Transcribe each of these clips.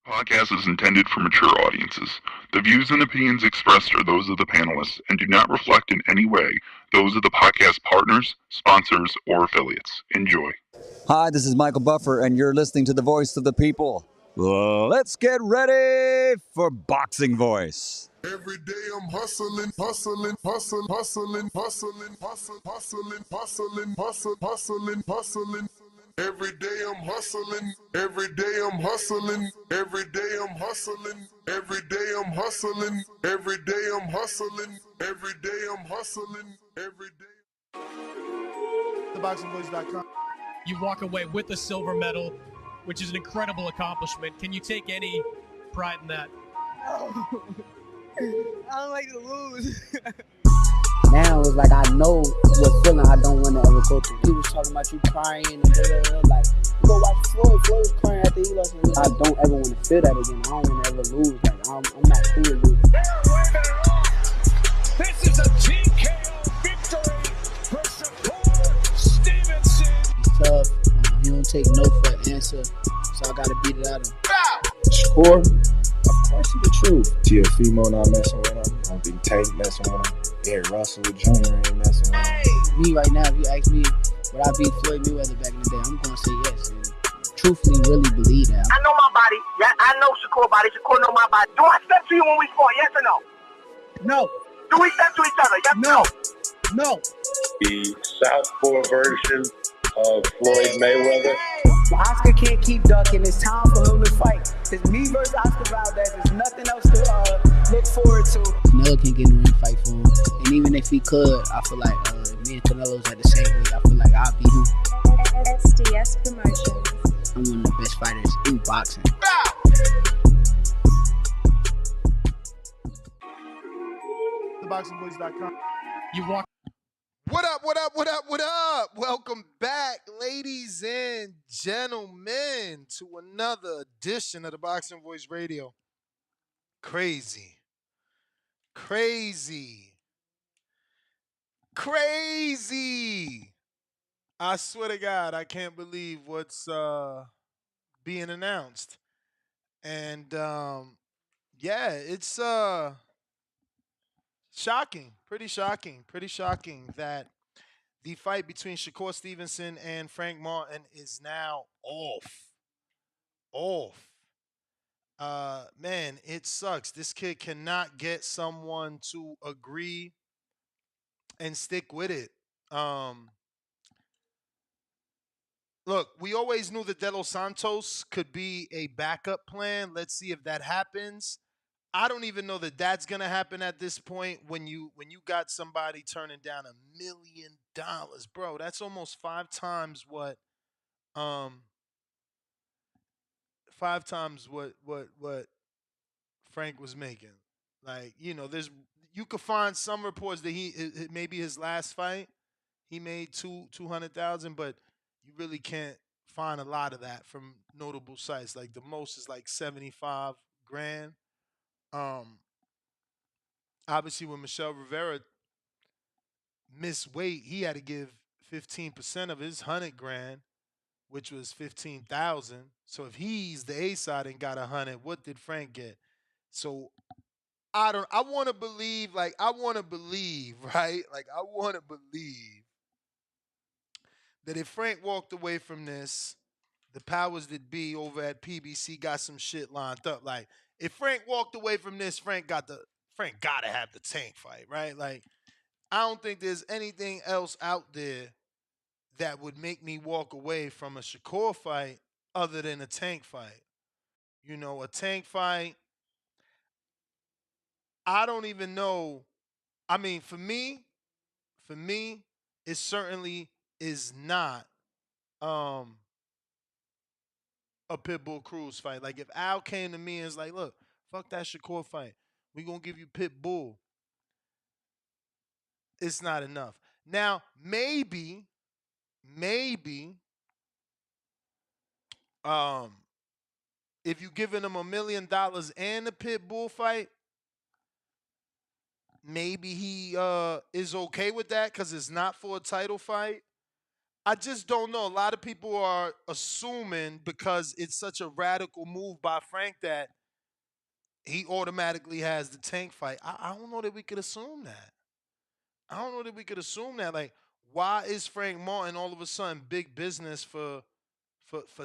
Podcast is intended for mature audiences. The views and opinions expressed are those of the panelists and do not reflect in any way those of the podcast partners, sponsors, or affiliates. Enjoy. Hi, this is Michael Buffer, and you're listening to the voice of the people. Let's get ready for Boxing Voice. Every day I'm hustling, hustling, hustling, hustling, hustling, hustling, hustling, hustling, hustling, hustling, hustling. Every day I'm hustling, every day I'm hustling, every day I'm hustling, every day I'm hustling, every day I'm hustling, every day I'm hustling, every day. TheBoxingVoice.com. You walk away with a silver medal, which is an incredible accomplishment. Can you take any pride in that? I don't like to lose. Now it's like I know what feeling I don't want to ever go through. He was talking about you crying and blah, blah, blah. Like, you go watch Floyd. Floyd was crying after he lost. I don't ever want to feel that again. I don't want to ever lose. Like, I'm not cool with losing. This is a TKO victory for Shakur Stevenson. He's tough. He don't take no for an answer. So I got to beat it out of him. Shakur, of course he the truth. TFemo not messing with him. I don't think Tate messing with him. Eric Russell Jr. ain't messing with him. Me right now, if you ask me, would I beat Floyd Mayweather back in the day? I'm going to say yes. And truthfully, really believe that. I know my body. Yeah, I know Shakur body. Shakur know my body. Do I step to you when we fought? Yes or no? No. Do we step to each other? Yes or no? No. The southpaw version of Floyd Mayweather. Oscar can't keep ducking. It's time for him to fight. It's me versus Oscar Valdez. There's nothing else to look forward to. Canelo can't get in the ring fight for him. And even if he could, I feel like if me and Canelo's at the same weight, I feel like I'll beat him. SDS Promotions. I'm one of the best fighters in boxing. TheBoxingVoice.com. You walk. What up, what up, what up, what up? Welcome back, ladies and gentlemen, to another edition of the Boxing Voice Radio. Crazy. I swear to God, I can't believe what's being announced. And yeah, it's shocking, pretty shocking that the fight between Shakur Stevenson and Frank Martin is now off. Man, it sucks. This kid cannot get someone to agree and stick with it. Look, we always knew that De Los Santos could be a backup plan. Let's see if that happens. I don't even know that that's gonna happen at this point. When you got somebody turning down $1 million, bro, that's almost five times what Frank was making. Like, you could find some reports that it maybe his last fight he made 200,000, but you really can't find a lot of that from notable sites. Like the most is like 75 grand. Obviously, when Michelle Rivera missed weight, he had to give 15% of his 100 grand, which was 15,000. So if he's the A side and got 100, what did Frank get? So I want to believe, right? Like I want to believe that if Frank walked away from this, the powers that be over at PBC got some shit lined up. Like if Frank walked away from this, Frank gotta have the Tank fight, right? Like I don't think there's anything else out there that would make me walk away from a Shakur fight other than a Tank fight. A Tank fight, I don't even know. I mean, for me, it certainly is not a Pitbull Cruz fight. Like if Al came to me and was like, look, fuck that Shakur fight. We gonna give you Pitbull. It's not enough. Now, maybe, if you giving him $1 million and a Pitbull fight, maybe he is okay with that because it's not for a title fight. I just don't know. A lot of people are assuming because it's such a radical move by Frank that he automatically has the Tank fight. I don't know that we could assume that. I don't know that we could assume that. Like, why is Frank Martin all of a sudden big business for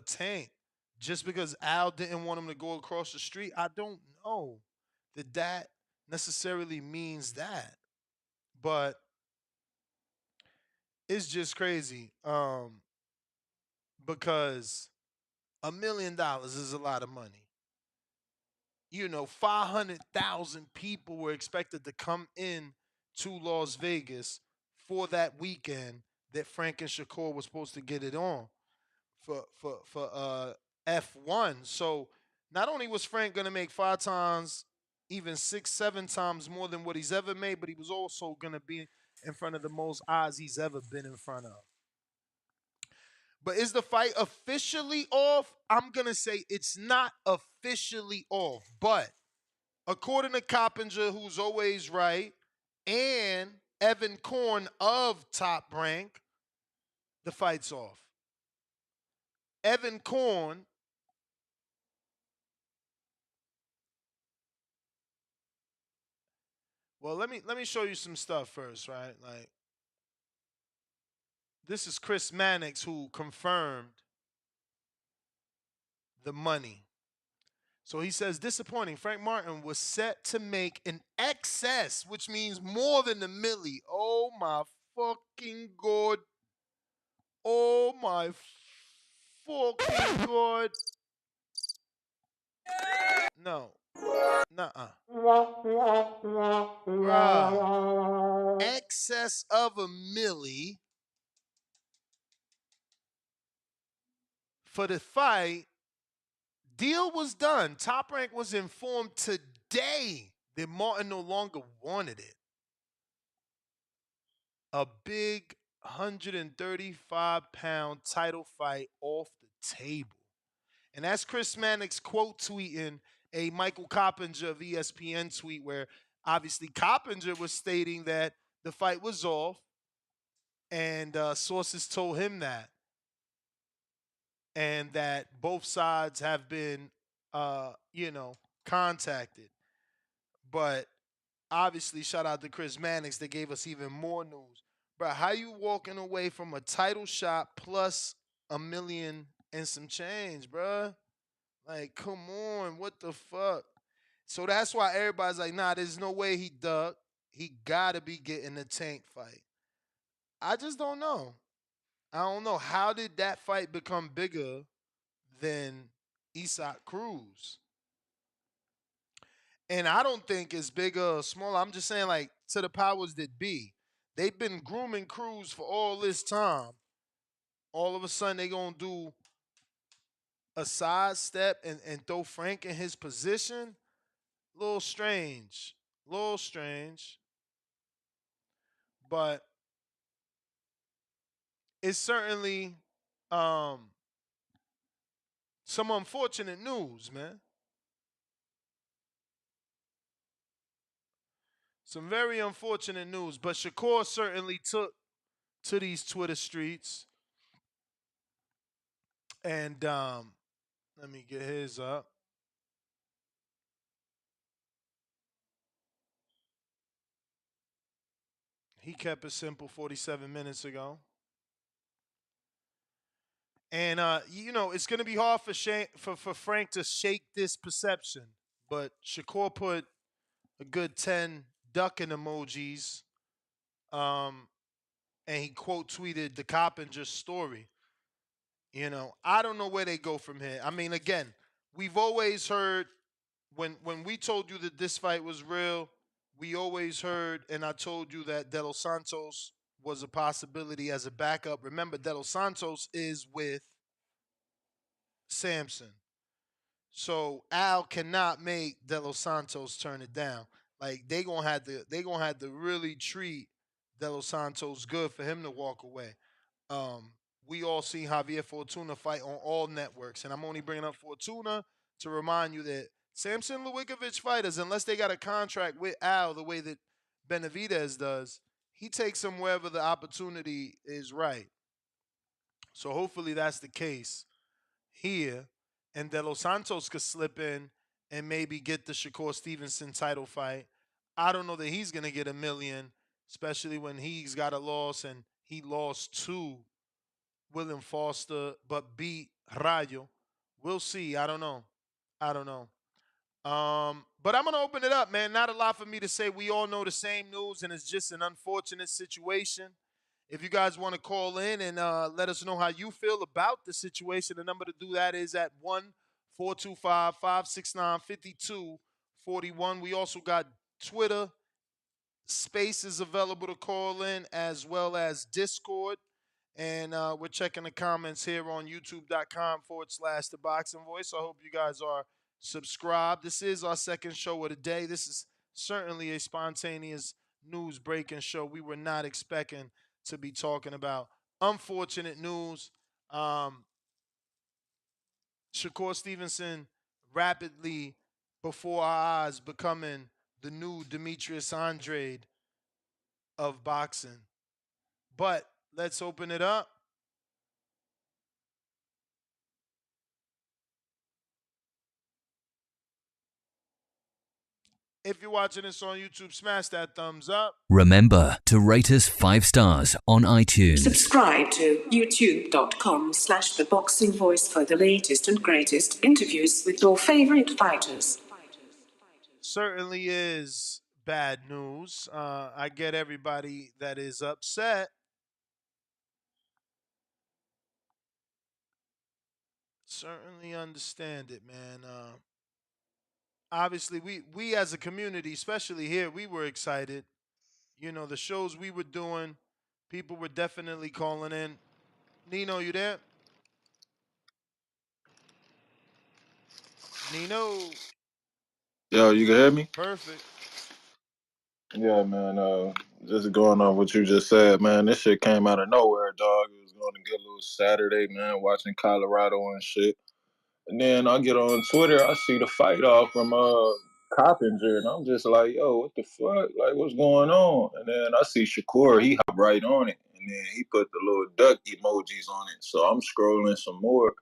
Tank? Just because Al didn't want him to go across the street? I don't know that necessarily means that. But it's just crazy. Because $1 million is a lot of money. 500,000 people were expected to come in to Las Vegas for that weekend that Frank and Shakur was supposed to get it on for F1. So not only was Frank going to make 5 times, even 6, 7 times more than what he's ever made, but he was also going to be in front of the most odds he's ever been in front of. But is the fight officially off? I'm going to say it's not officially off. But according to Coppinger, who's always right, and Evan Korn of Top Rank, the fight's off. Evan Korn well, let me show you some stuff first, right? Like, this is Chris Mannix who confirmed the money. So he says, disappointing. Frank Martin was set to make an excess, which means more than a milli. Oh my fucking God. Oh my fucking God. No. Nuh-uh. Bruh. Excess of a milli for the fight. Deal was done. Top Rank was informed today that Martin no longer wanted it. A big 135-pound title fight off the table. And that's Chris Mannix quote tweeting a Michael Coppinger of ESPN tweet where obviously Coppinger was stating that the fight was off and sources told him that. And that both sides have been, contacted. But obviously, shout out to Chris Mannix that gave us even more news. Bro, how you walking away from a title shot plus $1 million and some change, bro? Like, come on, what the fuck? So that's why everybody's like, nah, there's no way he ducked. He gotta be getting a Tank fight. I just don't know. I don't know. How did that fight become bigger than Isak Cruz? And I don't think it's bigger or smaller. I'm just saying, like, to the powers that be. They've been grooming Cruz for all this time. All of a sudden, they going to do a sidestep and throw Frank in his position. Little strange. Little strange. But it's certainly some unfortunate news, man. Some very unfortunate news. But Shakur certainly took to these Twitter streets. And let me get his up. He kept it simple 47 minutes ago. And, it's going to be hard for Frank to shake this perception. But Shakur put a good 10 ducking emojis. And he quote tweeted the Coppinger story. I don't know where they go from here. I mean, again, we've always heard when we told you that this fight was real, we always heard, and I told you that De Los Santos was a possibility as a backup. Remember, De Los Santos is with Samson. So Al cannot make De Los Santos turn it down. Like they gonna have to really treat De Los Santos good for him to walk away. We all seen Javier Fortuna fight on all networks, and I'm only bringing up Fortuna to remind you that Samson Lewickovic fighters, unless they got a contract with Al the way that Benavidez does, he takes them wherever the opportunity is right. So hopefully that's the case here, and De Los Santos could slip in and maybe get the Shakur Stevenson title fight. I don't know that he's gonna get $1 million, especially when he's got a loss and he lost to William Foster but beat Rayo. We'll see. I don't know. I don't know. But I'm gonna open it up, man. Not a lot for me to say. We all know the same news, and it's just an unfortunate situation. If you guys want to call in and let us know how you feel about the situation, the number to do that is at 1-425-569-5241. We also got Twitter Spaces available to call in, as well as Discord. And we're checking the comments here on youtube.com/the boxing voice. I hope you guys are subscribed. This is our second show of the day. This is certainly a spontaneous news breaking show. We were not expecting to be talking about unfortunate news. Shakur Stevenson rapidly before our eyes becoming the new Demetrius Andrade of boxing. But let's open it up. If you're watching this on YouTube, smash that thumbs up. Remember to rate us 5 stars on iTunes. Subscribe to youtube.com/The Boxing Voice for the latest and greatest interviews with your favorite fighters. Certainly is bad news. I get everybody that is upset. Certainly understand it, man. Obviously, we as a community, especially here, we were excited. You know, the shows we were doing, people were definitely calling in. Nino, you there? Nino. Yo, you can hear me? Perfect. Yeah, man. Just going on what you just said, man. This shit came out of nowhere, dog. It was going to get a little Saturday, man, watching Colorado and shit. And then I get on Twitter, I see the fight off from Coppinger, and I'm just like, yo, what the fuck? Like, what's going on? And then I see Shakur, he hopped right on it, and then he put the little duck emojis on it. So I'm scrolling some more,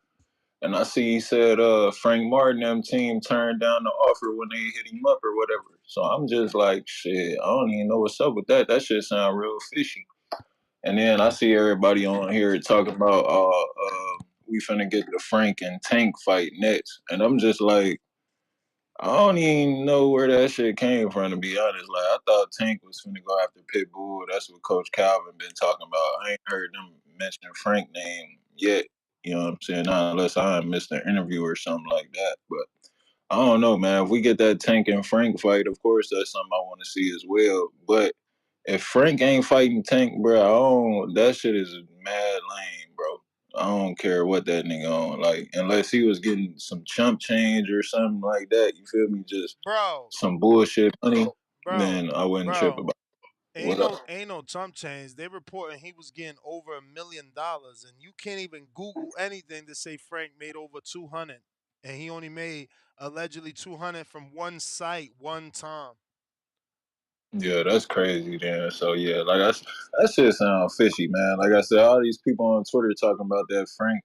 and I see he said Frank Martin them team turned down the offer when they hit him up or whatever. So I'm just like, shit, I don't even know what's up with that. That shit sound real fishy. And then I see everybody on here talking about we finna get the Frank and Tank fight next. And I'm just like, I don't even know where that shit came from, to be honest. Like, I thought Tank was finna go after Pitbull. That's what Coach Calvin been talking about. I ain't heard them mention Frank name yet. You know what I'm saying? Not unless I missed an interview or something like that. But I don't know, man. If we get that Tank and Frank fight, of course, that's something I want to see as well. But if Frank ain't fighting Tank, bro, that shit is mad lame, bro. I don't care what that nigga on. Like, unless he was getting some chump change or something like that, you feel me? Just some bullshit money, then I wouldn't trip about it. Ain't no chump change. They reporting he was getting over $1 million, and you can't even Google anything to say Frank made over 200, and he only made allegedly 200 from one site one time. Yeah, that's crazy, then. So yeah, like that shit sound fishy, man. Like I said, all these people on Twitter talking about that Frank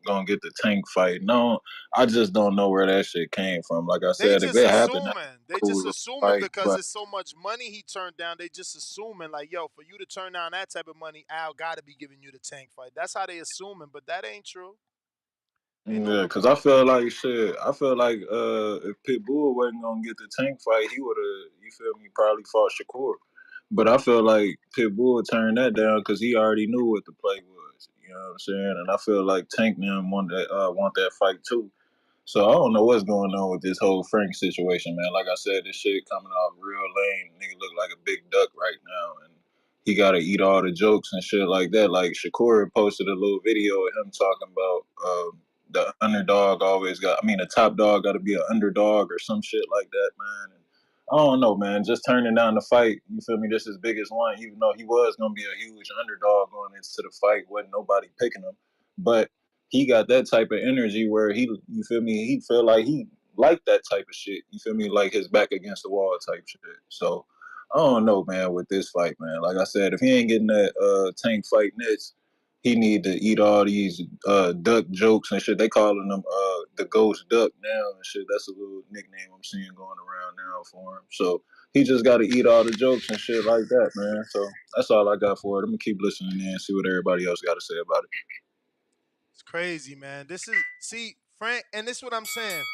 gonna get the Tank fight. No, I just don't know where that shit came from. Like I They said, if just it happened, assuming. They cool just assuming fight, because but there's so much money he turned down. They just assuming like, yo, for you to turn down that type of money, Al got to be giving you the Tank fight. That's how they assuming, but that ain't true. yeah, because I feel like shit. I feel like if Pitbull wasn't gonna get the Tank fight, he would have. You feel me? Probably fought Shakur. But I feel like Pitbull turned that down because he already knew what the play was. You know what I'm saying? And I feel like Tank them want that fight too. So I don't know what's going on with this whole Frank situation, man. Like I said, this shit coming off real lame. Nigga look like a big duck right now, and he got to eat all the jokes and shit like that. Like Shakur posted a little video of him talking about the underdog always got. I mean, the top dog got to be an underdog or some shit like that, man. And I don't know, man. Just turning down the fight. You feel me? This is his biggest one, even though he was gonna be a huge underdog going into the fight. Wasn't nobody picking him, but he got that type of energy where you feel me, he feel like he like that type of shit. You feel me, like his back against the wall type shit. So I don't know, man, with this fight, man. Like I said, if he ain't getting that Tank fight next, he need to eat all these duck jokes and shit. They calling him the ghost duck now and shit. That's a little nickname I'm seeing going around now for him. So he just got to eat all the jokes and shit like that, man. So that's all I got for it. I'm gonna keep listening in and see what everybody else got to say about it. It's crazy, man. See, Frank, and this is what I'm saying.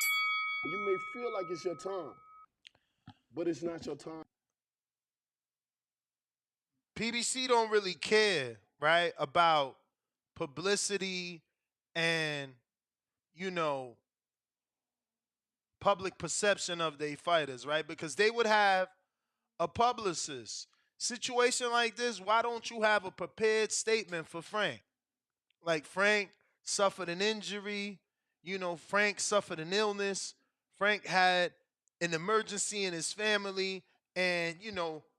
You may feel like it's your time, but it's not your time. PBC don't really care, right, about publicity and, you know, public perception of their fighters, right? Because they would have a publicist. Situation like this, why don't you have a prepared statement for Frank? Like Frank suffered an injury, Frank suffered an illness, Frank had an emergency in his family, and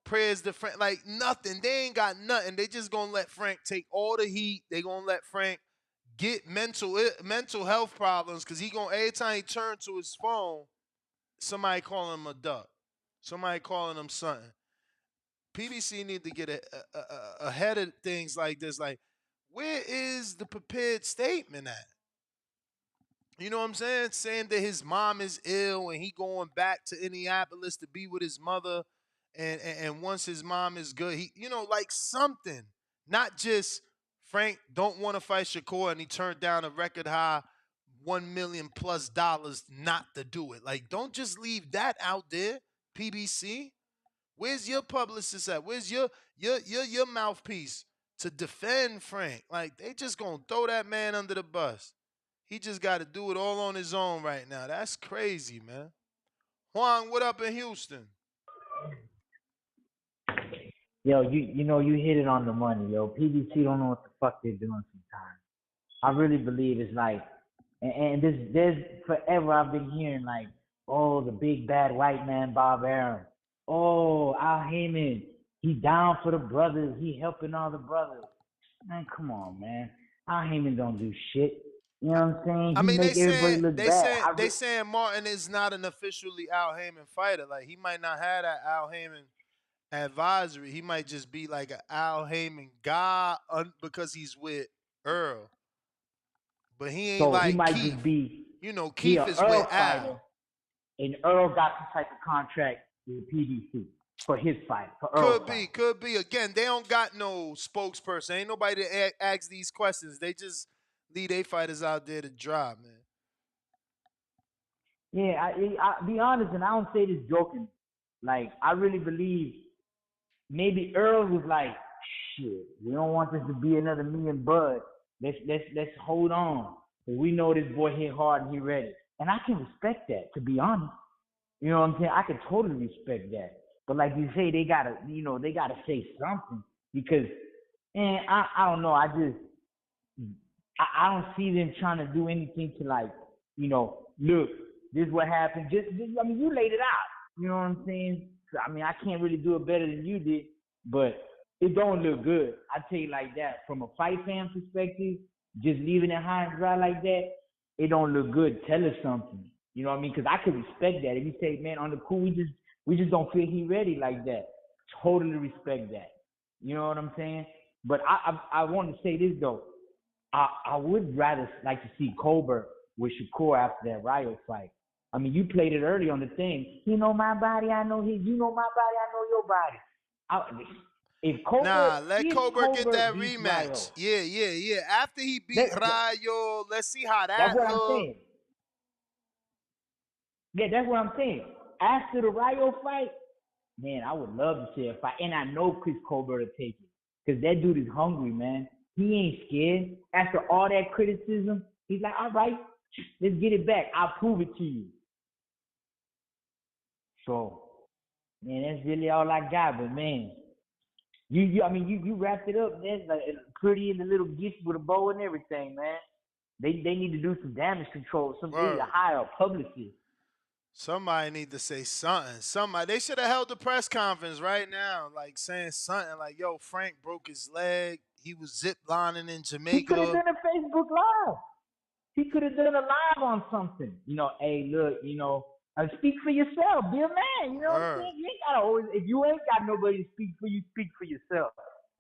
prayers to Frank, like nothing. They ain't got nothing. They just gonna let Frank take all the heat. They gonna let Frank get mental health problems because he gonna every time he turn to his phone, somebody calling him a duck, somebody calling him something. PBC need to get ahead of things like this. Like, where is the prepared statement at? You know what I'm saying? Saying that his mom is ill and he going back to Indianapolis to be with his mother, and once his mom is good, he like something. Not just Frank don't want to fight Shakur and he turned down a record high $1 million plus not to do it. Like, don't just leave that out there, PBC. Where's your publicist at? Where's your mouthpiece to defend Frank? Like, they just gonna throw that man under the bus. He just got to do it all on his own right now. That's crazy, man. Juan, what up in Houston? Yo, you hit it on the money, yo. PBC don't know what the fuck they're doing sometimes. I really believe it's like, and there's forever I've been hearing like, oh, the big bad white man, Bob Arum. Oh, Al Heyman, he down for the brothers. He helping all the brothers. Man, come on, man. Al Heyman don't do shit. You know what I'm saying? I He mean, make everybody look bad. they saying Martin is not an officially Al Heyman fighter. Like, he might not have that Al Heyman advisory. He might just be like an Al Heyman guy because he's with Earl. But he ain't so like he might Keith. just be, Keith is Earl with fighter, Al. and Earl got some type of contract with PBC for his fight. For Earl's fight. Could be. Again, they don't got no spokesperson. Ain't nobody to ask these questions. They just leave their fighters out there to drive, man. Yeah, I be honest, and I don't say this joking. Like, I really believe maybe Earl was like, shit, we don't want this to be another me and Bud. Let's hold on. We know this boy hit hard and he ready. And I can respect that, to be honest. You know what I'm saying? I can totally respect that. But like you say, they gotta say something because, man, I don't know. I don't see them trying to do anything to, like, look, this is what happened. Just I mean, you laid it out. You know what I'm saying? I mean, I can't really do it better than you did, but it don't look good. I tell you like that. From a fight fan perspective, just leaving it high and dry like that, it don't look good. Tell us something. You know what I mean? Because I could respect that. If you say, man, on the cool, we just don't feel he ready like that. Totally respect that. You know what I'm saying? But I want to say this though. I would rather like to see Colbert with Shakur after that Rio fight. I mean, you played it early on the thing. You know my body, I know his. You know my body, I know your body. If Colbert, let Colbert get that rematch. Rio, Yeah. After he beat Rayo, let's see how that looks. That's what look. I'm saying. Yeah, that's what I'm saying. After the Rayo fight, man, I would love to see a fight. And I know Chris Colbert will take it. Because that dude is hungry, man. He ain't scared. After all that criticism, he's like, all right, let's get it back. I'll prove it to you. So, man, that's really all I got. But, man, you wrapped it up. That's like pretty in the little gift with a bow and everything, man. They need to do some damage control. They need to hire a publicist. Somebody need to say something. They should have held the press conference right now, like saying something like, yo, Frank broke his leg. He was zip lining in Jamaica. He could have done a Facebook Live. He could have done a live on something. Hey, look, speak for yourself. Be a man. You know what I'm saying? You ain't gotta always, if you ain't got nobody to speak for you, speak for yourself.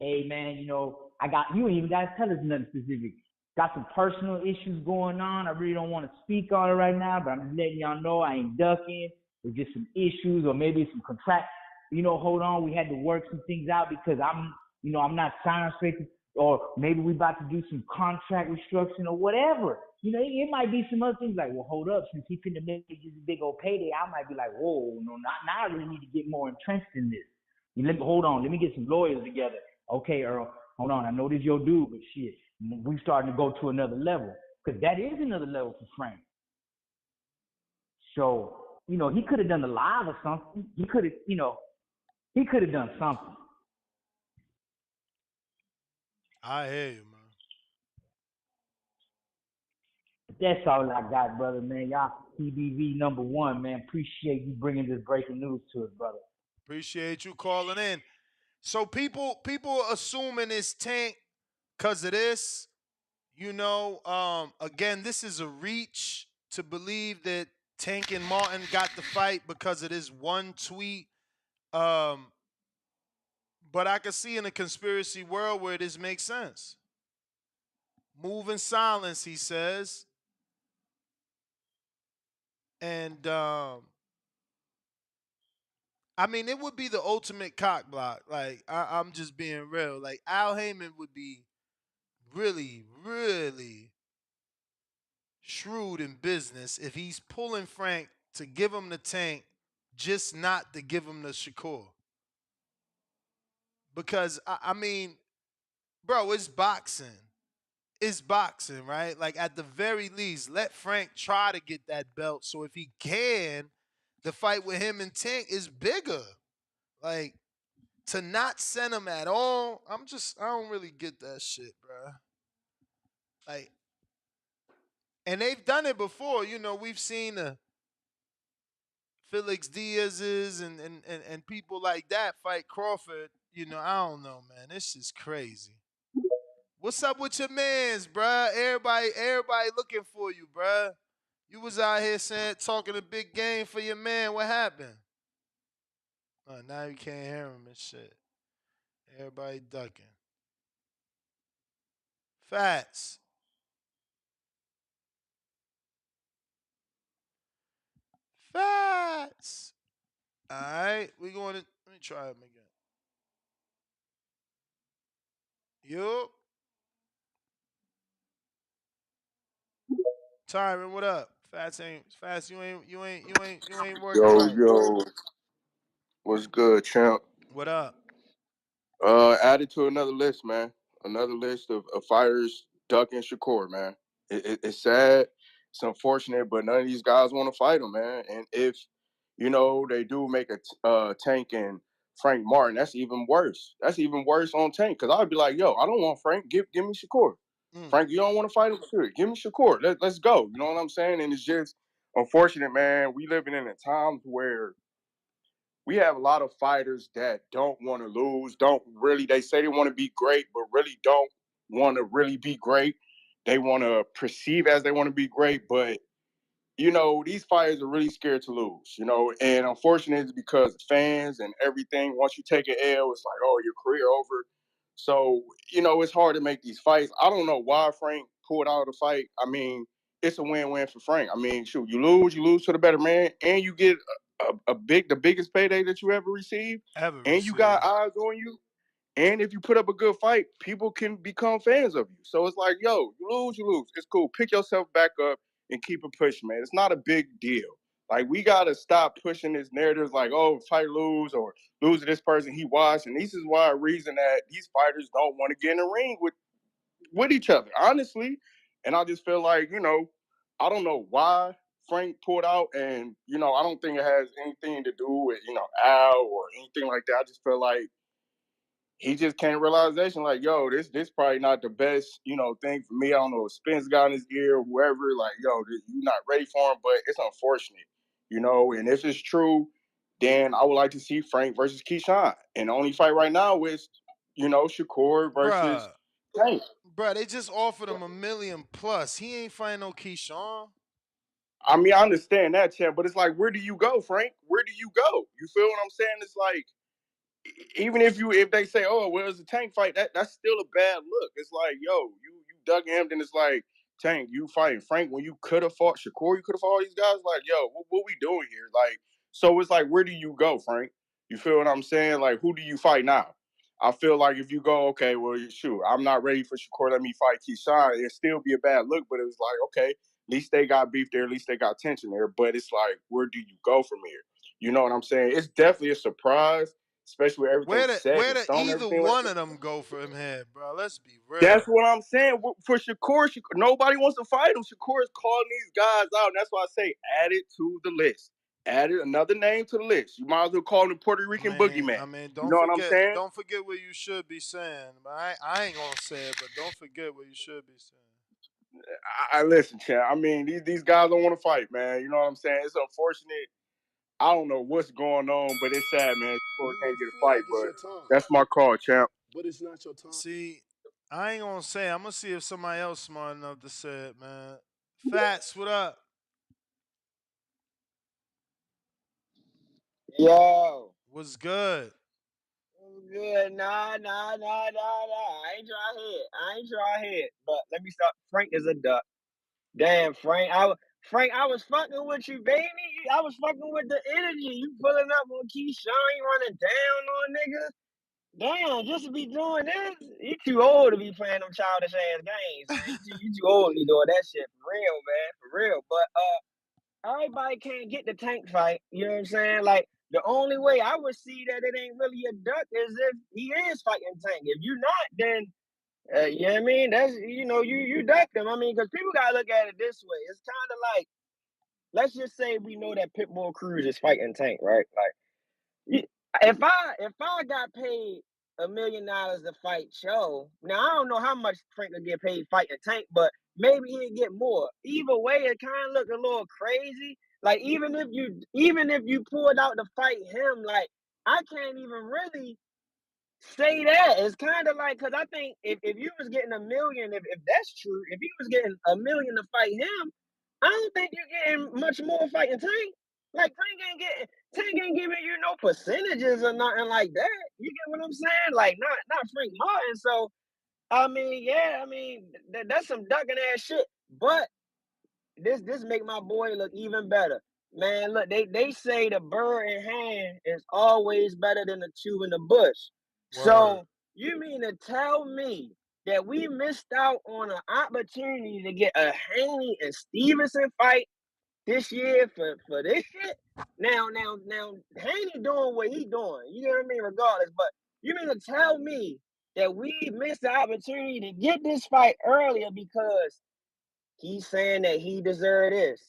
hey man, you ain't even gotta tell us nothing specific. Got some personal issues going on. I really don't want to speak on it right now, but I'm just letting y'all know I ain't ducking. There's just some issues or maybe some contract. Hold on, we had to work some things out because I'm not signed straight to, or maybe we about to do some contract restructuring or whatever. It might be some other things like, well, hold up, since he finna make this big old payday, I might be like, whoa, no, now I really need to get more entrenched in this. Hold on, let me get some lawyers together. Okay, Earl, hold on, I know this your dude, but shit, we starting to go to another level. Because that is another level for Frank. So, he could have done the live or something. He could have done something. I hear you, man. That's all I got, brother, man. Y'all TBV #1, man. Appreciate you bringing this breaking news to us, brother. Appreciate you calling in. So people assuming it's Tank because of this. Again, this is a reach to believe that Tank and Martin got the fight because of this one tweet. But I can see in a conspiracy world where this makes sense. Move in silence, he says. And it would be the ultimate cock block. Like, I'm just being real. Like, Al Heyman would be really, really shrewd in business if he's pulling Frank to give him the Tank, just not to give him the Shakur. Because, bro, it's boxing. It's boxing, right? Like, at the very least, let Frank try to get that belt. So if he can, the fight with him and Tank is bigger. Like, to not send him at all, I don't really get that shit, bro. Like, and they've done it before. We've seen Felix Diaz's and people like that fight Crawford. I don't know, man. This is crazy. What's up with your mans, bruh? Everybody looking for you, bruh. You was out here talking a big game for your man. What happened? Oh, now you can't hear him and shit. Everybody ducking. Fats. Fats. All right, we going to. Let me try him again. Yup. Tyron, what up? Fats. You ain't working Yo, right. yo, what's good, champ? What up? Added to another list, man. Another list of fighters ducking Shakur, man. It's sad. It's unfortunate, but none of these guys want to fight him, man. And if, they do make a Tank and Frank Martin, that's even worse. That's even worse on Tank. Because I'd be like, yo, I don't want Frank. Give me Shakur. Frank, you don't want to fight him? Sure. Give me Shakur. Let's go. You know what I'm saying? And it's just unfortunate, man. We living in a time where we have a lot of fighters that don't want to lose, they say they want to be great, but really don't want to really be great. They want to perceive as they want to be great, but these fighters are really scared to lose, and unfortunately it's because fans and everything, once you take an L, it's like, oh, your career over. So, it's hard to make these fights. I don't know why Frank pulled out of the fight. It's a win-win for Frank. Shoot, you lose to the better man, and you get the biggest payday that you ever received, and you got eyes on you. And if you put up a good fight, people can become fans of you. So it's like, yo, you lose. It's cool. Pick yourself back up and keep it pushing, man. It's not a big deal. Like, we got to stop pushing this narrative like, oh, fight lose or lose to this person he watched. And this is why a reason that these fighters don't want to get in the ring with each other, honestly. And I just feel like, I don't know why Frank pulled out. And, I don't think it has anything to do with, Al or anything like that. I just feel like he just came to realization like, yo, this probably not the best, thing for me. I don't know if Spence got in his ear or whoever, like, yo, you're not ready for him, but it's unfortunate, and if it's true, then I would like to see Frank versus Keyshawn. And the only fight right now is, Shakur versus Tank. Bruh, they just offered him $1 million plus. He ain't fighting no Keyshawn. I understand that, Chad, but it's like, where do you go, Frank? Where do you go? You feel what I'm saying? It's like, even if they say, oh, well, it's a Tank fight, that's still a bad look. It's like, yo, you dug him, then it's like, Tank, you fighting Frank when you could have fought Shakur, you could have fought all these guys. Like, yo, what we doing here? Like, so it's like, where do you go, Frank? You feel what I'm saying? Like, who do you fight now? I feel like if you go, okay, well, shoot, I'm not ready for Shakur, let me fight Keyshawn, it'd still be a bad look, but it was like, okay, at least they got beef there, at least they got tension there. But it's like, where do you go from here? You know what I'm saying? It's definitely a surprise, especially with everything said Where and do shown, either everything like one that. of them go from here, bro? Let's be That's real. what I'm saying. For Shakur, nobody wants to fight him. Shakur is calling these guys out, and that's why I say add it to the list. Add it another name to the list. You might as well call him the Puerto Rican boogeyman. I mean, You know what I'm saying? don't forget what you should be saying. But I ain't gonna say it, but don't forget what you should be saying. I listen, champ. I mean, these guys don't want to fight, man. You know what I'm saying? It's unfortunate. I don't know what's going on, but it's sad, man. Shakur You can't may get a feel fight, like it's but your time, that's my call, champ. but it's not your time. See, I ain't gonna say. I'm gonna see if somebody else smart enough to say it, man. Fats, what up? Yo, What's good? good. Nah. I ain't try hit. But let me stop. Frank is a duck. Damn, Frank. Frank, I was fucking with you, baby. I was fucking with the energy. You pulling up on Keyshawn, you running down on niggas. Damn, just to be doing this, you too old to be playing them childish ass games, man. You too old to be doing that shit for real, man, for real. But everybody can't get the Tank fight. You know what I'm saying? Like the only way I would see that it ain't really a duck is if he is fighting Tank. If you're not, then you know what I mean? That's you ducked him. I mean, because people gotta look at it this way. It's kind of like, let's just say we know that Pitbull Cruz is fighting Tank, right? Like if I got paid $1 million to fight Cho, now I don't know how much Frank would get paid fighting Tank, but maybe he'd get more. Either way, it kind of look a little crazy. Like even if you pulled out to fight him, like I can't even really say that. It's kind of like, because I think if you was getting $1 million, if that's true, if he was getting $1 million to fight him, I don't think you're getting much more fighting Tank. Like Tank ain't giving you no percentages or nothing like that. You get what I'm saying? Like not Frank Martin. So I mean, yeah, I mean that's some ducking ass shit. But this make my boy look even better. Man, look, they say the bird in hand is always better than the two in the bush. Word. So you mean to tell me that we missed out on an opportunity to get a Haney and Stevenson fight this year for this shit? Now, Haney doing what he doing. You know what I mean? Regardless, but you mean to tell me that we missed the opportunity to get this fight earlier because he's saying that he deserved this?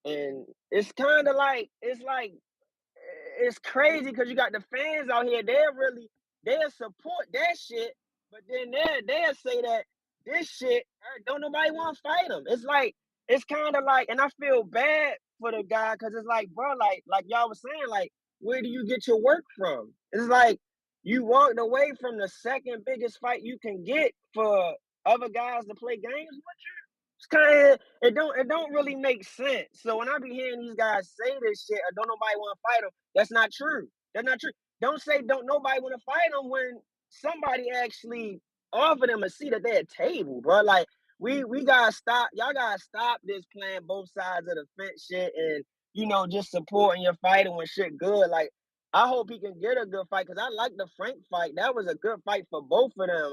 And it's kind of like it's crazy because you got the fans out here. They'll support that shit, but then they'll say that this shit don't nobody want to fight him. It's like it's kind of like, and I feel bad for the guy because it's like, bro, like y'all was saying, like where do you get your work from? It's like you walked away from the second biggest fight you can get for other guys to play games with you. It's kind of it don't really make sense. So when I be hearing these guys say this shit, or don't nobody want to fight him, that's not true. That's not true. Don't say don't nobody want to fight him when somebody actually offered him a seat at their table, bro. Like we gotta stop. Y'all gotta stop this playing both sides of the fence shit and just supporting your fighter when shit good. Like I hope he can get a good fight because I like the Frank fight. That was a good fight for both of them.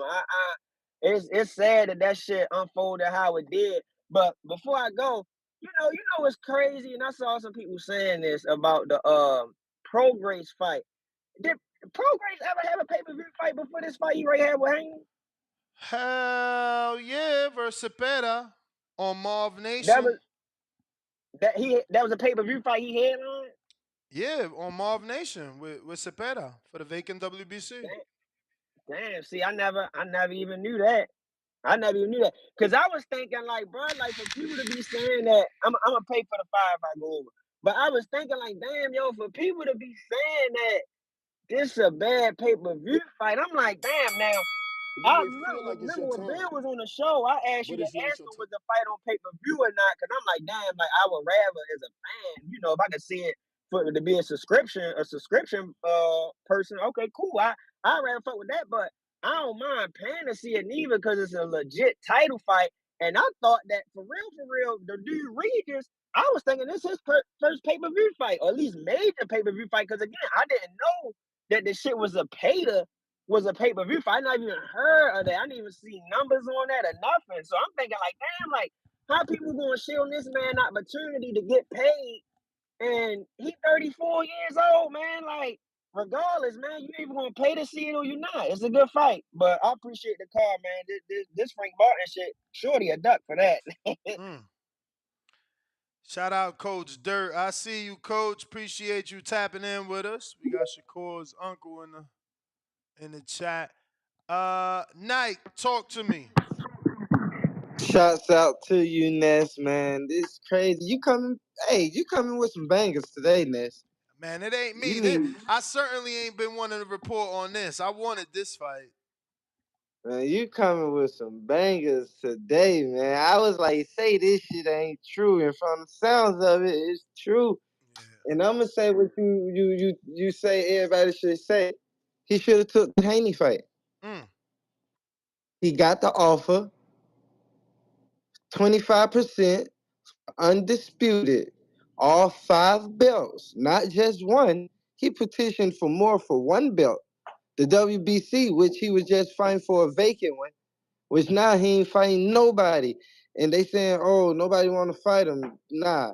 It's sad that shit unfolded how it did. But before I go, you know what's crazy, and I saw some people saying this about the Pro Grace fight. Did Pro Grace ever have a pay-per-view fight before this fight he already had with Haney? Hell yeah, versus Cepeda on Marv That Nation. was that was a pay-per-view fight he had on. Yeah, on Marv Nation with Cepeda for the vacant WBC. Damn, see, I never even knew that. I never even knew that. Cause I was thinking like, bro, like for people to be saying that, I'm gonna pay for the five if I go over. But I was thinking like, damn, yo, for people to be saying that this a bad pay-per-view fight, I'm like, damn. Now You I may feel remember, like it's your when time, Bill was on the show, I asked you but to it's not your answer time. was the fight on pay-per-view or not. Cause I'm like, damn, like I would rather as a fan, if I could see it for to be a subscription person. Okay, cool. I rather fuck with that, but I don't mind paying to see it neither because it's a legit title fight. And I thought that for real, the dude Regis, I was thinking this is his first pay-per-view fight, or at least major pay-per-view fight. Because again, I didn't know that this shit was a pay-per-view fight. I not even heard of that. I didn't even see numbers on that or nothing. So I'm thinking like, damn, like how people gonna shield this man opportunity to get paid? And he 34 years old, man. Like, regardless, man, you either gonna pay to see it or you're not. It's a good fight. But I appreciate the call, man. This Frank Martin shit, shorty a duck for that. Shout out Coach Dirt. I see you, Coach. Appreciate you tapping in with us. We got Shakur's uncle in the chat. Nike, talk to me. Shouts out to you, Ness, man. This crazy. You coming with some bangers today, Ness. Man, it ain't me. You need, I certainly ain't been wanting to report on this. I wanted this fight. man, you coming with some bangers today, man. I was like, say this shit ain't true. And from the sounds of it, it's true. Yeah. And I'm gonna say what you say everybody should say. He should have took the Haney fight. He got the offer, 25%, undisputed, all 5 belts, not just one. He petitioned for more for 1 belt. The WBC, which he was just fighting for a vacant one, which now he ain't fighting nobody. And they saying, oh, nobody want to fight him. Nah.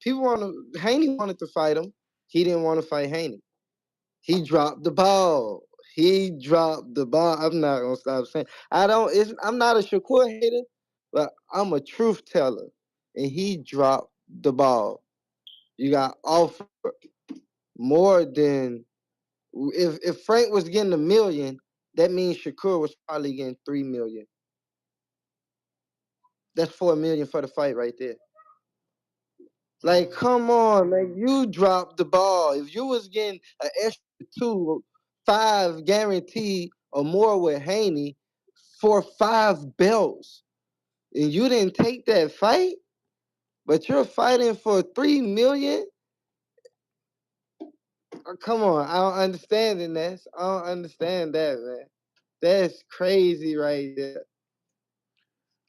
Haney wanted to fight him. He didn't want to fight Haney. He dropped the ball. I'm not gonna stop saying. I'm not a Shakur hater, but I'm a truth teller. And he dropped the ball. You got offered more than if Frank was getting $1 million, that means Shakur was probably getting $3 million. That's $4 million for the fight right there. Like, come on, man. You dropped the ball. If you was getting an extra 5 guaranteed or more with Haney for 5 belts, and you didn't take that fight, but you're fighting for $3 million. Come on, I don't understand it, Ness. I don't understand that, man. That's crazy right there.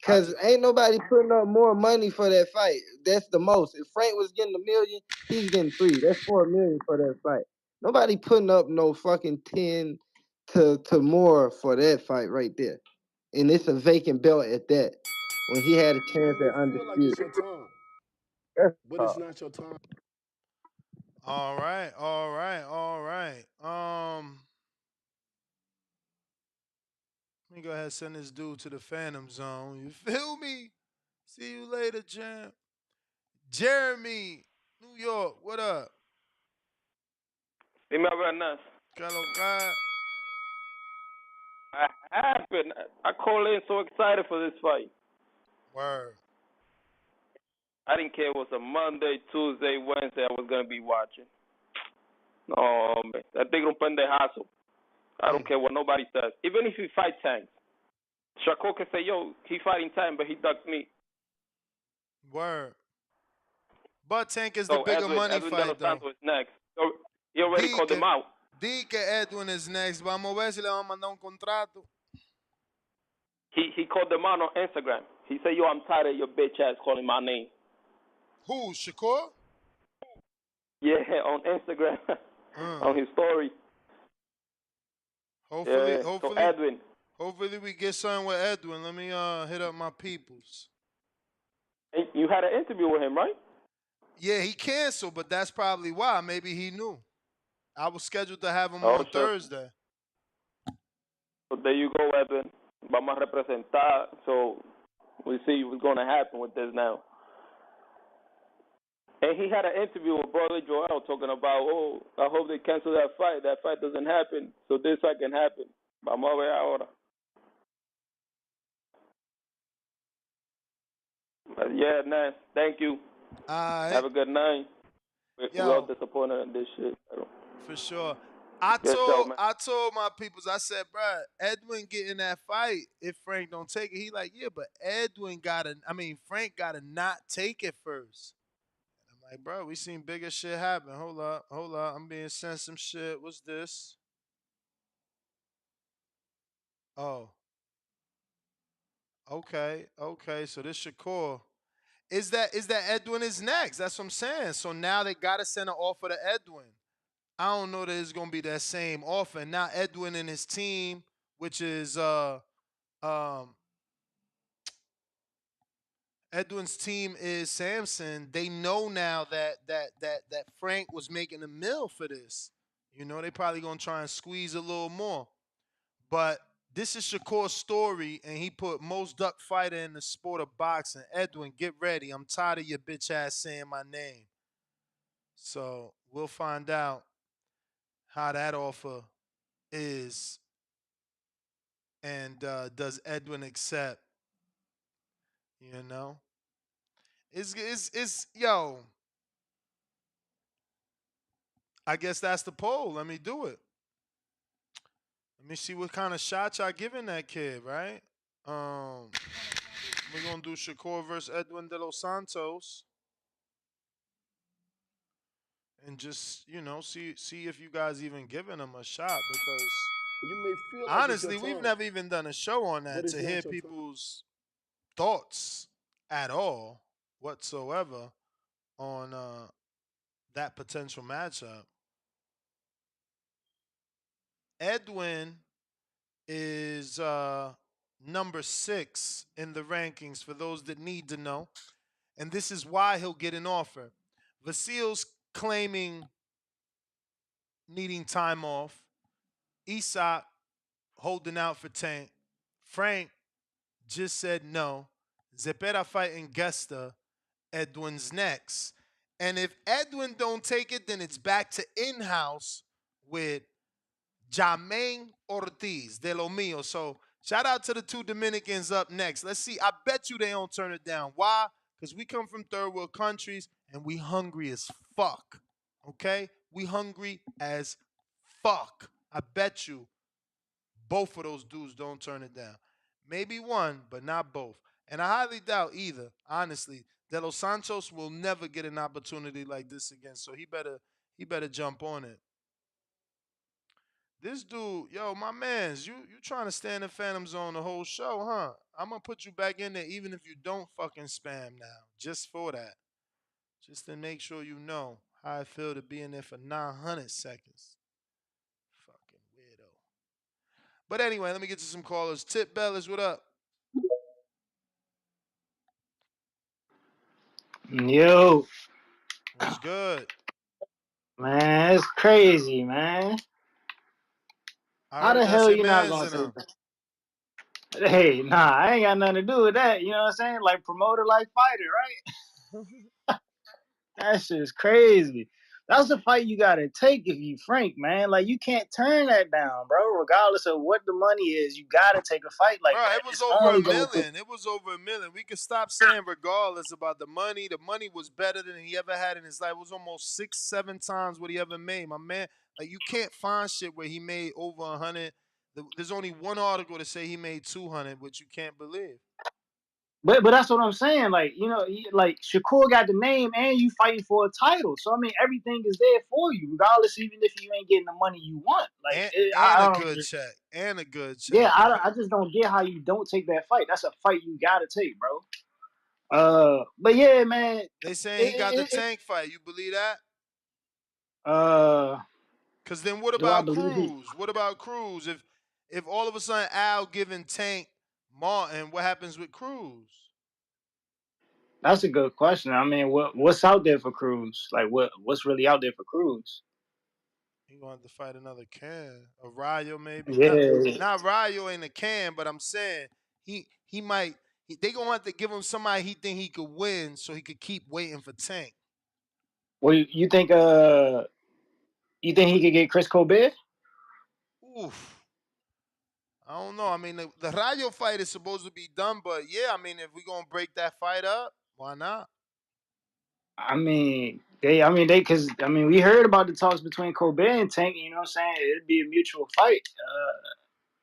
Cause ain't nobody putting up more money for that fight. That's the most. If Frank was getting $1 million, he's getting 3. That's $4 million for that fight. Nobody putting up no fucking 10 to more for that fight right there. And it's a vacant belt at that. When he had a chance at Feel like it's undisputed. your time, That's but tough. it's not your time. All right. Let me go ahead and send this dude to the Phantom Zone. You feel me? See you later, Jam. Jeremy, New York, what up? Dime a ver, Nas. I happened. I called in so excited for this fight. Word. I didn't care if it was a Monday, Tuesday, Wednesday. I was gonna be watching. No, man. That thing un pendejazo. I don't care what nobody says. Even if he fight Tank. Shakur can say, yo, he fighting Tank, but he ducked me. Word. But Tank is So the bigger money Edwin De fight, Los though. Santos is next. So he already called him out. Di que Edwin is next. Vamos a ver si le vamos a mandar un contrato. He called them out on Instagram. He said, yo, I'm tired of your bitch ass calling my name. Who, Shakur? Yeah, on Instagram. On his story. Hopefully, So Edwin. Hopefully we get something with Edwin. Let me hit up my peoples. You had an interview with him, right? Yeah, he canceled, but that's probably why. Maybe he knew. I was scheduled to have him on Thursday. So there you go, Edwin. Vamos a representar. So we see what's going to happen with this now. And he had an interview with Brother Joel talking about, oh, I hope they cancel that fight. That fight doesn't happen, so this fight can happen. Vamos a ver ahora. But yeah, man, thank you. Have a good night. We're all disappointed in this shit. For sure. I told my peoples, I said, bruh, Edwin getting that fight if Frank don't take it. He like, yeah, but Frank gotta not take it first. And I'm Like, bro, we seen bigger shit happen. Hold up. I'm being sent some shit. What's this? Oh, okay. So this Shakur. Is that Edwin is next? That's what I'm saying. So now they gotta send an offer to Edwin. I don't know that it's gonna be that same offer. And now Edwin and his team, which is um Edwin's team is Samson. They know now that Frank was making a mill for this. You know, they probably gonna try and squeeze a little more. But this is Shakur's story, and he put most duck fighter in the sport of boxing. Edwin, get ready. I'm tired of your bitch ass saying my name. So we'll find out how that offer is, and does Edwin accept? You know, it's yo. I guess that's the poll. Let me do it. Let me see what kind of shots y'all giving that kid, right? We're gonna do Shakur versus Edwin de los Santos, and just see if you guys even giving him a shot, because You may feel like it's your honestly, we've time, never even done a show on but that it's to hear not your time. people's thoughts at all whatsoever on that potential matchup. Edwin is number 6 in the rankings for those that need to know. And this is why he'll get an offer. Vasil's claiming needing time off. Isak holding out for Tank. Frank just said no. Zepeda fighting Gesta. Edwin's next. And if Edwin don't take it, then it's back to in-house with Jermaine Ortiz de lo mío. So shout out to the 2 Dominicans up next. Let's see. I bet you they don't turn it down. Why? Because we come from third world countries and we hungry as fuck. Okay? We hungry as fuck. I bet you both of those dudes don't turn it down. Maybe one, but not both. And I highly doubt either, honestly. De Los Santos will never get an opportunity like this again. So he better jump on it. This dude, yo, my mans, you trying to stand in Phantom Zone the whole show, huh? I'm gonna put you back in there even if you don't fucking spam now. Just for that. Just to make sure you know how I feel to be in there for 900 seconds. Fucking weirdo. But anyway, let me get to some callers. Tip Bellis, what up? Yo, What's good? man, it's crazy, man. I How heard the that's hell your you not mans gonna in take them. that? Hey, nah, I ain't got nothing to do with that. You know what I'm saying? Like promoter, like fighter, right? That shit is crazy. That's the fight you gotta take if you Frank, man. Like you can't turn that down, bro. Regardless of what the money is, you gotta take a fight like Bro, that. it was It's over a only gonna put. million. It was over a million. We could stop saying regardless about the money. The money was better than he ever had in his life. It was almost 6, 7 times what he ever made. My man, like you can't find shit where he made over 100. There's only one article to say he made 200, which you can't believe. But that's what I'm saying. Like like Shakur got the name, and you fighting for a title. So I mean, everything is there for you, regardless. Even if you ain't getting the money you want, like And a I don't. good check. And a good Yeah, check. I just don't get how you don't take that fight. That's a fight you gotta take, bro. But yeah, man. They saying he got the Tank fight. You believe that? Uh, Because then what do I about believe it? Cruz? What about Cruz? If all of a sudden Al giving Tank Martin, what happens with Cruz? That's a good question. I mean, what's out there for Cruz? Like, what's really out there for Cruz? He going to have to fight another can. A Rayo maybe. Yeah. Not Rayo in a can, but I'm saying he might. They gonna have to give him somebody he think he could win, so he could keep waiting for Tank. Well, you think? You think he could get Chris Colbert? Oof. I don't know. I mean, the Rayo fight is supposed to be done, but yeah, I mean, if we gonna break that fight up, why not? Because we heard about the talks between Colbert and Tank. You know what I'm saying? It'd be a mutual fight.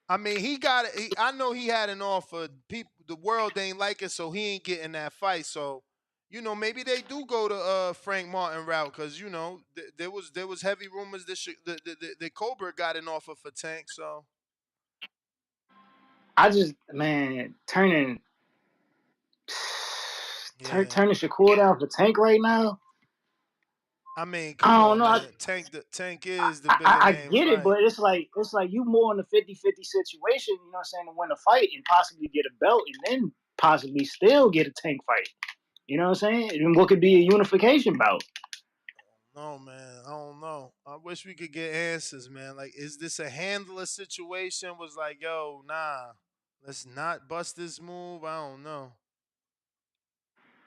I mean, he got it. I know he had an offer. People, the world ain't like it, so he ain't getting that fight. So, maybe they do go to Frank Martin route because there was heavy rumors that Colbert got an offer for Tank. So I just turning Shakur down for Tank right now. I mean, I come don't on, know. man. Tank is the bigger I name get it, fight. but it's like you more in a 50-50 situation, you know what I'm saying, to win a fight and possibly get a belt and then possibly still get a Tank fight. You know what I'm saying? And what could be a unification bout? No, man. I don't know. I wish we could get answers, man. Like, is this a handler situation? Was like, yo, nah, let's not bust this move. I don't know.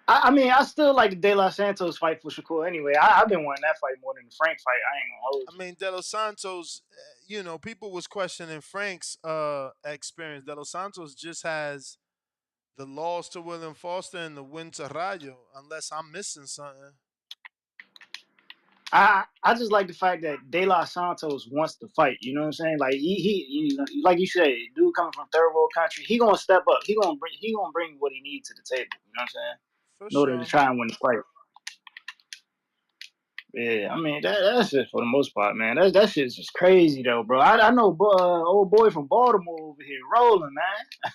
I mean, I still like the De La Santos fight for Shakur anyway. I've been wanting that fight more than the Frank fight. I ain't gonna hold I you. mean, De Los Santos, people was questioning Frank's experience. De Los Santos just has the loss to William Foster and the win to Rayo, unless I'm missing something. I just like the fact that De La Santos wants to fight. You know what I'm saying? Like like you said, dude coming from third world country, he gonna step up. He gonna bring what he needs to the table. You know what I'm saying? For In order to sure. try and win the fight. Yeah, I mean that's it for the most part, man. That shit's just crazy though, bro. I know old boy from Baltimore over here rolling, man.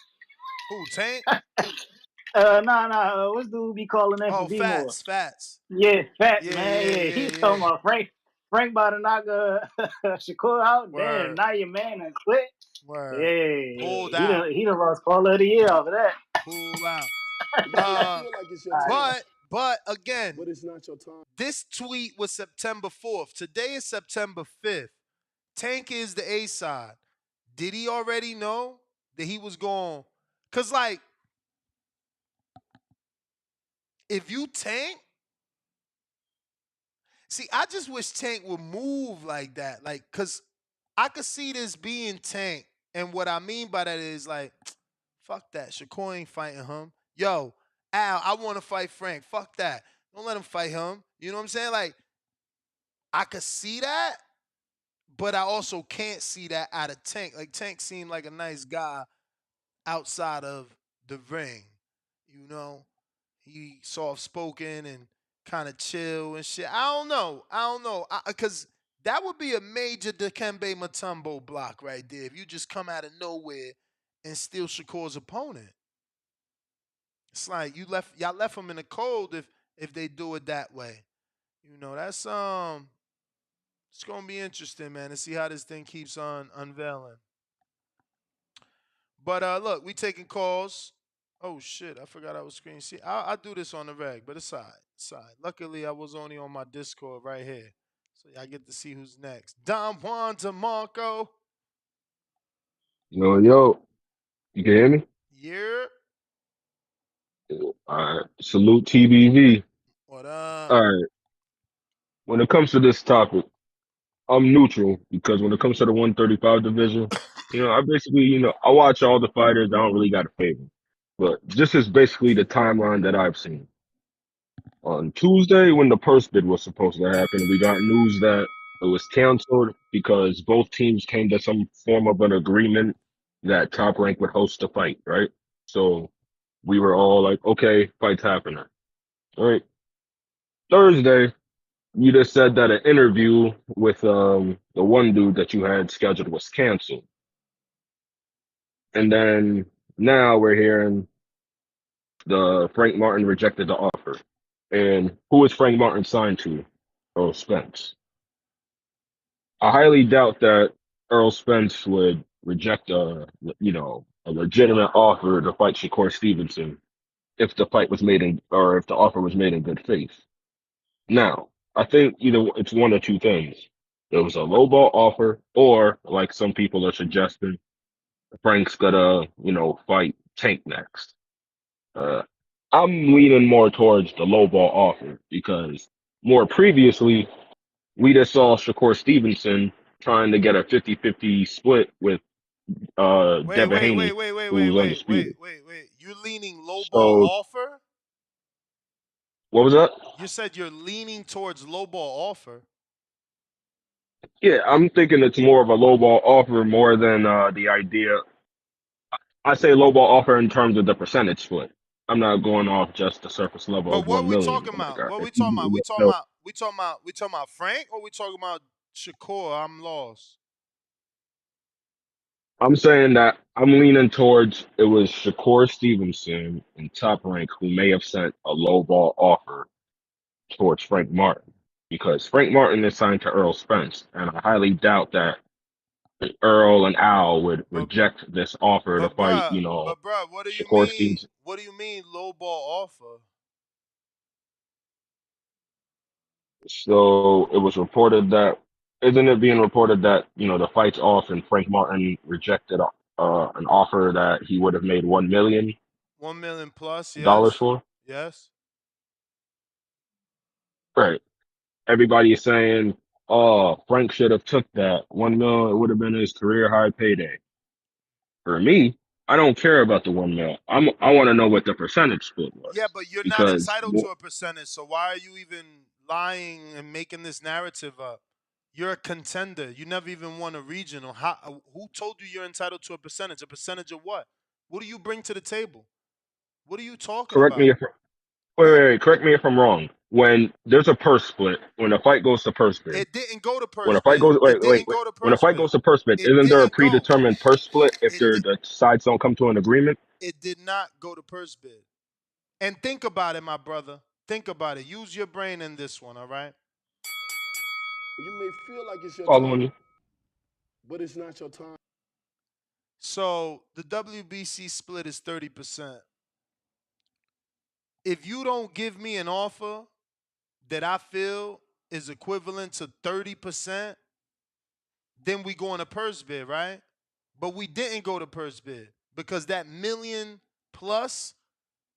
Who, Tank? What's dude be calling in Oh, from B-More? Fats. Yeah, Fats, man. Yeah, he's Yeah. talking about Frank. Frank about to knock Shakur out. Damn, Word. now your man and quit. Word. Pulled Yeah, out. he done lost caller of the year off of that. Pulled out. You feel like it's your time, But again, but it's not your time. this tweet was September 4th. Today is September 5th. Tank is the A side. Did he already know that he was going? Cause like, if you Tank, see, I just wish Tank would move like that. Like, cause I could see this being Tank. And what I mean by that is like, fuck that. Shakur ain't fighting him. Yo, Al, I want to fight Frank. Fuck that. Don't let him fight him. You know what I'm saying? Like, I could see that, but I also can't see that out of Tank. Like, Tank seemed like a nice guy outside of the ring. You know, he soft spoken and kind of chill and shit. I don't know. Because that would be a major Dikembe Mutombo block right there if you just come out of nowhere and steal Shakur's opponent. It's like y'all left him in the cold if they do it that way. You know, that's it's gonna be interesting, man, to see how this thing keeps on unveiling. But look, we taking calls. Oh shit, I forgot I was screen. See, I do this on the reg, but it's side. Luckily, I was only on my Discord right here, so y'all get to see who's next. Don Juan DeMarco. Yo, you can hear me? Yeah. All right. Salute TBV. What up? All right. When it comes to this topic, I'm neutral because when it comes to the 135 division, I basically, I watch all the fighters. I don't really got a favorite. But this is basically the timeline that I've seen. On Tuesday, when the purse bid was supposed to happen, we got news that it was canceled because both teams came to some form of an agreement that Top Rank would host the fight, right? So we were all like, okay, fight's happening. All right. Thursday, you just said that an interview with the one dude that you had scheduled was canceled. And then now we're hearing the Frank Martin rejected the offer. And who is Frank Martin signed to? Earl Spence. I highly doubt that Earl Spence would reject a legitimate offer to fight Shakur Stevenson if the fight was made in, or if the offer was made in good faith. Now, I think either it's one or two things. There was a lowball offer, or like some people are suggesting, Frank's gonna, fight Tank next. Uh, I'm leaning more towards the lowball offer because more previously, we just saw Shakur Stevenson trying to get a 50-50 split with Wait, Devin wait, wait, Haney, wait, wait, who wait, was wait, wait, undisputed. wait, wait. You're leaning low ball So offer? what was that? You said you're leaning towards low ball offer. Yeah, I'm thinking it's more of a lowball offer more than the idea. I say lowball offer in terms of the percentage split. I'm not going off just the surface level But of what 1 we million. talking Oh my about? God. What If we you talking about? do We 1 talking mil, about we talking about Frank or we talking about Shakur? I'm lost. I'm saying that I'm leaning towards it was Shakur Stevenson and Top Rank who may have sent a lowball offer towards Frank Martin because Frank Martin is signed to Earl Spence, and I highly doubt that Earl and Al would reject this offer to fight, Bruh, what do you Shakur mean? Stevenson. What do you mean low ball offer? So it was reported that, isn't it being reported that, the fight's off and Frank Martin rejected an offer that he would have made $1 million 1 million plus, yes. for? Yes. Right. Everybody is saying, oh, Frank should have took that 1 million. It would have been his career high payday. For me, I don't care about the 1 mil. I want to know what the percentage split Yeah, was but you're not because entitled to a percentage, so why are you even lying and making this narrative up? You're a contender. You never even won a regional. Who told you you're entitled to a percentage? A percentage of what? What do you bring to the table? What are you talking correct me about? if wait, correct me if I'm wrong. When there's a purse split, when a fight goes to purse bid, It didn't go to when purse a fight bid. goes It didn't go to when a purse fight bid. goes to purse bid, It isn't there a didn't go. predetermined purse split if the sides don't come to an agreement? It did not go to purse bid. And think about it, my brother. Think about it. Use your brain in this one, all right? You may feel like it's your Following time, you. but it's not your time. So the WBC split is 30%. If you don't give me an offer that I feel is equivalent to 30%, then we go on a purse bid, right? But we didn't go to purse bid because that million plus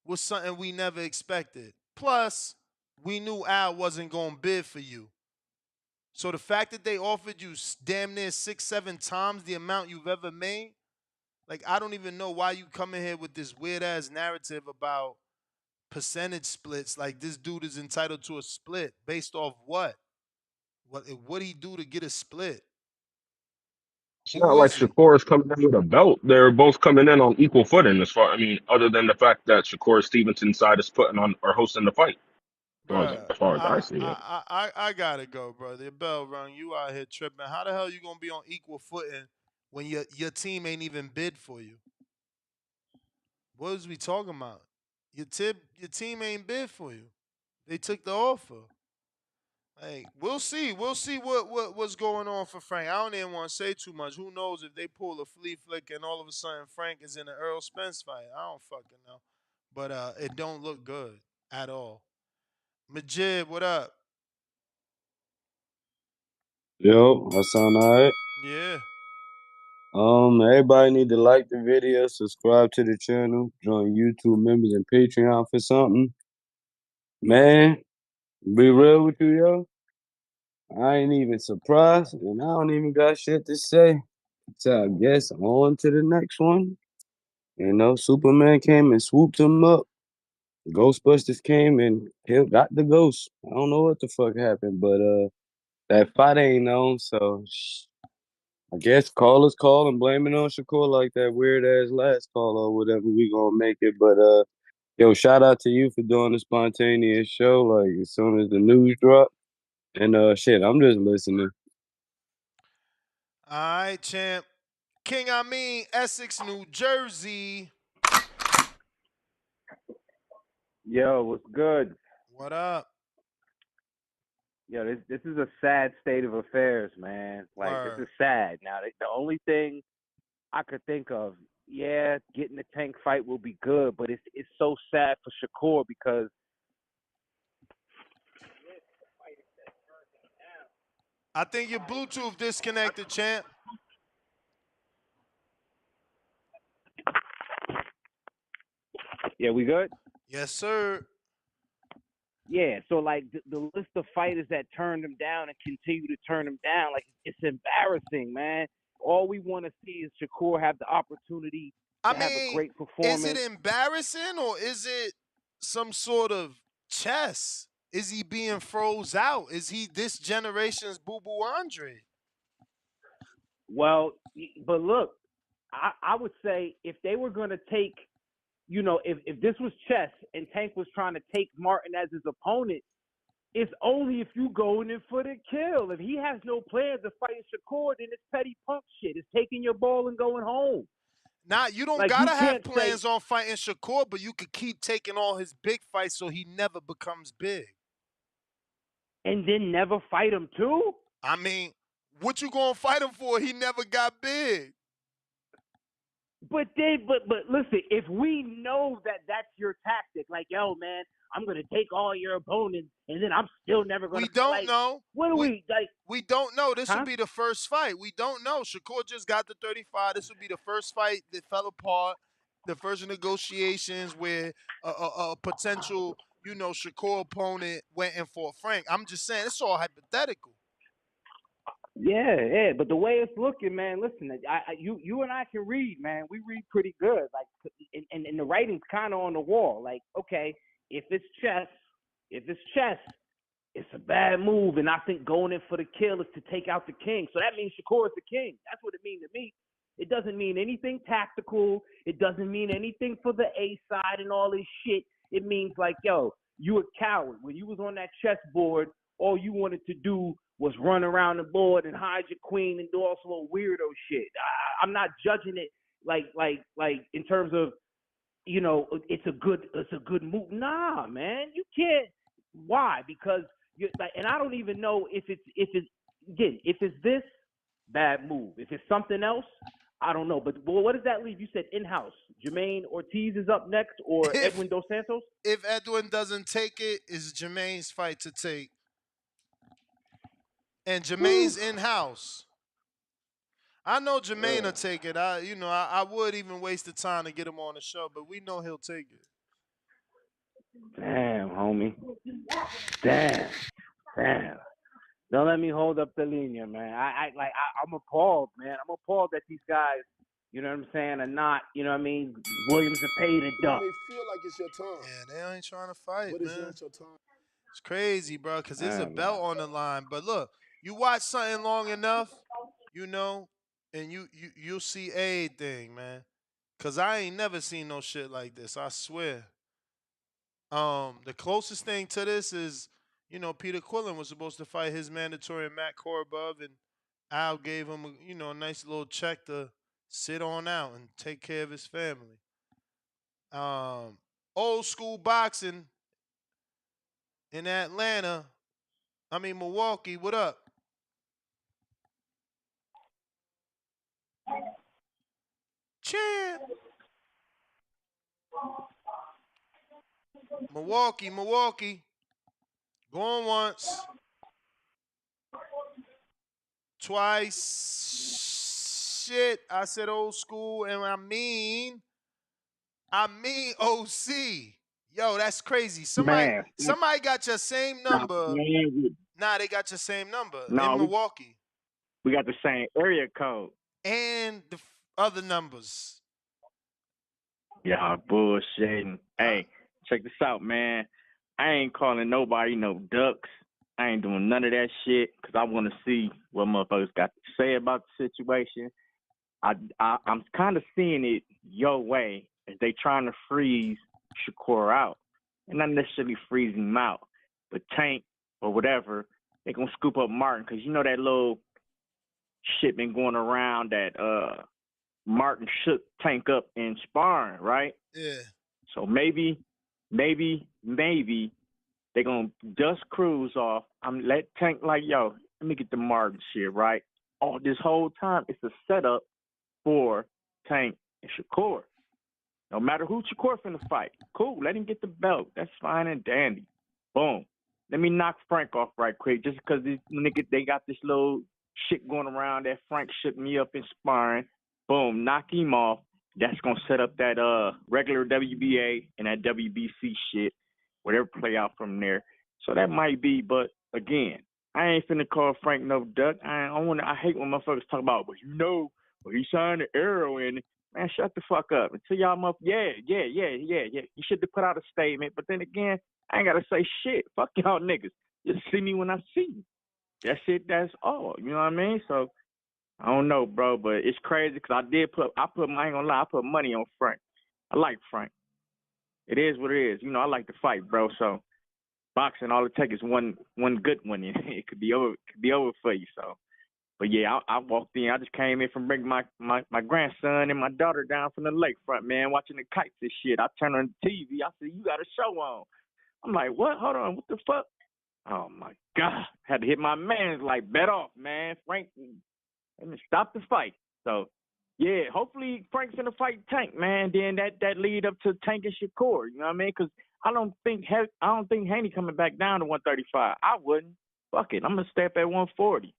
was something we never expected. Plus, we knew Al wasn't going to bid for you. So the fact that they offered you damn near 6-7 times the amount you've ever made, like I don't even know why you come in here with this weird ass narrative about percentage splits. Like this dude is entitled to a split based off what? What he do to get a split? It's not Who like is he? Shakur is coming in with a belt. They're both coming in on equal footing other than the fact that Shakur Stevenson's side is putting on or hosting the fight. Bruh, As far as I see it. I gotta go, bro. The bell rung. You out here tripping. How the hell you gonna be on equal footing when your team ain't even bid for you? What is we talking about? Your team ain't bid for you. They took the offer. Like we'll see. We'll see what's going on for Frank. I don't even want to say too much. Who knows if they pull a flea flick and all of a sudden Frank is in an Earl Spence fight. I don't fucking know. But it don't look good at all. Majid, what up? Yo, that sound alright. Yeah. Everybody need to like the video, subscribe to the channel, join YouTube members and Patreon for something. Man, be real with you, yo. I ain't even surprised, and I don't even got shit to say. So I guess on to the next one. Superman came and swooped him up. Ghostbusters came and got the ghost. I don't know what the fuck happened, but that fight ain't on, so I guess callers call and blame it on Shakur like that weird ass last call or whatever. We gonna make it, but yo, shout out to you for doing the spontaneous show. Like as soon as the news drop, and shit, I'm just listening. All right, champ. King, Essex, New Jersey. Yo, what's good? What up? Yo, this is a sad state of affairs, man. Like this Word. is sad. Now, the only thing I could think of, yeah, getting the Tank fight will be good, but it's so sad for Shakur because I think your Bluetooth disconnected, champ. yeah, we good. Yes, sir. Yeah, so like the list of fighters that turned him down and continue to turn him down, like it's embarrassing, man. All we want to see is Shakur have the opportunity to have a great Is it performance. embarrassing or is it some sort of chess? Is he being froze out? Is he this generation's Boo Boo Andre? Well, but look, I would say if they were going to take you know, if this was chess and Tank was trying to take Martin as his opponent, it's only if you going in for the kill. If he has no plans to fight Shakur, then it's petty punk shit. It's taking your ball and going home. Nah, you don't Like, you gotta have can't plans say, on fighting Shakur, but you could keep taking all his big fights so he never becomes big. and then never fight him too? I mean, what you gonna fight him for? He never got big. But listen, if we know that that's your tactic, like, yo, man, I'm gonna take all your opponents, and then I'm still never gonna. We don't know. What do we like? We don't know. This Huh? will be the first fight. We don't know. Shakur just got the 35. This will be the first fight that fell apart. The first negotiations where a potential, you know, Shakur opponent went in for Frank. I'm just saying, it's all hypothetical. Yeah. But the way it's looking, man, listen, you and I can read, man. We read pretty good. Like, and the writing's kind of on the wall. Like, okay, if it's chess, it's a bad move, and I think going in for the kill is to take out the king. So that means Shakur is the king. That's what it means to me. It doesn't mean anything tactical. It doesn't mean anything for the A side and all this shit. It means like, yo, you a coward. When you was on that chessboard, all you wanted to do was run around the board and hide your queen and do all some little weirdo shit. I'm not judging it like in terms of, you know, it's a good move. Nah, man, you can't. Why? Because you like, and I don't even know if it's this bad move. If it's something else, I don't know. But what does that leave? You said in-house. Jermaine Ortiz is up next, or Edwin Dos Santos? If Edwin doesn't take it, it's Jermaine's fight to take. And Jermaine's in-house. I know Jermaine will take it. I would even waste the time to get him on the show, but we know he'll take it. Damn, homie. Damn. Don't let me hold up the linea, man. I'm appalled, man. I'm appalled that these guys, you know what I'm saying, are not, you know what I mean, Williams and paid a When duck. they feel like it's your time. Yeah, they ain't trying to fight, But it's man. not your time. It's crazy, bro, because there's a belt on the line. But look, you watch something long enough, you know, and you'll see everything, man. Because I ain't never seen no shit like this, I swear. The closest thing to this is, you know, Peter Quillen was supposed to fight his mandatory Matt Korobov, and Al gave him, a nice little check to sit on out and take care of his family. Old school boxing in Milwaukee. What up? Champ. Milwaukee. Going once. Twice. Shit. I said old school, and I mean OC. Yo, that's crazy. Somebody got your same number. Nah, they got your same number in Milwaukee. We got the same area code. And the other numbers. Y'all bullshitting. Hey, check this out, man. I ain't calling nobody no ducks. I ain't doing none of that shit because I want to see what motherfuckers got to say about the situation. I'm kind of seeing it your way as they trying to freeze Shakur out. And not necessarily freeze him out, but Tank or whatever, they going to scoop up Martin because you know that little shit been going around that Martin shook Tank up in sparring, right? Yeah. So maybe they gonna dust Cruz off. I'm let Tank like, yo, let me get the Martin shit right. All this whole time it's a setup for Tank and Shakur. No matter who Shakur finna fight, cool. Let him get the belt. That's fine and dandy. Boom. Let me knock Frank off right quick, just because these niggas they got this little shit going around that Frank shook me up in sparring. Boom, knock him off. That's gonna set up that regular WBA and that WBC shit, whatever play out from there. So that might be, but again, I ain't finna call Frank no duck. I hate when motherfuckers talk about, but you know, well, he signed an arrow in. Man, shut the fuck up. Until y'all yeah. You should have put out a statement, but then again, I ain't gotta say shit. Fuck y'all niggas. Just see me when I see you. That's it. That's all. You know what I mean? So I don't know, bro, but it's crazy because I ain't gonna lie, I put money on Frank. I like Frank. it is what it is. You know, I like to fight, bro. So boxing, all it takes is one good one. It could be over for you. So, but yeah, I walked in. I just came in from bringing my grandson and my daughter down from the lakefront, man, watching the kites and shit. I turned on the TV. I said, "You got a show on." I'm like, "What? Hold on, what the fuck?" Oh my God! Had to hit my man's like, bet off, man. Frank, and stop the fight. So, yeah, hopefully Frank's gonna fight Tank, man. Then that lead up to Tank and Shakur. You know what I mean? Because I don't think Haney coming back down to 135. I wouldn't. Fuck it, I'm gonna step at 140.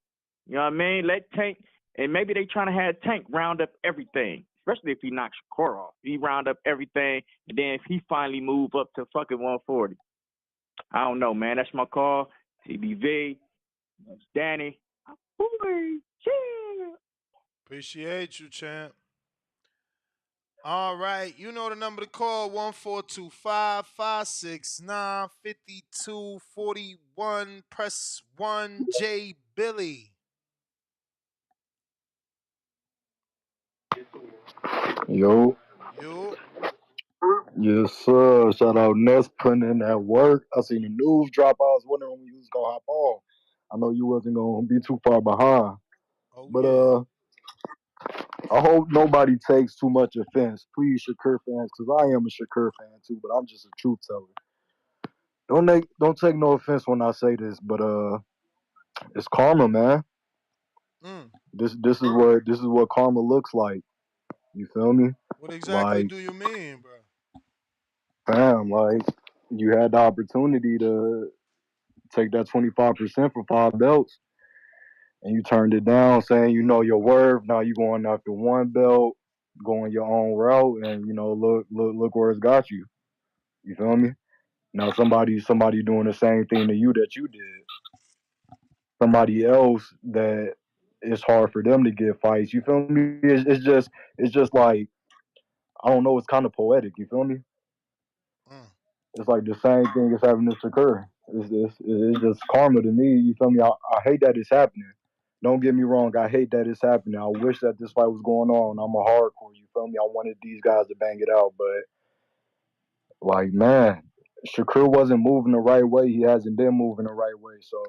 You know what I mean? Let Tank, and maybe they trying to have Tank round up everything, especially if he knocks Shakur off. He round up everything, and then if he finally move up to fucking 140. I don't know, man. That's my call. TBV, that's Danny. Boy, yeah. Appreciate you, champ. All right. You know the number to call 1425-569-5241. Press 1 J Billy. Yo. Yo. Yes, sir. Shout out Ness putting in that work. I seen the news drop. I was wondering when you was gonna hop on. I know you wasn't gonna be too far behind. Oh But yeah. I hope nobody takes too much offense. Please, Shakur fans, because I am a Shakur fan too, but I'm just a truth teller. Don't take no offense when I say this, but it's karma, man. This is what karma looks like. You feel me? What exactly Like, do you mean, bro? fam, like you had the opportunity to take that 25% for 5 belts, and you turned it down, saying you know your worth. Now you going after 1 belt, going your own route, and look where it's got you. You feel me? Now somebody doing the same thing to you that you did. Somebody else that it's hard for them to get fights. You feel me? It's just like I don't know. It's kind of poetic. You feel me? It's like the same thing as having this occur. It's just karma to me. You feel me? I hate that it's happening. Don't get me wrong. I hate that it's happening. I wish that this fight was going on. I'm a hardcore. You feel me? I wanted these guys to bang it out, but like, man, Shakur wasn't moving the right way. He hasn't been moving the right way. So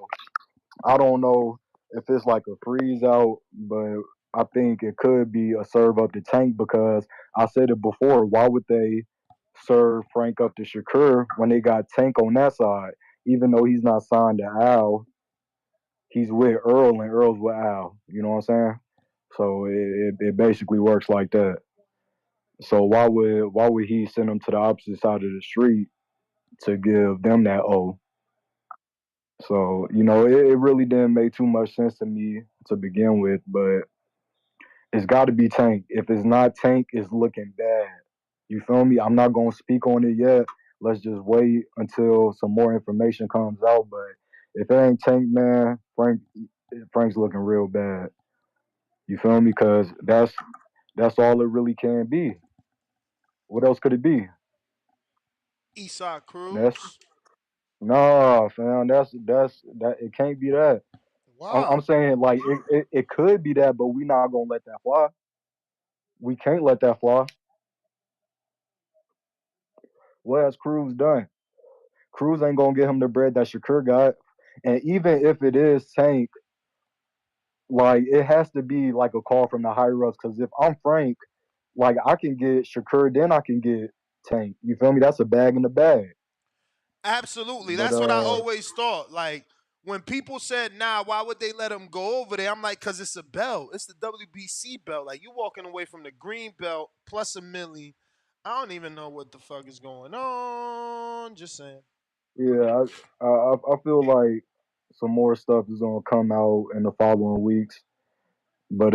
I don't know if it's like a freeze out, but I think it could be a serve up to Tank because I said it before. Why would they serve Frank up to Shakur when they got Tank on that side? Even though he's not signed to Al, he's with Earl and Earl's with Al. You know what I'm saying? So it basically works like that. So why would he send them to the opposite side of the street to give them that O? So, it really didn't make too much sense to me to begin with, but it's got to be Tank. If it's not Tank, it's looking bad. You feel me? I'm not going to speak on it yet. Let's just wait until some more information comes out. But if it ain't Tank, man, Frank's looking real bad. You feel me? Because that's all it really can be. What else could it be? Eastside That's Cruz. no, fam. That. It can't be that. I'm Why? saying like it could be that, but we not gonna let that fly. We can't let that fly. What has Cruz done? Cruz ain't gonna get him the bread that Shakur got. And even if it is Tank, like it has to be like a call from the higher ups. Because if I'm Frank, like I can get Shakur, then I can get Tank. You feel me? That's a bag in the bag. Absolutely. But That's what I always thought. Like when people said, "Nah, why would they let him go over there?" I'm like, "Cause it's a belt. It's the WBC belt. Like you walking away from the green belt plus a milli. I don't even know what the fuck is going on. Just saying." yeah, I feel like some more stuff is gonna come out in the following weeks. But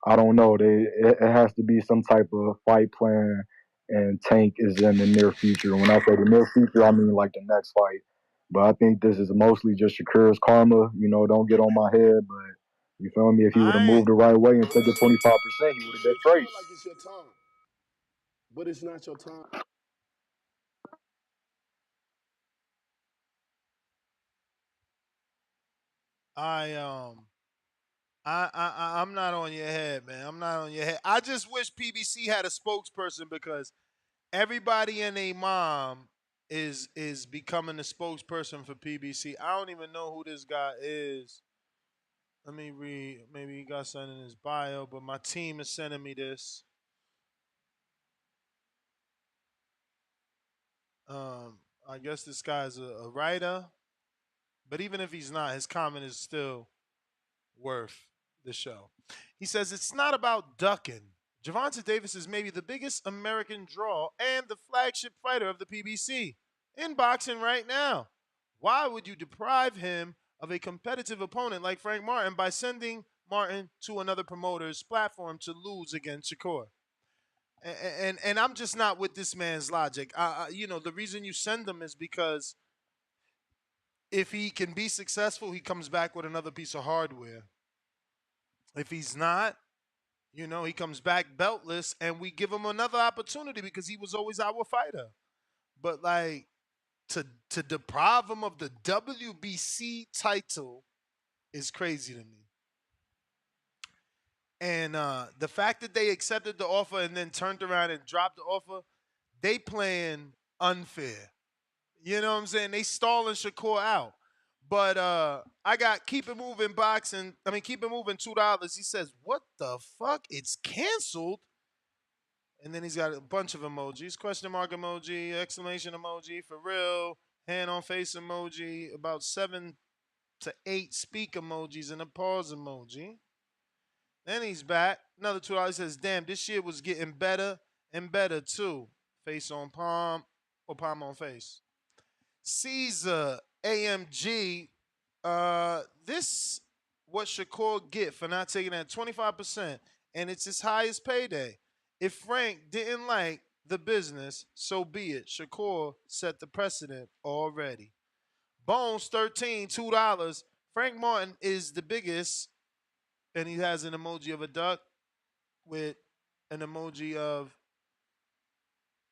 I don't know. It has to be some type of fight plan, and Tank is in the near future. When I say the near future, I mean like the next fight. But I think this is mostly just Shakur's karma. Don't get on my head, but you feel me? If he would have moved the right way and took the 25%, he would have been You straight. feel like it's your time, but it's not your time. I I'm not on your head, man. I'm not on your head. I just wish PBC had a spokesperson because everybody and their mom is becoming the spokesperson for PBC. I don't even know who this guy is. Let me read. Maybe he got something in his bio, but my team is sending me this. I guess this guy's a writer, but even if he's not, his comment is still worth the show. He says it's not about ducking. Gervonta Davis is maybe the biggest American draw and the flagship fighter of the PBC in boxing right now. Why would you deprive him of a competitive opponent like Frank Martin by sending Martin to another promoter's platform to lose against Shakur? And I'm just not with this man's logic. The reason you send him is because if he can be successful, he comes back with another piece of hardware. If he's not, he comes back beltless, and we give him another opportunity because he was always our fighter. But like to deprive him of the WBC title is crazy to me. And the fact that they accepted the offer and then turned around and dropped the offer, they playing unfair. You know what I'm saying? They stalling Shakur out. But I got Keep It Moving boxing. I mean, Keep It Moving $2. He says, "What the fuck? It's canceled." And then he's got a bunch of emojis: question mark emoji, exclamation emoji, for real, hand on face emoji, about 7 to 8 speak emojis, and a pause emoji. Then he's back. Another $2. He says, "Damn, this shit was getting better and better too." Face on palm or palm on face. Caesar AMG, this what Shakur get for not taking that 25%, and it's his highest payday. If Frank didn't like the business, so be it. Shakur set the precedent already. Bones 13, $2. Frank Martin is the biggest, and he has an emoji of a duck with an emoji of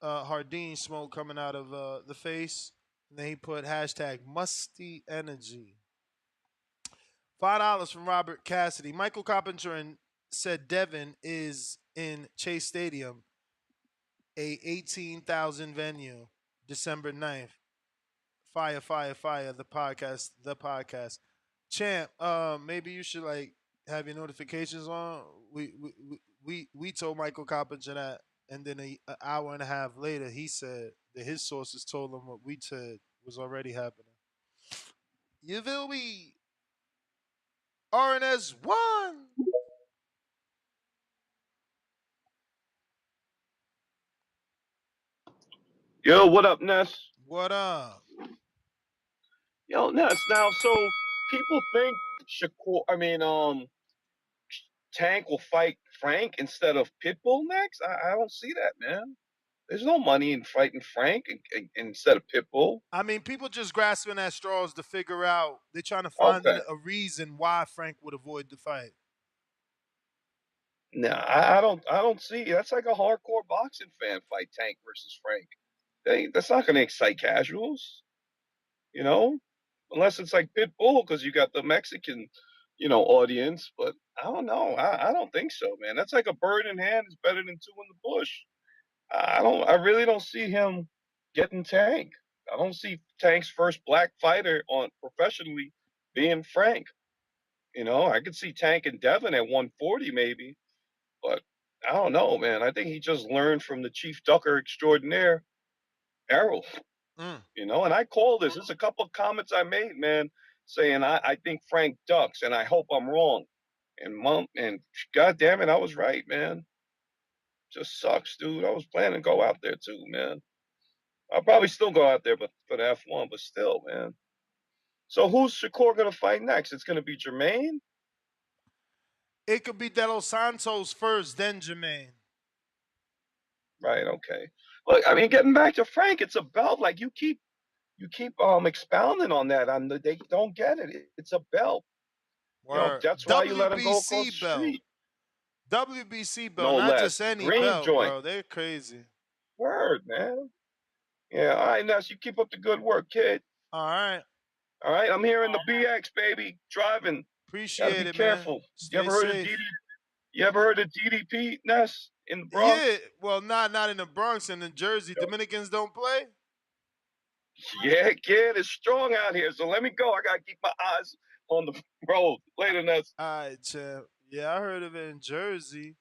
Hardin smoke coming out of the face. And then he put hashtag musty energy. $5 from Robert Cassidy. Michael Carpenter said Devin is in Chase Stadium, a 18,000 venue, December 9th. Fire, fire, fire. The podcast. Champ, maybe you should like have your notifications on. We told Michael Carpenter that, and then an hour and a half later, he said that his sources told him what we said was already happening. You feel me? RNS 1. Yo, what up, Ness? What up? Yo, Ness. Now, so people think Tank will fight Frank instead of Pitbull next. I don't see that, man. There's no money in fighting Frank instead of Pitbull. I mean, people just grasping at straws to figure out. They're trying to find Okay. a reason why Frank would avoid the fight. No, I don't see. That's like a hardcore boxing fan fight, Tank versus Frank. That's not going to excite casuals, unless it's like Pitbull because you got the Mexican, audience. But I don't know. I don't think so, man. That's like a bird in hand is better than two in the bush. I really don't see him getting Tank. I don't see Tank's first black fighter on professionally being Frank. I could see Tank and Devin at 140 maybe, but I don't know, man. I think he just learned from the chief ducker extraordinaire, Errol. And I call this. There's a couple of comments I made, man, saying I think Frank ducks, and I hope I'm wrong. And God damn it, I was right, man. Just sucks, dude. I was planning to go out there too, man. I'll probably still go out there, but for the F1, but still, man. So who's Shakur gonna fight next? It's gonna be Jermaine. It could be De Los Santos first, then Jermaine. Right. Okay. Look, I mean, getting back to Frank, it's a belt. Like you keep expounding on that. They don't get it. It's a belt. That's why you let him go across the street. WBC belt, No not less. just any Green belt, joint. bro. They're crazy. Word, man. Yeah, all right, Ness, you keep up the good work, kid. All right. All right, I'm here in the BX, baby, driving. Appreciate Gotta be it, careful. man. Stay safe. You ever heard of DDP, Ness? in the Bronx? Yeah, well, not in the Bronx and in Jersey. Dominicans don't play. Yeah, kid, it's strong out here. So let me go. I gotta keep my eyes on the road. Later, Ness. All right, champ. Yeah, I heard of it in Jersey.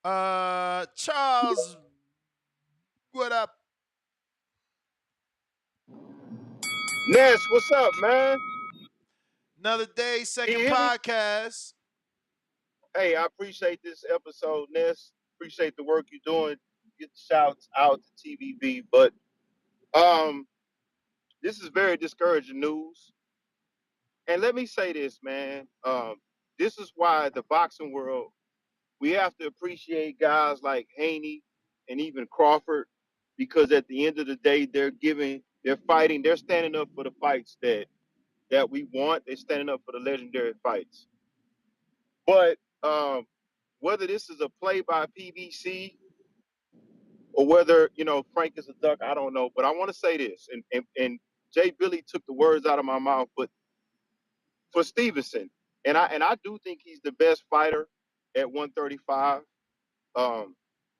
Charles, what up? Ness, what's up, man? Another day, Can second you hear me? podcast. Hey, I appreciate this episode, Ness. Appreciate the work you're doing. Get the shouts out to TVB, but um, this is very discouraging news. And let me say this, man. This is why the boxing world, we have to appreciate guys like Haney and even Crawford, because at the end of the day, they're fighting, they're standing up for the fights that we want. They're standing up for the legendary fights. But whether this is a play by PBC or whether, Frank is a duck, I don't know. But I want to say this, and Jay Billy took the words out of my mouth, but for Stevenson, and I do think he's the best fighter at 135.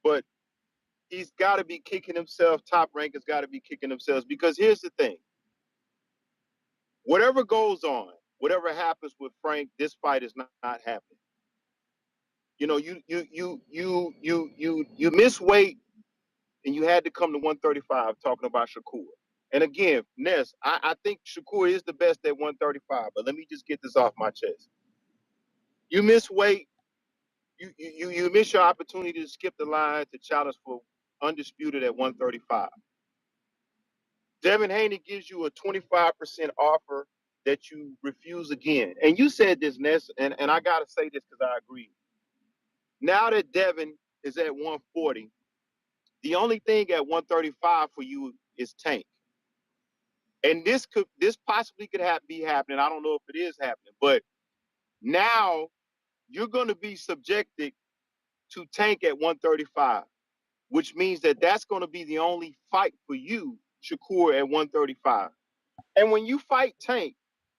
But he's got to be kicking himself. Top Rank has got to be kicking themselves, because here's the thing: whatever goes on, whatever happens with Frank, this fight is not happening. You miss weight and you had to come to 135 talking about Shakur. And again, Ness, I think Shakur is the best at 135, but let me just get this off my chest. You miss weight, you miss your opportunity to skip the line to challenge for undisputed at 135. Devin Haney gives you a 25% offer that you refuse again. And you said this, Ness, and I got to say this because I agree. Now that Devin is at 140, the only thing at 135 for you is Tank. And this possibly could be happening. I don't know if it is happening, but now you're going to be subjected to Tank at 135, which means that that's going to be the only fight for you, Shakur, at 135. And when you fight Tank,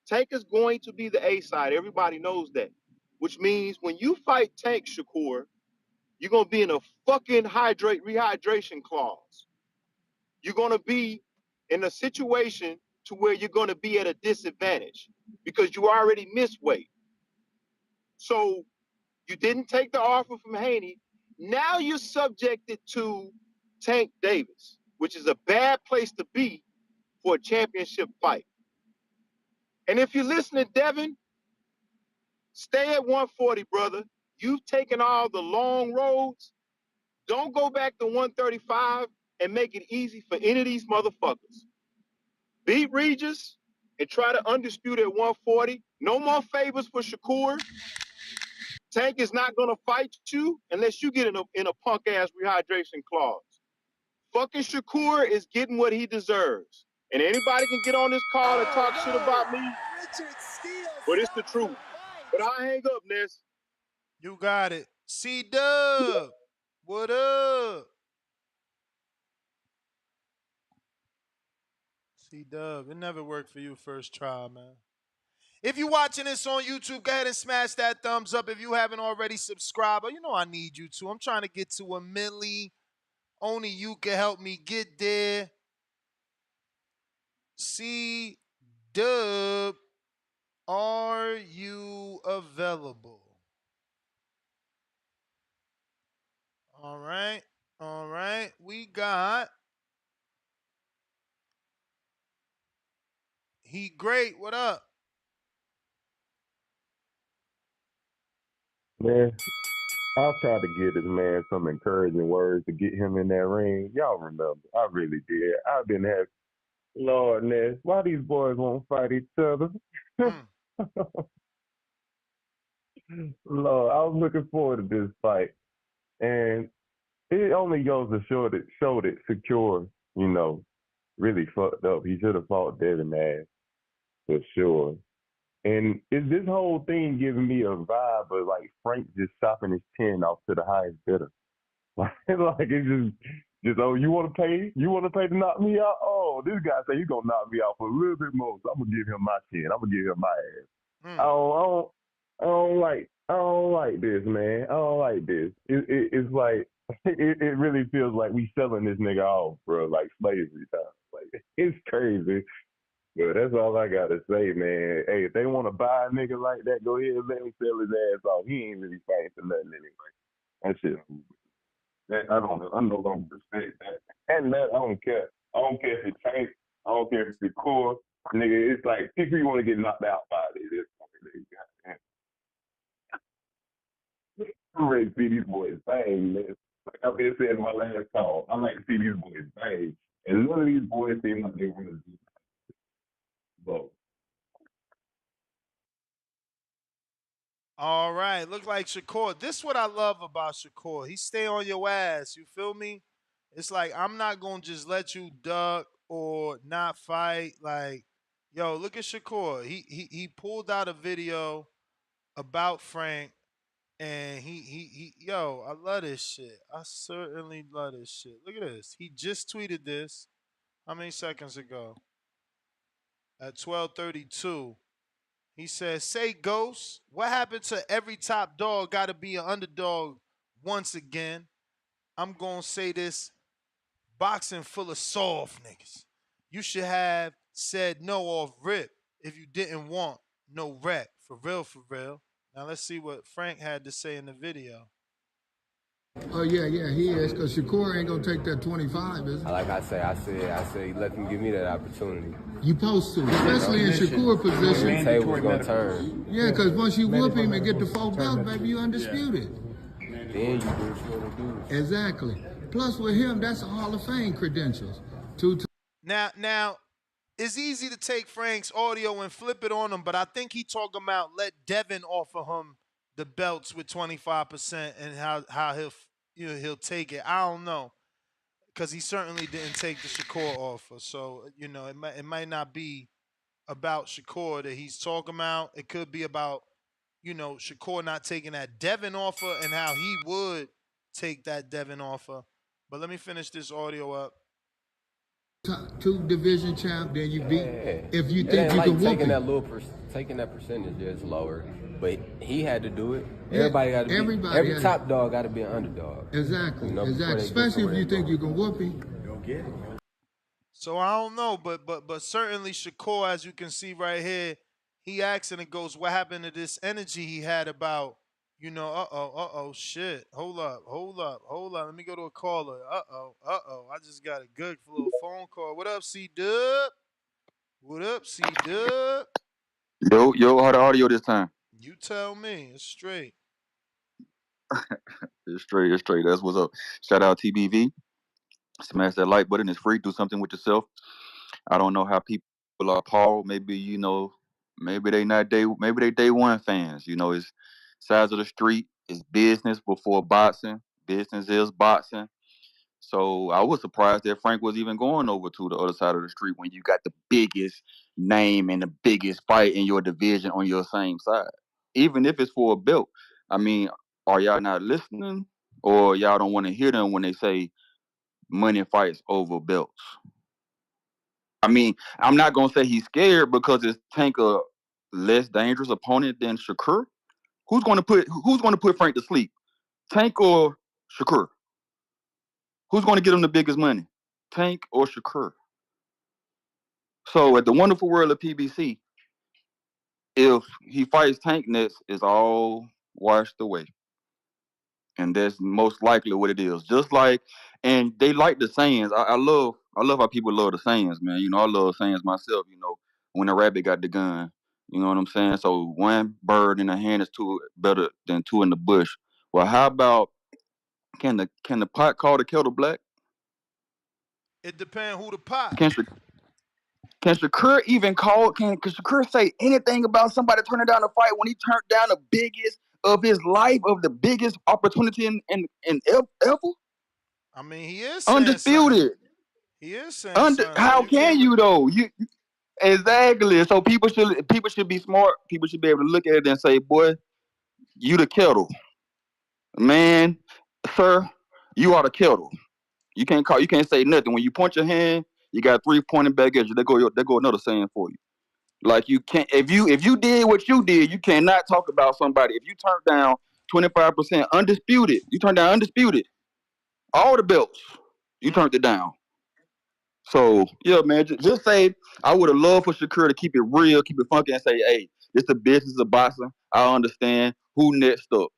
Tank is going to be the A side. Everybody knows that. Which means when you fight Tank, Shakur, you're going to be in a fucking rehydration clause. You're going to be in a situation to where you're going to be at a disadvantage because you already missed weight. So you didn't take the offer from Haney. Now you're subjected to Tank Davis, which is a bad place to be for a championship fight. And if you listen to Devin, stay at 140, brother. You've taken all the long roads. Don't go back to 135 and make it easy for any of these motherfuckers. Beat Regis and try to undisputed at 140. No more favors for Shakur. Tank is not going to fight you unless you get in a punk-ass rehydration clause. Fucking Shakur is getting what he deserves. And anybody can get on this call and talk shit about me, but it's the truth. But I hang up, Ness. You got it. C-Dub, what up? C-Dub, it never worked for you first try, man. If you're watching this on YouTube, go ahead and smash that thumbs up. If you haven't already subscribed, you know I need you to. I'm trying to get to 1 million. Only you can help me get there. C-Dub, are you available? All right. All right. We got He Great. What up? Man, I'll try to give this man some encouraging words to get him in that ring. Y'all remember, I really did. I've been having, Lord Ness, why these boys won't fight each other? Lord, I was looking forward to this fight. And it only goes to show that Secure, really fucked up. He should have fought Devin Ash for sure. And is this whole thing giving me a vibe of like Frank just chopping his chin off to the highest bidder? Like it's just oh, you want to pay? You want to pay to knock me out? Oh, this guy say you gonna knock me out for a little bit more, so I'm gonna give him my chin. I'm gonna give him my ass. I don't I don't like this, man. I don't like this. It's like it really feels like we selling this nigga off, bro, like slavery time. Like it's crazy. But that's all I gotta say, man. Hey, if they want to buy a nigga like that, go ahead and let him sell his ass off. He ain't really fighting for nothing anyway. That shit. That I no longer respect that. And that I don't care. I don't care if it's Tank. I don't care if it's core. Nigga, it's like people you want to get knocked out by this. I'm ready to see these boys bang, man. Like I've been saying in my last call, I like to see these boys bang. And none of these boys seem like they want to do both. All right, look like Shakur. This is what I love about Shakur. He stay on your ass. You feel me? It's like I'm not gonna just let you duck or not fight. Like, yo, look at Shakur. He pulled out a video about Frank, and yo, I love this shit. I certainly love this shit. Look at this. He just tweeted this. How many seconds ago? At 12:32. He says, "Say Ghost, what happened to every top dog got to be an underdog once again? I'm going to say this, boxing full of soft niggas. You should have said no off rip if you didn't want no wreck. For real, for real." Now let's see what Frank had to say in the video. Oh, yeah, he is, because Shakur ain't going to take that 25, is he? Like I said, let them give me that opportunity. You supposed to, especially in Shakur position. The table's going to turn. Yeah, because once you whoop him and get the 4 belts, baby, you undisputed. Then you do what you want to do. Exactly. Plus, with him, that's a Hall of Fame credentials. Now, it's easy to take Frank's audio and flip it on him, but I think he talking about let Devin offer him the belts with 25% and how he'll take it. I don't know, because he certainly didn't take the Shakur offer. So it might not be about Shakur that he's talking about. It could be about Shakur not taking that Devin offer and how he would take that Devin offer. But let me finish this audio up. 2 division champ, then you beat. Yeah. If you it think ain't you like can whoop taking him. taking that percentage is lower, but he had to do it. Everybody got to be. Every top dog got to be an underdog. Exactly. Especially if you think you can whoop him. Don't get it. So I don't know, but certainly Shakur, as you can see right here, he asks and it goes, what happened to this energy he had about, shit. Hold up. Let me go to a caller. I just got a good little phone call. What up, C-Dub? What up, C-Dub? Yo, how the audio this time? You tell me. It's straight. It's straight. That's what's up. Shout out TBV. Smash that like button. It's free. Do something with yourself. I don't know how people are appalled. Maybe, maybe they day one fans. It's size of the street. It's business before boxing. Business is boxing. So I was surprised that Frank was even going over to the other side of the street when you got the biggest name and the biggest fight in your division on your same side. Even if it's for a belt. I mean, are y'all not listening? Or y'all don't want to hear them when they say money fights over belts? I mean, I'm not gonna say he's scared because it's Tank a less dangerous opponent than Shakur. Who's gonna put Frank to sleep? Tank or Shakur? Who's gonna get him the biggest money? Tank or Shakur? So at the wonderful world of PBC, if he fights Tank next, it's all washed away. And that's most likely what it is. Just like, and they like the sayings. I love how people love the sayings, man. I love sayings myself. When a rabbit got the gun, you know what I'm saying. So one bird in the hand is better than 2 in the bush. Well, how about can the pot call the kettle black? It depends who the pot. Can Shakur even call? Can Shakur say anything about somebody turning down a fight when he turned down the biggest of his life, of the biggest opportunity in ever? I mean, he is saying undisputed. Something. He is saying something. How can you though? Exactly. So people should be smart. People should be able to look at it and say, "Boy, you the kettle, man, sir. You are the kettle. You can't say nothing when you point your hand. You got 3 pointing back at you. There go another saying for you. Like you can't if you did what you did, you cannot talk about somebody. If you turned down 25% undisputed, you turned down undisputed, all the belts, you turned it down. So yeah, man, just say I would have loved for Shakur to keep it real, keep it funky, and say, hey, it's the business of boxing. I understand. Who next up?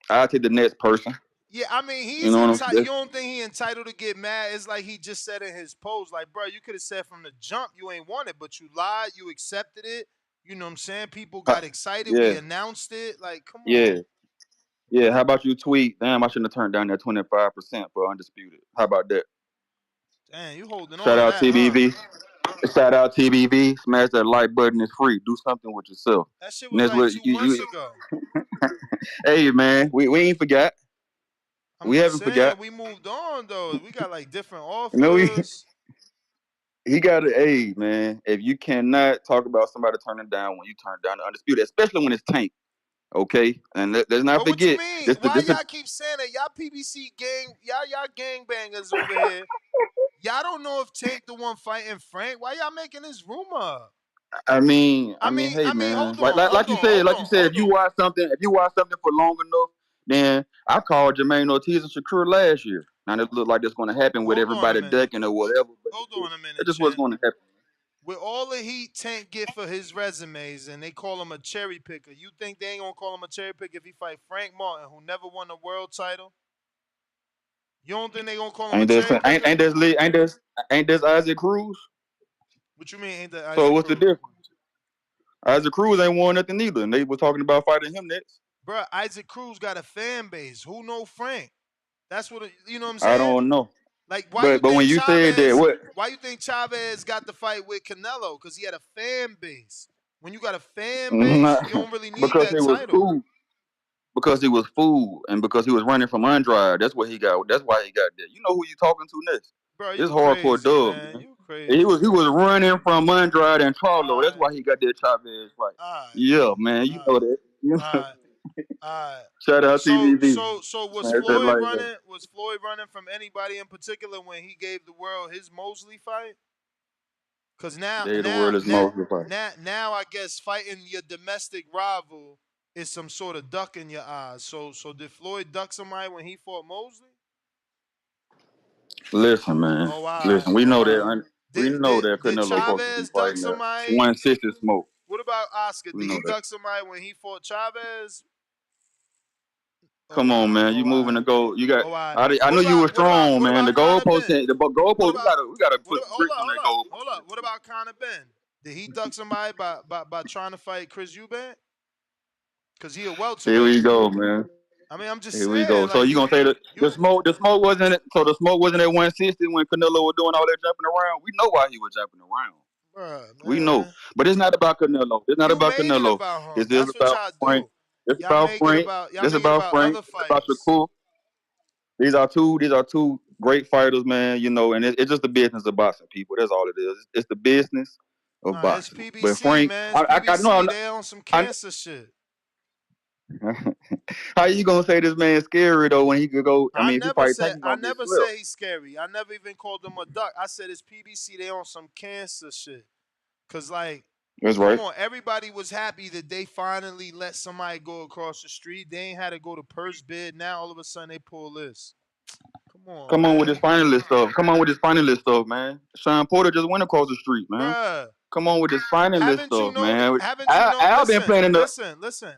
I'll take the next person. Yeah, I mean, You he's know what I'm entitled. You saying? don't think he entitled to get mad? It's like he just said in his post, like, bro, you could have said from the jump you ain't want it, but you lied, you accepted it. You know what I'm saying? People got excited. We Yeah, announced it. Like, come yeah, on. yeah. How about you tweet? Damn, I shouldn't have turned down that 25% for undisputed. How about that? Damn, you holding on Shout to out that, huh? TBV. Shout out TBV. Smash that like button. It's free. Do something with yourself. That shit And was that's like what 2 months ago. Hey man, we ain't forgot. I'm We just haven't saying, forgot. we moved on, though. We got, like, different You know, offers. he got to, hey man, if you cannot talk about somebody turning down when you turn down the undisputed, especially when it's Tank, okay? And let's not But what you forget mean? this. Why This y'all keep saying that? Y'all PBC gang, y'all gang bangers over here. Y'all don't know if Tank the one fighting Frank. Why y'all making this rumor? I mean, hey man, Hold on, like you said, if you watch something, for long enough, then I called Jermaine Ortiz and Shakur last year. Now it look like it's going to happen with Hold on a everybody minute. ducking or whatever, but Hold on a minute, that's just what's Chin. going to happen. With all the heat Tank get for his resumes, and they call him a cherry picker, you think they ain't gonna call him a cherry picker if he fight Frank Martin, who never won a world title? You don't think they gonna call him a Ain't this cherry picker? ain't this Isaac Cruz? What you mean? Ain't that So Isaac what's the Cruz? difference? Isaac Cruz ain't won nothing either, and they were talking about fighting him next. Bruh, Isaac Cruz got a fan base. Who know Frank? That's what you know what I'm I saying? don't know, Like, why you but think when you said that, Chavez? what? Why you think Chavez got the fight with Canelo? Because he had a fan base. When you got a fan base, you don't really need Because that it was title. food. Because he was food, and because he was running from Andrade. That's what he got. That's why he got that. You know who you talking to next? Bro, This you hardcore crazy, dub, man. man. You He crazy, was man. running from Andrade and All Charlo. That's right, why he got that Chavez fight. all right, Yeah, man. You all know right, that. You all know. right, all right. Shout out So, TVV. so, so was Smash that Floyd like that. running? Was Floyd running from anybody in particular when he gave the world his Mosley fight? Cause now, Gave the now, world his now, most fight. now, I guess fighting your domestic rival is some sort of duck in your eyes. So did Floyd duck somebody when he fought Mosley? Listen, man. Oh, wow, Listen, we oh know wow. that. We Did know did that did Canelo supposed to be Chavez duck fighting that somebody? 160 smoke. What about Oscar? We Did he know that. duck somebody when he fought Chavez? Oh Come on, wow, man. You oh moving wow, the goal. You got. oh wow. I know you were strong, What man. The about Conor goalpost. Ben? The What goalpost. about We gotta what put about some bricks on that hold goalpost. up. What about Conor Ben? Did he duck somebody by trying to fight Chris Eubank? Cause he a Here we welterweight. go, man. I mean, I'm just Here we go. saying, So like you gonna say that you the smoke wasn't it? So the smoke wasn't at 160 when Canelo was doing all that jumping around. We know why he was jumping around. bruh, We know, man. but it's not about Canelo. It's not You about made it Canelo. about him. It's just That's what about y'all Frank. do. It's Y'all about make it Frank. about It's about Frank. other It's about fighters. Shakur. These are two great fighters, man. You know, and it's just the business of boxing, people. That's all it is. It's the business of Nah, it's boxing. But PBC, Frank, man. It's I know. PBC. They on some cancer shit. How you gonna say this man's scary though when he could go? I mean, if he fight Tank, he I gonna get never slipped. said he's scary. I never even called him a duck. I said it's PBC. They on some cancer shit. Cause like, That's come right. on, everybody was happy that they finally let somebody go across the street. They ain't had to go to purse bid. Now all of a sudden they pull this. Come on, Come on with man. this finalist stuff. Come on with this finalist stuff, man. Sean Porter just went across the street, man. Bruh. Come on with this finalist Haven't you stuff, noticed? man. Haven't you know? Al been playing in the. Listen.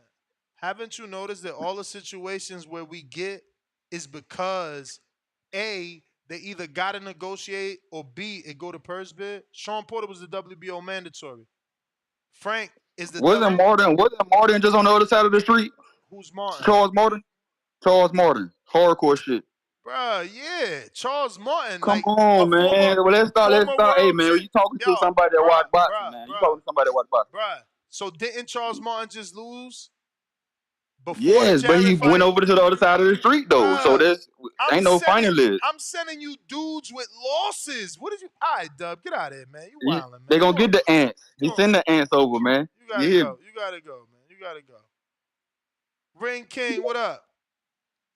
Haven't you noticed that all the situations where we get is because A, they either gotta negotiate or B, it go to purse bid. Sean Porter was the WBO mandatory. Frank is the Wasn't Martin just on the other side of the street? Who's Martin? Charles Martin. Hardcore shit. Bruh, yeah. Charles Martin, Come like a on, man. Well, let's start. former Hey, world man, champ. you talking to Yo, somebody that watch boxing, man. You talking to somebody that watch boxing. bruh. So didn't Charles Martin just lose before the Yes, but he Jarrett went fight? over to the other side of the street though. So Bruh, there's ain't no finalist. I'm sending you dudes with losses. What did you? All right, Dub, get out of here, man. You wildin', They man. gonna get the ants. You He don't. send the ants over, man. You You gotta hear me? go. You gotta go, man. You gotta go. Ring King, what up?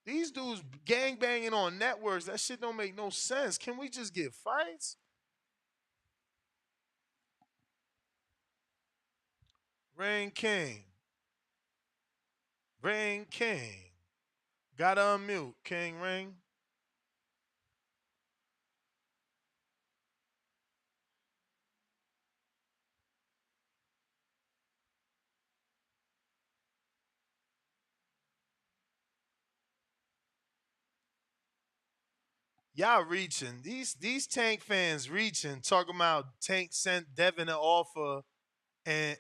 These dudes gang banging on networks. That shit don't make no sense. Can we just get fights? Rain King. Rain King. Gotta unmute. King Ring. Y'all reaching. These Tank fans reaching, talking about Tank sent Devin an offer and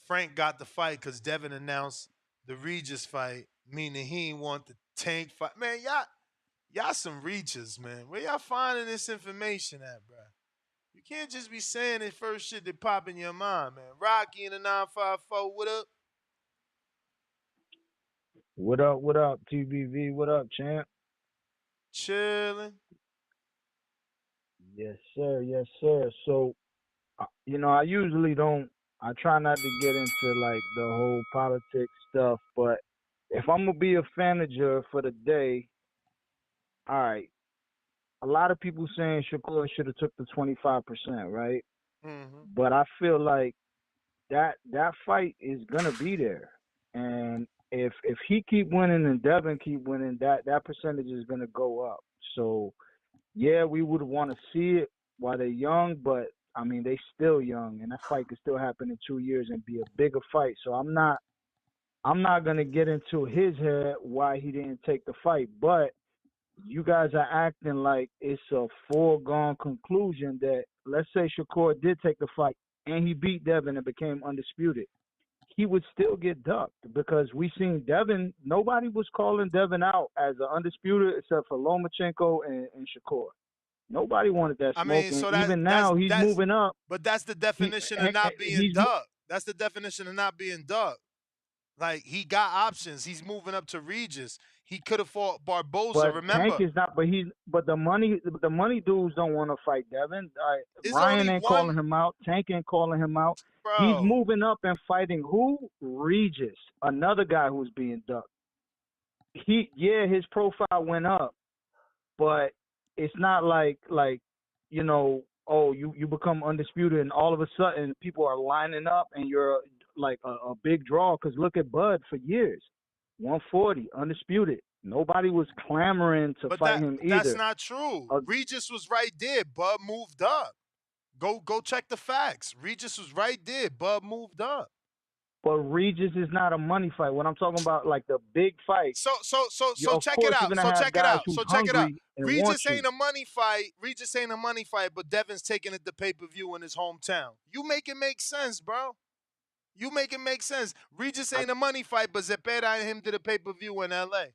Frank got the fight because Devin announced the Regis fight, meaning he ain't want the Tank fight. Man, y'all some reachers, man. Where y'all finding this information at, bro? You can't just be saying the first shit that pop in your mind, man. Rocky in the 954, what up? What up, TBV? What up, champ? Chilling. Yes, sir. Yes, sir. So, I usually don't, I try not to get into like the whole politics stuff, but if I'm gonna be a manager for the day, all right, a lot of people saying Shakur should have took the 25%, right? Mm-hmm. But I feel like that fight is gonna be there. And if he keep winning and Devin keep winning, that percentage is gonna go up. So yeah, we would want to see it while they're young, but I mean they still young, and that fight could still happen in 2 years and be a bigger fight. So I'm not gonna get into his head why he didn't take the fight, but you guys are acting like it's a foregone conclusion that let's say Shakur did take the fight and he beat Devin and became undisputed. He would still get ducked because we seen Devin. Nobody was calling Devin out as an undisputed except for Lomachenko and Shakur. Nobody wanted that I smoke, mean, and so even now he's moving up. but that's the definition of not being He's ducked. That's the definition of not being ducked. Like he got options. He's moving up to Regis. He could have fought Barboza. but Tank Remember, is not. But the money dudes don't want to fight Devin. it's Ryan only ain't one, calling him out. Tank ain't calling him out. He's bro. moving up and fighting who? Regis, another guy who's being ducked. His profile went up, but it's not like oh you become undisputed and all of a sudden people are lining up and you're like a big draw. Because look at Bud for years, 140 undisputed. Nobody was clamoring to But fight him that's either. not true. Regis was right there. Bud moved up. Go check the facts. Regis was right there. Bud moved up. But Regis is not a money fight. What I'm talking about, like the big fight. So Of check it course, you're out. gonna So have check it guys out. who's So check it out. hungry and want Regis you. ain't a money fight. Regis ain't a money fight, but Devin's taking it to pay-per-view in his hometown. You make it make sense, bro. You make it make sense. Regis ain't a money fight, but Zepeda and him did a pay-per-view in LA.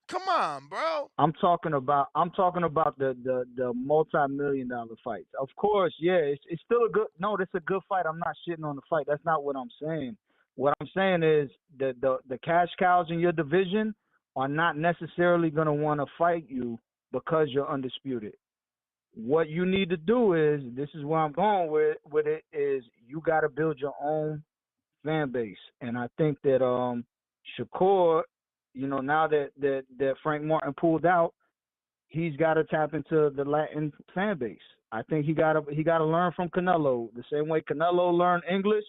Come on, bro. I'm talking about the multi-million-dollar fights. Of course, yeah, it's still a good. No, that's a good fight. I'm not shitting on the fight. That's not what I'm saying. What I'm saying is the cash cows in your division are not necessarily going to want to fight you because you're undisputed. What you need to do is, this is where I'm going with it, is you got to build your own fan base. And I think that Shakur, now that Frank Martin pulled out, he's got to tap into the Latin fan base. I think he got to learn from Canelo the same way Canelo learned English.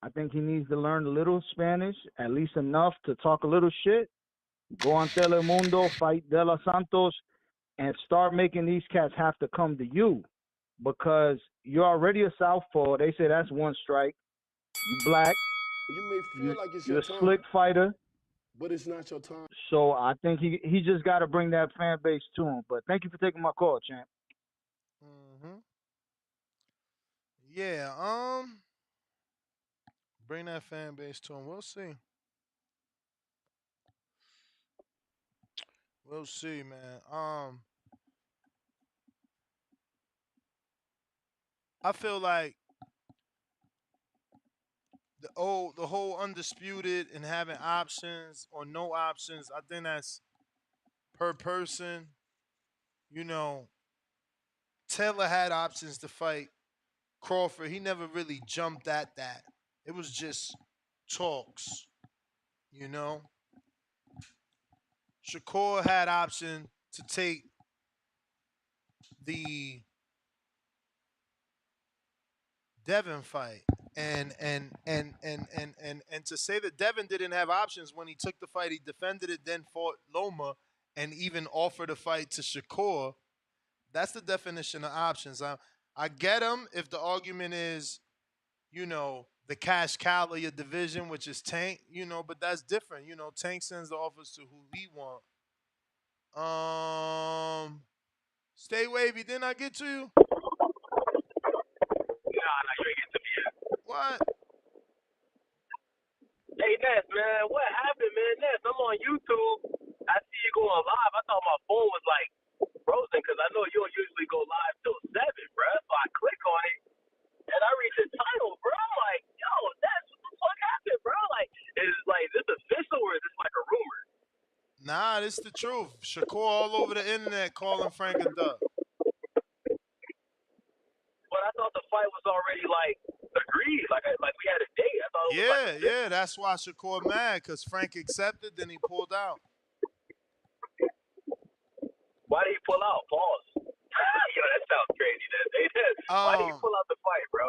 I think he needs to learn a little Spanish, at least enough to talk a little shit. Go on Telemundo, fight De Los Santos, and start making these cats have to come to you because you're already a southpaw. They say that's one strike. You black. You may feel like it's You're your a time, slick fighter. but it's not your time. So I think he just got to bring that fan base to him. But thank you for taking my call, champ. Mm-hmm. Yeah. Bring that fan base to him. We'll see. We'll see, man. I feel like the whole undisputed and having options or no options. I think that's per person. You know, Taylor had options to fight Crawford. He never really jumped at that. It was just talks. You know, Shakur had option to take the Devin fight. And to say that Devin didn't have options when he took the fight, he defended it, then fought Loma, and even offered a fight to Shakur. That's the definition of options. I get him if the argument is, the cash cow of your division, which is Tank, but that's different. Tank sends the offers to who he want. Stay wavy. Didn't I get to you? Nah, you ain't get to me yet. What? Hey, Ness, man, what happened, man? Ness, I'm on YouTube. I see you going live. I thought my phone was like frozen because I know you don't usually go live till 7, bro. So I click on it and I read the title, bro. I'm like, yo, Ness, what the fuck happened, bro? Like, is this official or is this like a rumor? Nah, this is the truth. Shakur all over the internet calling Frank a duck. But I thought the fight was already like agreed, like we had a date. I thought it was like Yeah. That's why Shakur mad because Frank accepted, then he pulled out. Why did he pull out? Pause. Yo, that sounds crazy. Why did he pull out the fight, bro?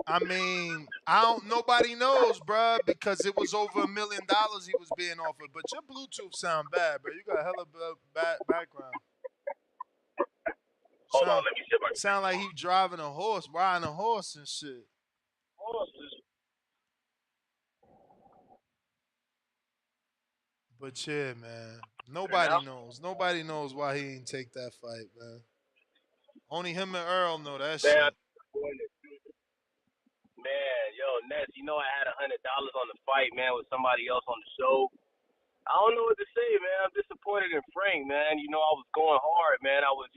I mean, nobody knows, bro, because it was over $1 million he was being offered. But your Bluetooth sound bad, bro. You got hella bad background. Hold on, let me see if I can. Sound like he riding a horse and shit. Horses. But yeah, man. Nobody knows. Nobody knows why he ain't take that fight, man. Only him and Earl know that shit. Man, yo, Ness, I had $100 on the fight, man, with somebody else on the show. I don't know what to say, man. I'm disappointed in Frank, man. I was going hard, man. I was,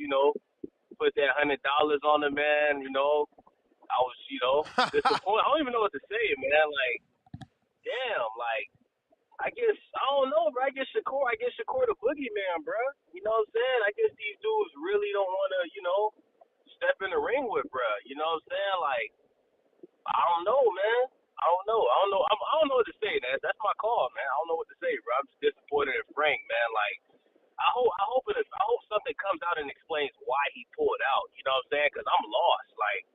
put that $100 on him, man. I was, disappointed. I don't even know what to say, man. Like, damn, like, I don't know, bro. I guess Shakur the boogeyman, bro. You know what I'm saying? I guess these dudes really don't want to, step in the ring with, bro. You know what I'm saying? Like, I don't know, man. I don't know. I don't know what to say, man. That's my call, man. I don't know what to say, bro. I'm just disappointed in Frank, man. Like, I hope something comes out and explains why he pulled out. You know what I'm saying? Because I'm lost. Like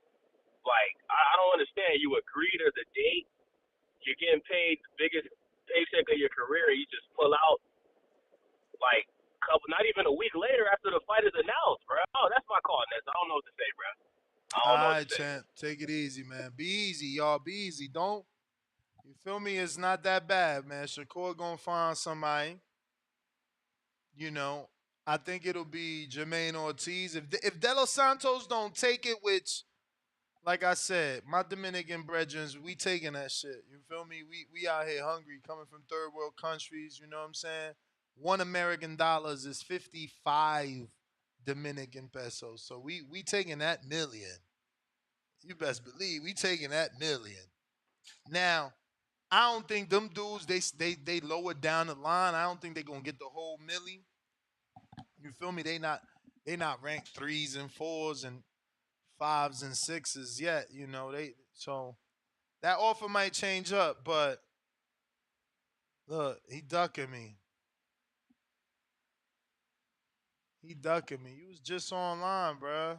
I don't understand. You agreed as a date. You're getting paid the biggest paycheck of your career. And you just pull out like not even a week later after the fight is announced, bro. Oh, that's my call, Ness. I don't know what to say, bro. All right, champ. Take it easy, man. Be easy, y'all. Be easy. Don't. You feel me? It's not that bad, man. Shakur gonna find somebody. I think it'll be Jermaine Ortiz. If De Los Santos don't take it, which, like I said, my Dominican brethren, we taking that shit. You feel me? We out here hungry, coming from third world countries. You know what I'm saying? $1 is 55 Dominican pesos. So we taking that million. You best believe we taking that million. Now, I don't think them dudes they lower down the line. I don't think they're gonna get the whole milli. You feel me? They not ranked 3s and 4s and 5s and 6s yet. So that offer might change up, but look, he ducking me. He ducking me. You was just online, bruh.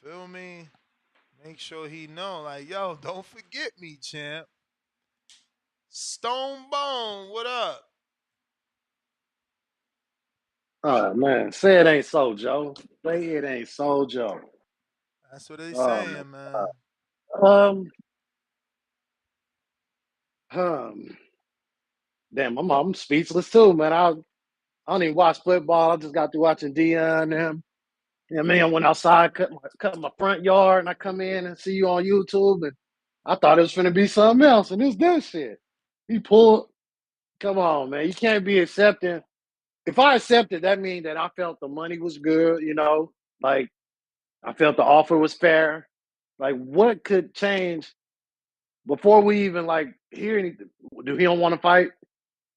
Feel me? Make sure he know, like, yo, don't forget me, champ. Stone Bone, what up? Oh man, say it ain't so, Joe. Say it ain't so, Joe. That's what they saying, man. Damn, I'm speechless too, man. I don't even watch football. I just got through watching Dion and him. Yeah, man, I went outside, cut my front yard, and I come in and see you on YouTube, and I thought it was gonna be something else, and it's this shit. He pulled. Come on, man. You can't be accepting. If I accepted, that means that I felt the money was good, like I felt the offer was fair. Like, what could change before we even like hear anything? Do he don't want to fight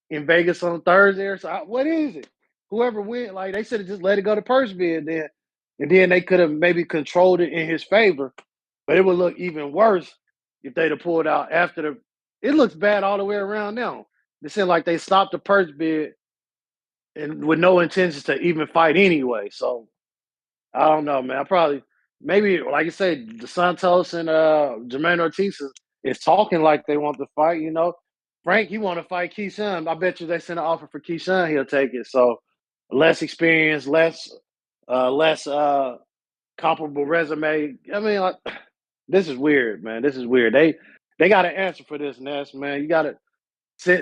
in Vegas on Thursday or so? What is it? Whoever win, like they should have just let it go to purse bid then, and then they could have maybe controlled it in his favor. But it would look even worse if they'd have pulled out after the. It looks bad all the way around now. It seemed like they stopped the purse bid and with no intentions to even fight anyway. So I don't know, man. I probably maybe like you said, the Santos and Jermaine Ortiz is talking like they want to fight. You know, Frank, he want to fight Keyshawn. I bet you they send an offer for Keyshawn, he'll take it. So less experience, less comparable resume. I mean, like, this is weird, man. This is weird. They got an answer for this, Ness, man. You got to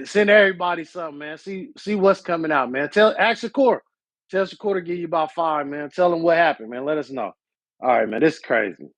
send everybody something, man. See what's coming out, man. Ask Shakur. Tell Shakur to give you about 5, man. Tell him what happened, man. Let us know. All right, man. This is crazy.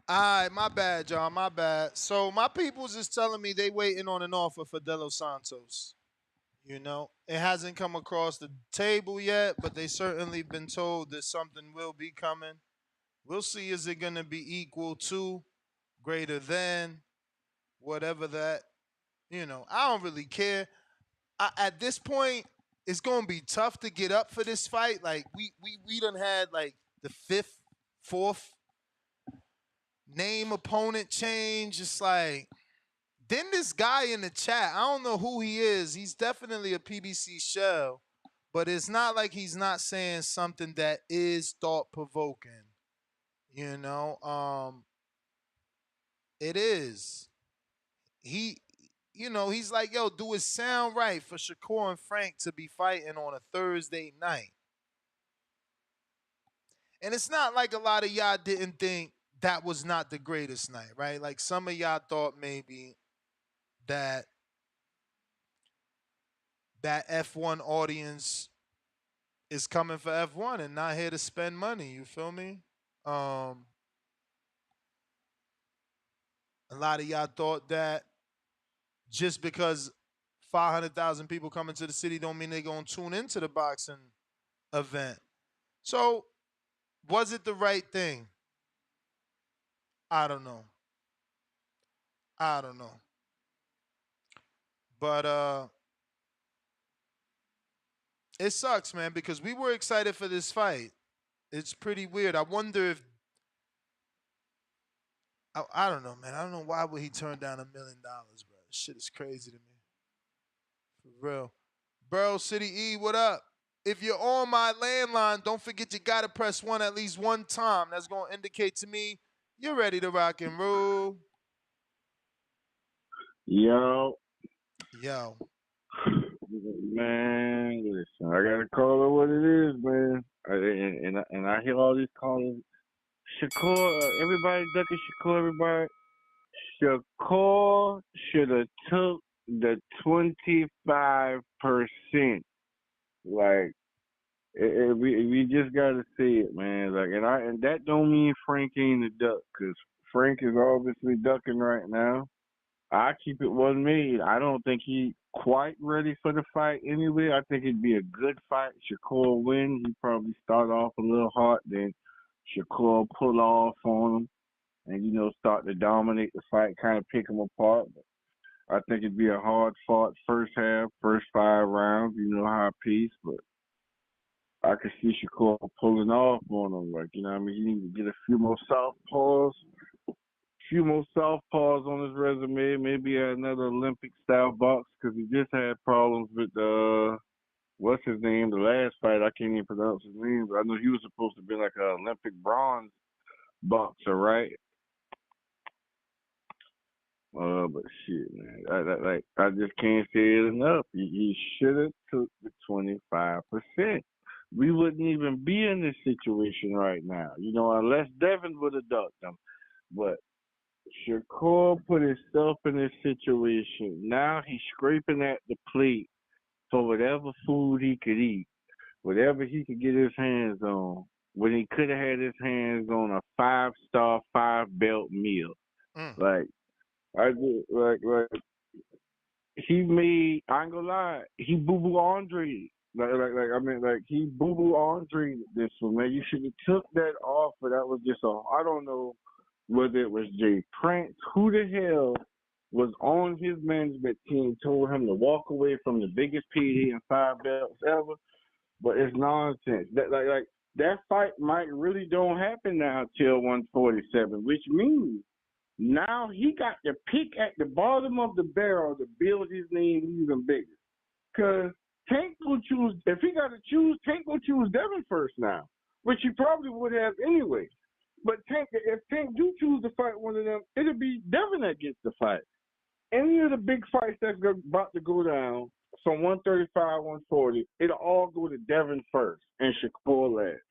All right, my bad, John. My bad. So my people's is telling me they waiting on an offer for De Los Santos. You know, it hasn't come across the table yet, but they certainly been told that something will be coming. We'll see. Is it going to be equal to, greater than, whatever that? You know, I don't really care. At this point, it's going to be tough to get up for this fight. Like we done had like the fifth, fourth name opponent change. It's like, then this guy in the chat, I don't know who he is. He's definitely a PBC shell, but it's not like he's not saying something that is thought provoking. You know, it is. He's like, yo, do it sound right for Shakur and Frank to be fighting on a Thursday night? And it's not like a lot of y'all didn't think that was not the greatest night, right? Like some of y'all thought maybe that F1 audience is coming for F1 and not here to spend money. You feel me? A lot of y'all thought that just because 500,000 people coming to the city don't mean they're going to tune into the boxing event. So was it the right thing? I don't know. But it sucks, man, because we were excited for this fight. It's pretty weird. I wonder if I don't know, man. I don't know why would he turn down $1 million, bro. This shit is crazy to me. For real. Burrow City E, what up? If you're on my landline, don't forget you gotta press 1 at least one time. That's gonna indicate to me you're ready to rock and roll. Yo. Man, listen, I gotta call it what it is, man. And I hear all these callers. Shakur, everybody ducking Shakur, everybody. Shakur should have took the 25%. Like, we just gotta see it, man. Like, and that don't mean Frank ain't a duck, cause Frank is obviously ducking right now. I keep it 1 million. I don't think he quite ready for the fight anyway. I think it'd be a good fight. Shakur win. He probably start off a little hot, then Shakur pull off on him, and start to dominate the fight, kind of pick him apart. But I think it'd be a hard fought first half, first 5 rounds. High pace, but I could see Shakur pulling off on him. Like, what I mean? He needs to get a few more southpaws on his resume, maybe another Olympic-style box, because he just had problems with, what's his name, the last fight. I can't even pronounce his name, but I know he was supposed to be like an Olympic bronze boxer, right? But shit, man, I just can't say it enough. He should have took the 25%. We wouldn't even be in this situation right now, unless Devin would have ducked him. But Shakur put himself in this situation. Now he's scraping at the plate for whatever food he could eat, whatever he could get his hands on, when he could have had his hands on a 5-star, 5-belt meal. Like, he made, I ain't gonna lie, he boo-boo Andre. He boo-boo Andre this one, man. You should have took that offer. That was just I don't know whether it was Jay Prince, who the hell was on his management team, told him to walk away from the biggest Payday and 5 belts ever. But it's nonsense. That fight might really don't happen now till 147, which means now he got to pick at the bottom of the barrel to build his name even bigger. Because Tank will choose, if he got to choose, Tank will choose Devin first now, which he probably would have anyway. But if Tank do choose to fight one of them, it'll be Devin that gets the fight. Any of the big fights that's about to go down from 135, 140, it'll all go to Devin first and Shakur last.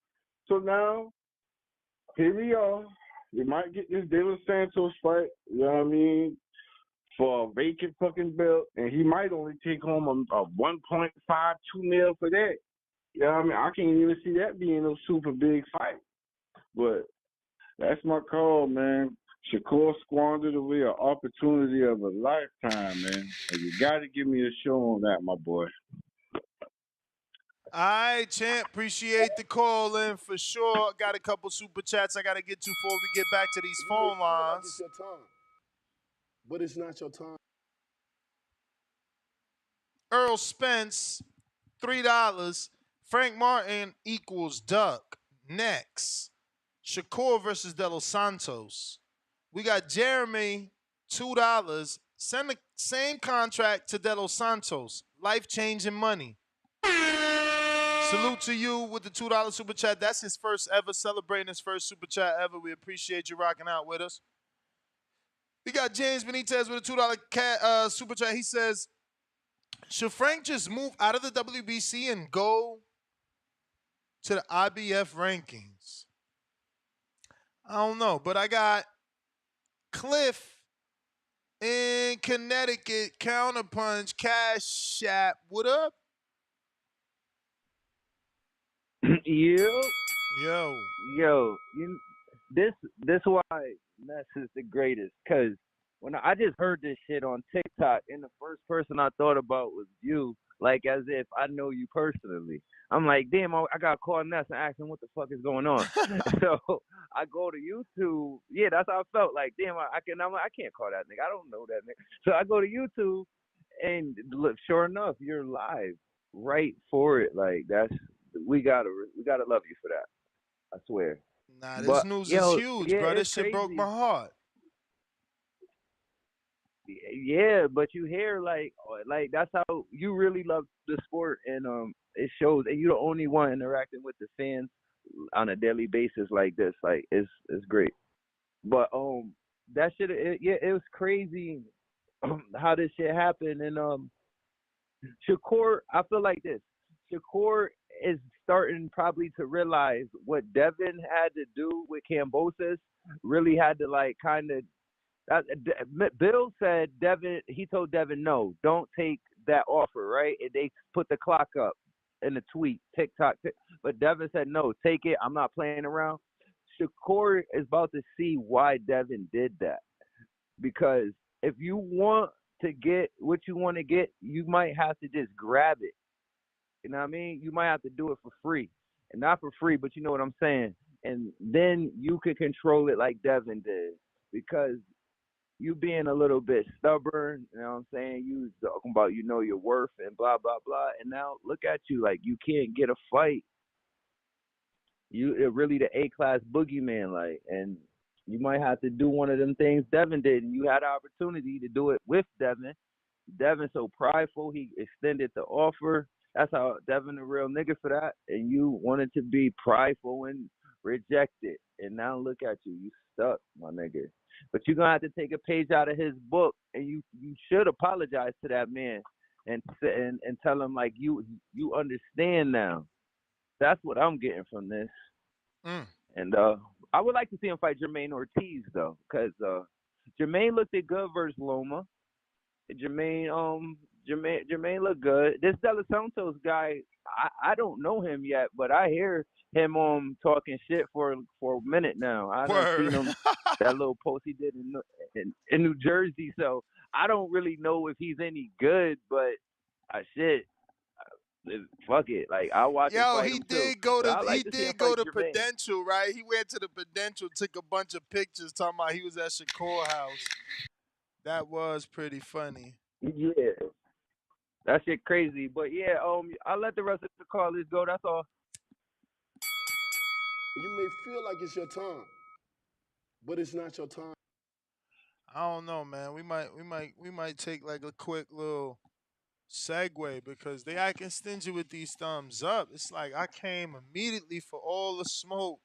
So now, here we are. We might get this De Los Santos fight, you know what I mean, for a vacant fucking belt, and he might only take home a 1.52 mil for that. You know what I mean? I can't even see that being no super big fight. But that's my call, man. Shakur squandered away an opportunity of a lifetime, man. And you got to give me a show on that, my boy. All right, champ. Appreciate the call in for sure. Got a couple super chats I got to get to before we get back to these phone lines. It's your time, but it's not your time. Earl Spence, $3. Frank Martin equals Duck. Next, Shakur versus De Los Santos. We got Jeremy, $2. Send the same contract to De Los Santos. Life-changing money. Salute to you with the $2 super chat. That's his first ever, celebrating his first super chat ever. We appreciate you rocking out with us. We got James Benitez with a $2 super chat. He says, should Frank just move out of the WBC and go to the IBF rankings? I don't know, but I got Cliff in Connecticut, Counterpunch, Cash App. What up? Yo, this why Ness is the greatest. Cause when I just heard this shit on TikTok, and the first person I thought about was you, like as if I know you personally. I'm like, damn, I got to call Ness and ask him what the fuck is going on. So I go to YouTube. Yeah, that's how I felt. Like, damn, I'm like, I can't call that nigga. I don't know that nigga. So I go to YouTube, and look, sure enough, you're live right for it. Like we gotta love you for that. I swear. Nah, this news is huge, bro. This shit broke my heart. Yeah, but you hear like that's how you really love the sport, and it shows. And you're the only one interacting with the fans on a daily basis like this. Like it's great. But that shit, it was crazy how this shit happened. And Shakur, I feel like this. Shakur is starting probably to realize what Devin had to do with Kambosos. Really had to like kind of. Bill said he told Devin, no, don't take that offer, right? And they put the clock up in the tweet, TikTok. But Devin said, no, take it. I'm not playing around. Shakur is about to see why Devin did that. Because if you want to get what you want to get, you might have to just grab it. You know what I mean? You might have to do it for free. And not for free, but you know what I'm saying? And then you can control it like Devin did. Because you being a little bit stubborn, you know what I'm saying? You talking about you know your worth and blah, blah, blah. And now look at you like you can't get a fight. You're really the A-class boogeyman, like, and you might have to do one of them things Devin did, and you had an opportunity to do it with Devin. Devin so prideful, he extended the offer. That's how Devin a real nigga for that. And you wanted to be prideful and reject it. And now look at you. You stuck, my nigga. But you're going to have to take a page out of his book, and you should apologize to that man and tell him, like, you understand now. That's what I'm getting from this. And I would like to see him fight Jermaine Ortiz, though, because Jermaine looked good versus Loma. Jermaine Jermaine look good. This Della Santos guy, I don't know him yet, but I hear him talking shit for a minute now. I done seen him that little post he did in New Jersey. So I don't really know if he's any good, but shit, fuck it. Like I watch him fight he him too. did go But to I like to see him fight Jermaine. Prudential, right? He went to the Prudential, took a bunch of pictures talking about he was at Shakur house. That was pretty funny. Yeah. That shit crazy. But yeah, I'll let the rest of the callers go. That's all. You may feel like it's your time, but it's not your time. I don't know, man. We might take like a quick little segue because they acting stingy with these thumbs up. It's like I came immediately for all the smoke,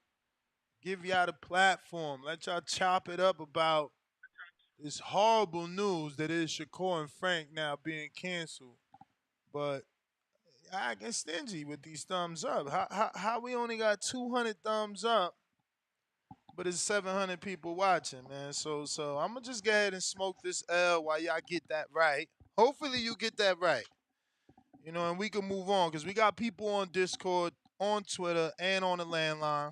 give y'all the platform, let y'all chop it up about this horrible news that is Shakur and Frank now being canceled. But I get stingy with these thumbs up. How we only got 200 thumbs up, but it's 700 people watching, man. So I'm gonna just go ahead and smoke this L while y'all get that right. Hopefully you get that right. You know, and we can move on because we got people on Discord, on Twitter, and on the landline.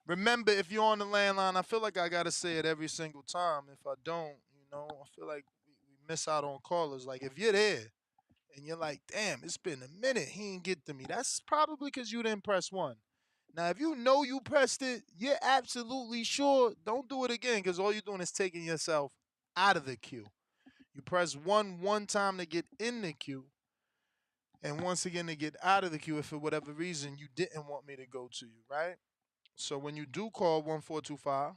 Remember, if you're on the landline, I feel like I gotta say it every single time. If I don't, I feel like we miss out on callers. Like if you're there and you're like, damn, it's been a minute, he didn't get to me. That's probably because you didn't press one. Now, if you know you pressed it, you're absolutely sure, don't do it again because all you're doing is taking yourself out of the queue. You press one time to get in the queue, and once again to get out of the queue if for whatever reason you didn't want me to go to you, right? So when you do call 1425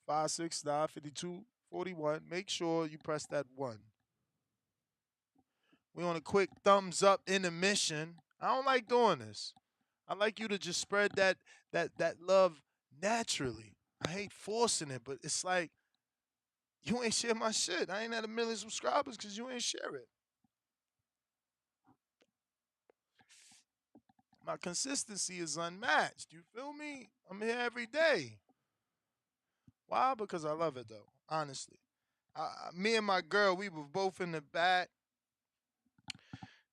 569 5241, make sure you press that 1. We on a quick thumbs up intermission. I don't like doing this. I like you to just spread that love naturally. I hate forcing it, but it's like you ain't share my shit. I ain't at 1 million subscribers because you ain't share it. My consistency is unmatched. You feel me? I'm here every day. Why? Because I love it though. Honestly, me and my girl, we were both in the back,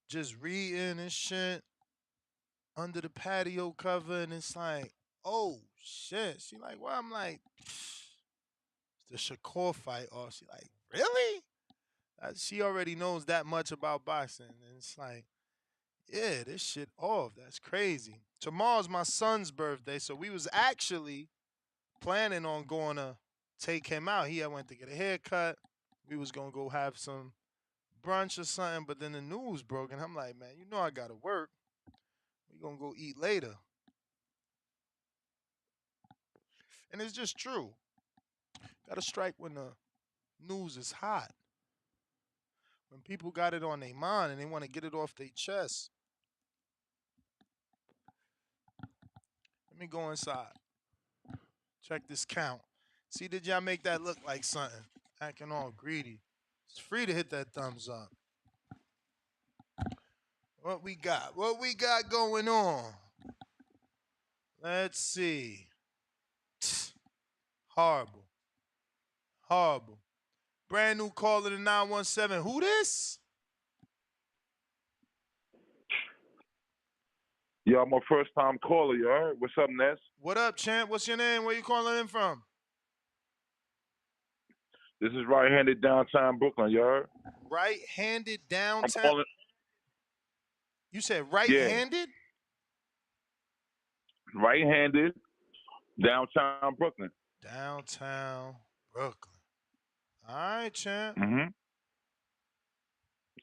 just reading and shit under the patio cover, and it's like, oh shit. She like, well, I'm like, the Shakur fight off. She like, really? She already knows that much about boxing, and it's like, yeah, this shit off. That's crazy. Tomorrow's my son's birthday, so we was actually planning on going to take him out. He had went to get a haircut. We was gonna go have some brunch or something, but then the news broke, and I'm like, man, you know I gotta work. We gonna go eat later. And it's just true. Gotta strike when the news is hot. When people got it on their mind and they want to get it off their chest. Let me go inside. Check this count. See, did y'all make that look like something? Acting all greedy. It's free to hit that thumbs up. What we got? What we got going on? Let's see. Horrible. Horrible. Brand new caller to 917. Who this? Yo, I'm a first time caller, you heard? What's up, Ness? What up, champ? What's your name? Where you calling in from? This is right-handed downtown Brooklyn, you heard? Right-handed downtown? I'm calling. You said right-handed? Yeah. Right-handed downtown Brooklyn. Downtown Brooklyn. All right, champ. Mm-hmm.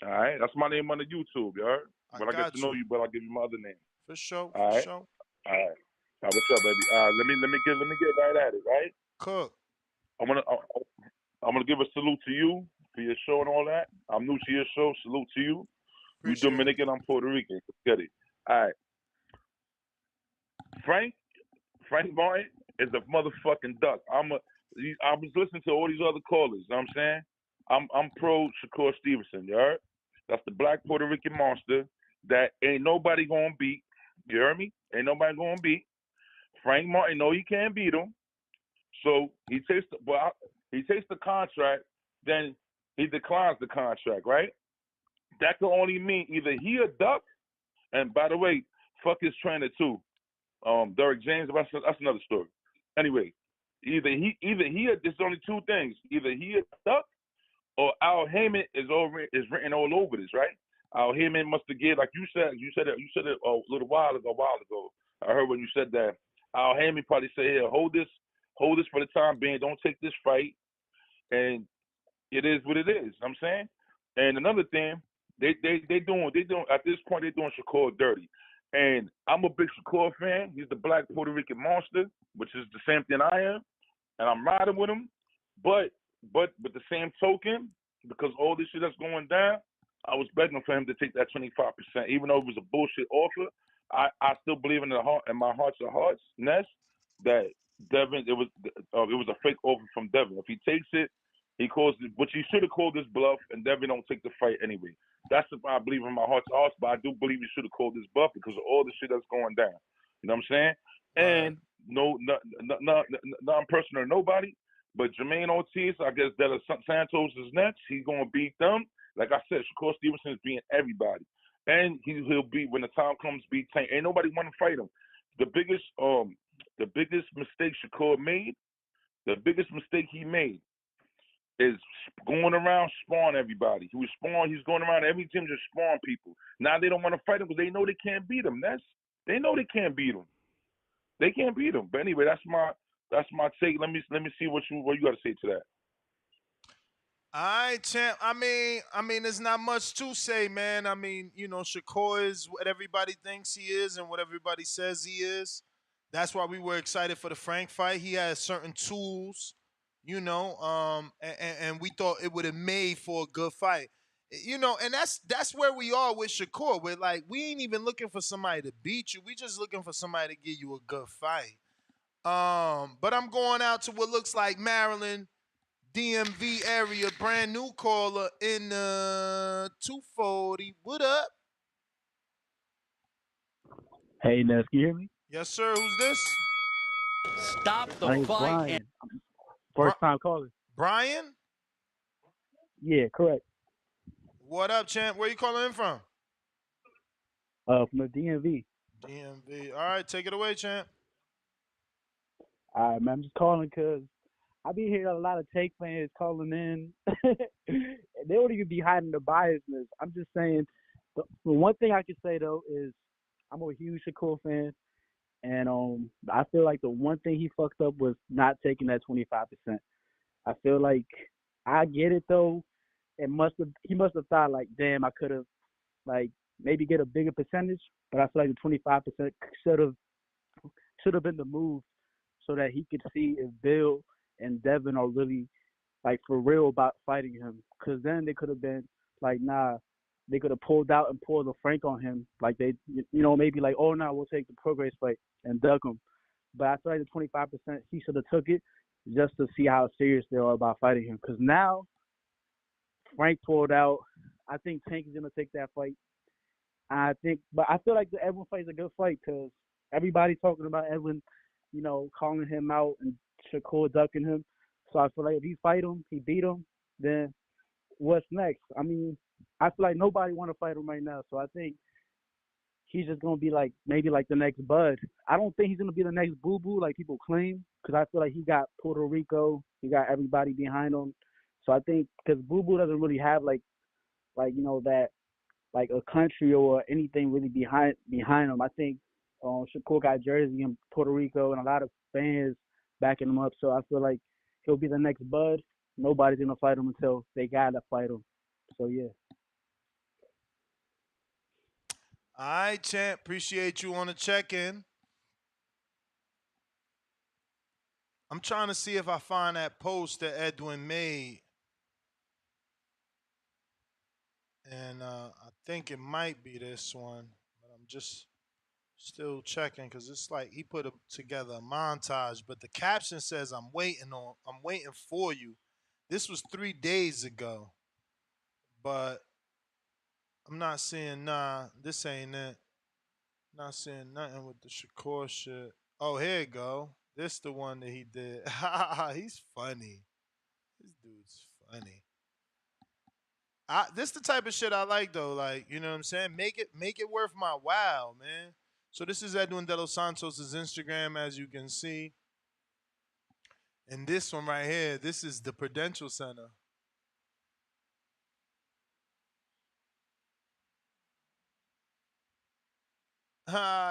All right, that's my name on the YouTube, you heard? When I get to know you, but I'll give you my other name. For sure. All right. Sure. All right. What's up, baby? Let me get right at it, right? Cook. I'm gonna give a salute to you for your show and all that. I'm new to your show. Salute to you. You Dominican, I'm Puerto Rican. Get it. All right. Frank Martin is a motherfucking duck. I was listening to all these other callers. You know what I'm saying? I'm pro Shakur Stevenson. You heard? That's the black Puerto Rican monster that ain't nobody gonna beat. You heard me? Ain't nobody gonna beat. Frank Martin know he can't beat him. So he takes he takes the contract, then he declines the contract, right? That could only mean either he a duck, and by the way, fuck his trainer too. Derek James, that's another story. Anyway, there's only two things. Either he a duck or Al Heyman is written all over this, right? Al Heyman must have get, like you said it a little while ago. I heard when you said that. Al Heyman probably said, "Here, hold this for the time being. Don't take this fight." And it is what it is. I'm saying. And another thing, they doing at this point they're doing Shakur dirty. And I'm a big Shakur fan. He's the black Puerto Rican monster, which is the same thing I am, and I'm riding with him. But with the same token, because all this shit that's going down, I was begging for him to take that 25%, even though it was a bullshit offer. I still believe in my hearts of hearts, Ness, that Devin it was a fake offer from Devin. If he takes it, he calls it, which he should have called this bluff, and Devin don't take the fight anyway. That's if I believe in my heart's hearts, but I do believe he should have called this bluff because of all the shit that's going down. You know what I'm saying? And not personal to nobody, but Jermaine Ortiz, I guess that Santos is next. He's gonna beat them. Like I said, Shakur Stevenson is beating everybody, and he'll be when the time comes. Beat Tank. Ain't nobody want to fight him. The biggest mistake Shakur made, the biggest mistake he made is going around spawn everybody. He's going around every gym just spawn people. Now they don't want to fight him because they know they can't beat him. They know they can't beat him. They can't beat him. But anyway, that's my take. Let me see what you got to say to that. All right, champ. I mean, there's not much to say, man. I mean, Shakur is what everybody thinks he is and what everybody says he is. That's why we were excited for the Frank fight. He has certain tools, and we thought it would have made for a good fight. And that's where we are with Shakur. We're like, we ain't even looking for somebody to beat you. We just looking for somebody to give you a good fight. But I'm going out to what looks like Maryland, DMV area, brand new caller in 240. What up? Hey, Ness, can you hear me? Yes, sir. Who's this? Stop the My name's fight. Brian. First time caller. Brian? Yeah, correct. What up, champ? Where you calling in from? From the DMV. DMV. All right, take it away, champ. All right, man. I'm just calling because I be hearing a lot of Take fans calling in. And they don't even be hiding the biasness. I'm just saying, the one thing I can say, though, is I'm a huge Shakur fan. And I feel like the one thing he fucked up was not taking that 25%. I feel like I get it, though. He must have thought, like, damn, I could have, like, maybe get a bigger percentage. But I feel like the 25% should have been the move so that he could see if Bill and Devin are really, like, for real about fighting him. Because then they could have been like, nah, they could have pulled out and pulled a Frank on him. Like, they, maybe like, oh, no, we'll take the Progress fight and duck him. But I feel like the 25%, he should have took it just to see how serious they are about fighting him. Because now Frank pulled out. I think Tank is going to take that fight. But I feel like the Edwin fight is a good fight because everybody's talking about Edwin, calling him out and Shakur ducking him. So I feel like if he fight him, he beat him, then what's next? I mean, I feel like nobody want to fight him right now. So I think he's just going to be like maybe like the next Bud. I don't think he's going to be the next Boo Boo like people claim because I feel like he got Puerto Rico. He got everybody behind him. So I think because Boo Boo doesn't really have like that like a country or anything really behind him. I think Shakur got Jersey and Puerto Rico and a lot of fans backing him up. So I feel like he'll be the next Bud. Nobody's going to fight him until they got to fight him. So, yeah. All right, champ. Appreciate you on the check-in. I'm trying to see if I find that post that Edwin made. And I think it might be this one. But I'm just still checking because it's like he put together a montage. But the caption says, I'm waiting for you. This was 3 days ago. But I'm not seeing, this ain't it. Not seeing nothing with the Shakur shit. Oh, here you go. This the one that he did. He's funny. This dude's funny. This the type of shit I like though. Like, you know what I'm saying? Make it worth my while, man. So this is Edwin De Los Santos' Instagram, as you can see. And this one right here, this is the Prudential Center.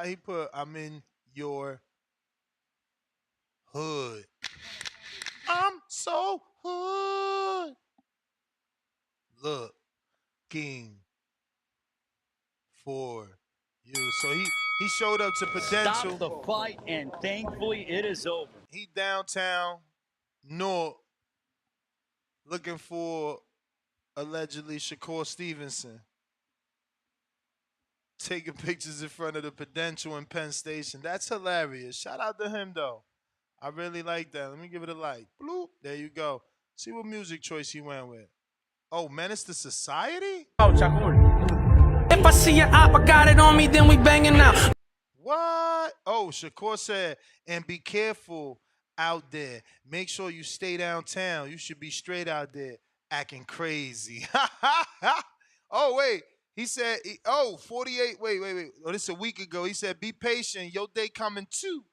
He put, I'm in your hood. I'm so hood. Looking for you. So he showed up to Prudential. Stop the fight, and thankfully it is over. He downtown North looking for allegedly Shakur Stevenson. Taking pictures in front of the Prudential and Penn Station. That's hilarious. Shout out to him though. I really like that. Let me give it a like. Bloop. There you go. See what music choice he went with. Oh, Menace to Society? Oh, Shakur. If I see your op, I got it on me, then we banging out. What? Oh, Shakur said, and be careful out there. Make sure you stay downtown. You should be straight out there acting crazy. Oh, wait. He said, 48. Wait. Oh, this is a week ago. He said, be patient. Your day coming too.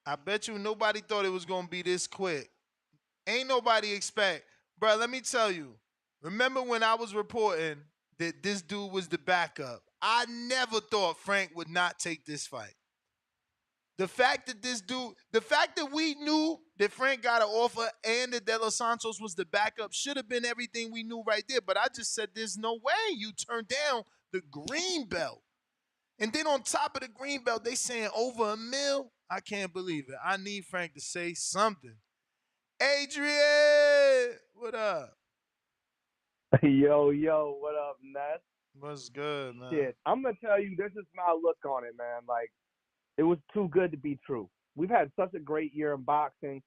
I bet you nobody thought it was going to be this quick. Ain't nobody expect. Bro, let me tell you. Remember when I was reporting that this dude was the backup? I never thought Frank would not take this fight. The fact that we knew that Frank got an offer and that De Los Santos was the backup should have been everything we knew right there. But I just said, there's no way you turn down the green belt. And then on top of the green belt, they saying over $1 million. I can't believe it. I need Frank to say something. Adrian, what up? Yo, what up, Ness? What's good, man? Shit, I'm gonna tell you, this is my look on it, man. Like, it was too good to be true. We've had such a great year in boxing.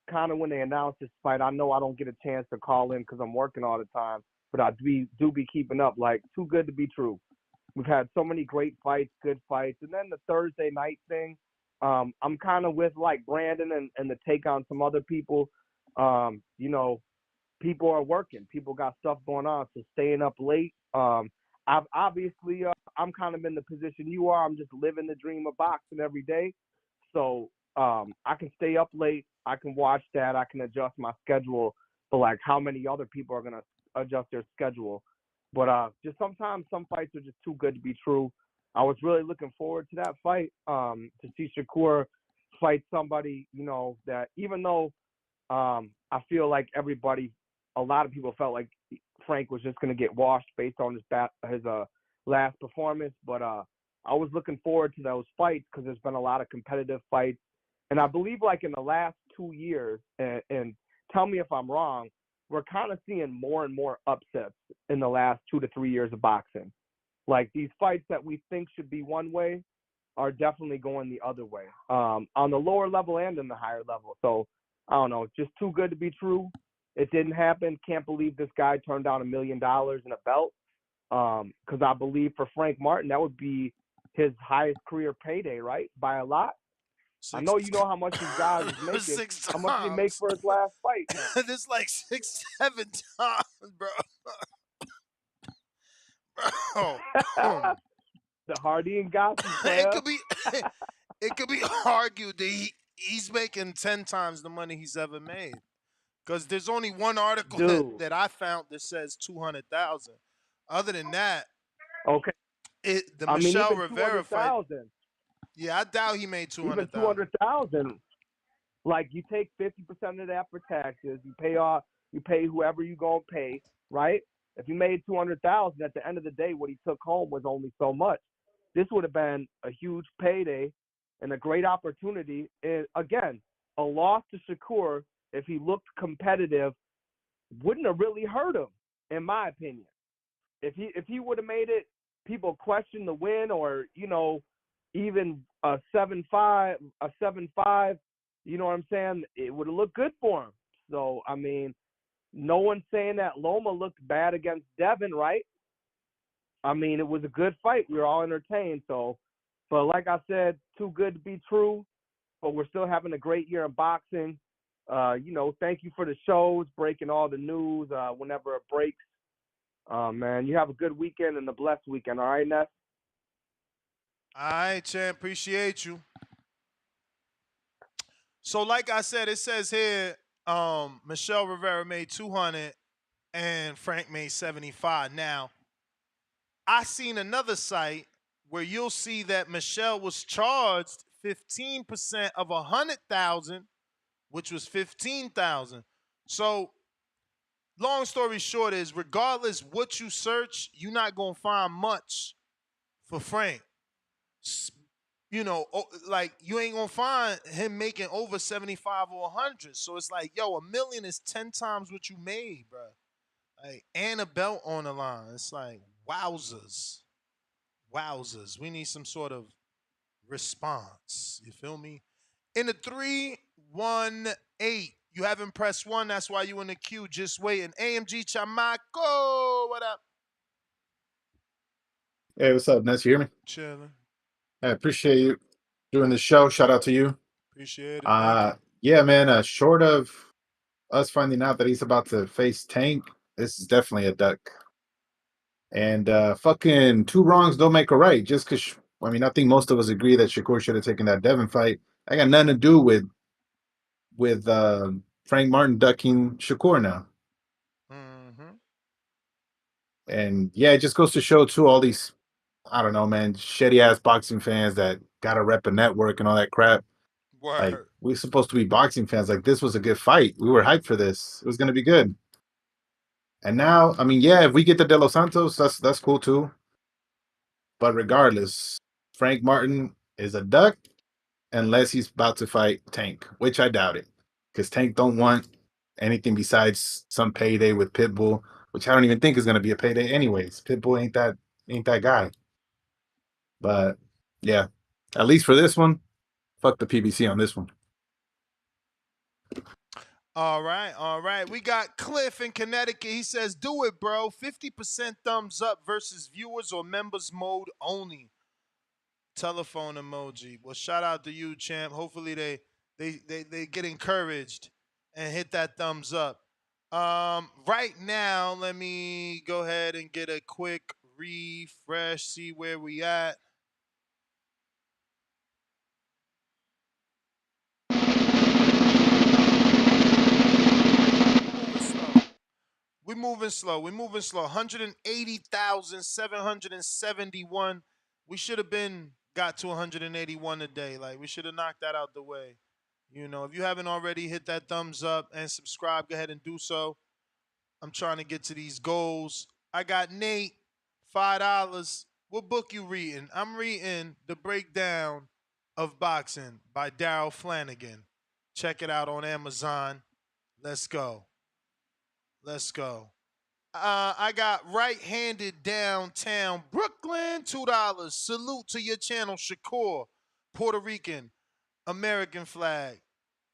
Kind of when they announced this fight, I know I don't get a chance to call in because I'm working all the time, but I do be keeping up. Like, too good to be true. We've had so many great fights, good fights, and then the Thursday night thing. I'm kind of with like Brandon and the take on some other people. You know, people are working. People got stuff going on, so staying up late. I've obviously, I'm kind of in the position you are. I'm just living the dream of boxing every day. So I can stay up late. I can watch that. I can adjust my schedule for like how many other people are gonna adjust their schedule. But just sometimes some fights are just too good to be true. I was really looking forward to that fight, to see Shakur fight somebody, you know, that even though I feel like a lot of people felt like Frank was just going to get washed based on his last performance. But I was looking forward to those fights because there's been a lot of competitive fights. And I believe like in the last 2 years, and tell me if I'm wrong, we're kind of seeing more and more upsets in the last 2 to 3 years of boxing. Like these fights that we think should be one way are definitely going the other way, on the lower level and in the higher level. So I don't know, just too good to be true. It didn't happen. Can't believe this guy turned down $1 million in a belt. Because I believe for Frank Martin, that would be his highest career payday, right? By a lot. I know you know how much these guys is making. 6 times. How much did he make for his last fight? This is like 6, 7 times, bro. The Hardy and Gossip player. It could be argued that he's making 10 times the money he's ever made. Because there's only one article that I found that says 200,000. Other than that, okay, Michelle Rivera fight. 200,000. Yeah, I doubt he made 200,000. Even 200,000. Like you take 50% of that for taxes. You pay whoever you gonna pay, right? If you made 200,000, at the end of the day, what he took home was only so much. This would have been a huge payday and a great opportunity. And again, a loss to Shakur, if he looked competitive, wouldn't have really hurt him, in my opinion. If he would have made it, people question the win, or even a 7-5, you know what I'm saying? It would have looked good for him. So I mean, no one's saying that Loma looked bad against Devin, right? I mean, it was a good fight. We were all entertained. So, but like I said, too good to be true. But we're still having a great year in boxing. Thank you for the shows, breaking all the news whenever it breaks. Man, you have a good weekend and a blessed weekend. All right, Ness? All right, champ. Appreciate you. So, like I said, it says here, Michelle Rivera made 200 and Frank made 75. Now, I seen another site where you'll see that Michelle was charged 15% of 100,000, which was 15,000. So, long story short is, regardless what you search, you're not gonna find much for Frank. Like you ain't gonna find him making over 75 or 100. So it's like, yo, $1 million is 10 times what you made, bro. Like, and a belt on the line. It's like, wowzers. Wowzers. We need some sort of response. You feel me? In the 318, you haven't pressed one. That's why you in the queue just waiting. AMG Chamaco, what up? Hey, what's up, Ness? You hear me? Chilling. I appreciate you doing the show. Shout out to you. Appreciate it. Thank you. Yeah, man. Short of us finding out that he's about to face Tank, this is definitely a duck. And fucking two wrongs don't make a right. Just because, I think most of us agree that Shakur should have taken that Devin fight. I got nothing to do with Frank Martin ducking Shakur now. Mm-hmm. And yeah, it just goes to show too, all these, I don't know, man, shitty ass boxing fans that gotta rep a network and all that crap. Word. Like, we're supposed to be boxing fans. Like, this was a good fight. We were hyped for this. It was gonna be good. And now, yeah, if we get the De Los Santos, that's cool too. But regardless, Frank Martin is a duck unless he's about to fight Tank, which I doubt it. Because Tank don't want anything besides some payday with Pitbull, which I don't even think is gonna be a payday anyways. Pitbull ain't that guy. But yeah, at least for this one, fuck the PBC on this one. All right. We got Cliff in Connecticut. He says, "Do it, bro. 50% thumbs up versus viewers or members mode only." Telephone emoji. Well, shout out to you, champ. Hopefully they get encouraged and hit that thumbs up. Right now, let me go ahead and get a quick refresh, see where we at. We're moving slow. 180,771. We should have got to 181 today. Like, we should have knocked that out the way. If you haven't already, hit that thumbs up and subscribe. Go ahead and do so. I'm trying to get to these goals. I got Nate, $5. What book you reading? I'm reading The Breakdown of Boxing by Daryl Flanagan. Check it out on Amazon. Let's go. I got Right-Handed Downtown Brooklyn, $2. Salute to your channel, Shakur. Puerto Rican, American flag,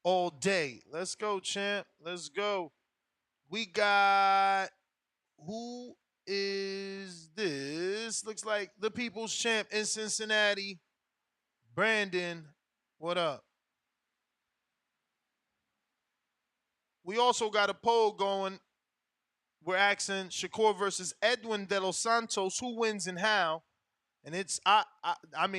all day. Let's go, champ. Let's go. We got, who is this? Looks like the People's Champ in Cincinnati. Brandon, what up? We also got a poll going. We're asking Shakur versus Edwin De Los Santos, who wins and how? And it's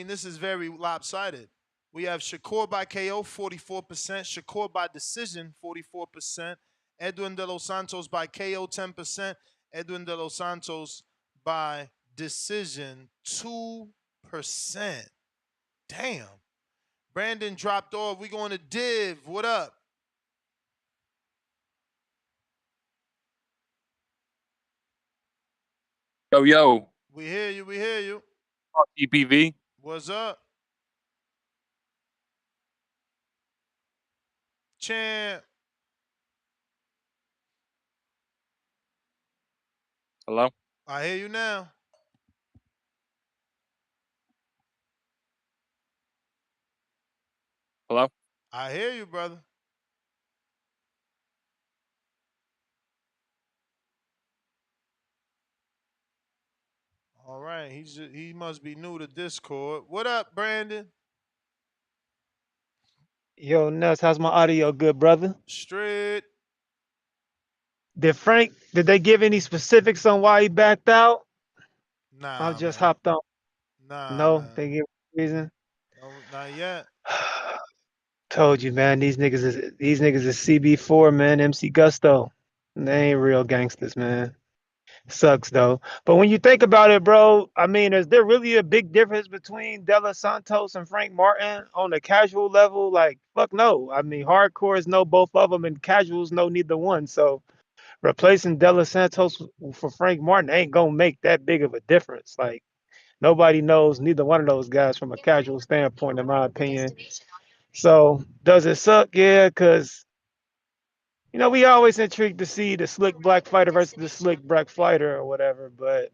this is very lopsided. We have Shakur by KO, 44%. Shakur by decision, 44%. Edwin De Los Santos by KO, 10%. Edwin De Los Santos by decision, 2%. Damn. Brandon dropped off. We going to Div. What up? Yo. We hear you. TPV. What's up? Champ. Hello? I hear you now. Hello? I hear you, brother. All right, he must be new to Discord. What up, Brandon? Yo, Nuts, how's my audio? Good, brother. Straight. Did they give any specifics on why he backed out? I Nah, just man. hopped on. Nah, No, man. they give a reason. No, not yet. Told you, man. These niggas is CB4, man. MC Gusto. They ain't real gangsters, man. Sucks though. But when you think about it, bro, I mean, is there really a big difference between De Los Santos and Frank Martin on the casual level? Like, fuck no. I mean, hardcores know both of them, and casuals know neither one. So replacing De Los Santos for Frank Martin ain't gonna make that big of a difference. Like, nobody knows neither one of those guys from a casual standpoint, in my opinion. So does it suck? Yeah, because we always intrigued to see the slick black fighter versus the slick black fighter or whatever, but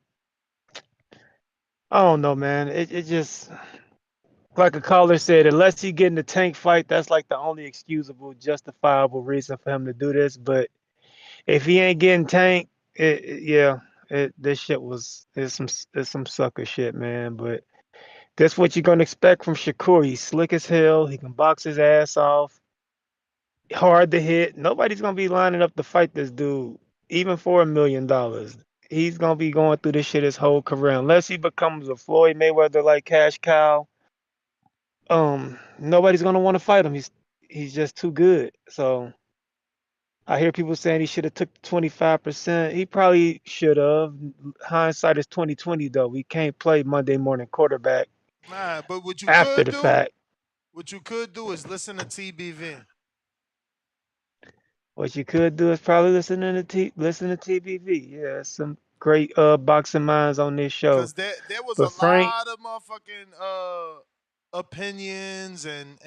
I don't know, man. It just like a caller said, unless he get in the tank fight, that's like the only excusable, justifiable reason for him to do this. But if he ain't getting tank, yeah, this shit is some sucker shit, man. But that's what you're gonna expect from Shakur. He's slick as hell. He can box his ass off. Hard to hit. Nobody's gonna be lining up to fight this dude, even for $1 million. He's gonna be going through this shit his whole career, unless he becomes a Floyd Mayweather like cash cow. Nobody's gonna want to fight him. He's just too good. So I hear people saying he should have took 25%. He probably should have. Hindsight is 2020 though. We can't play Monday morning quarterback Nah, but after the fact. what you could do is listen to TBV. What you could do is probably listen to TBV. Yeah, some great boxing minds on this show. Cause there was a But Frank, lot of motherfucking opinions and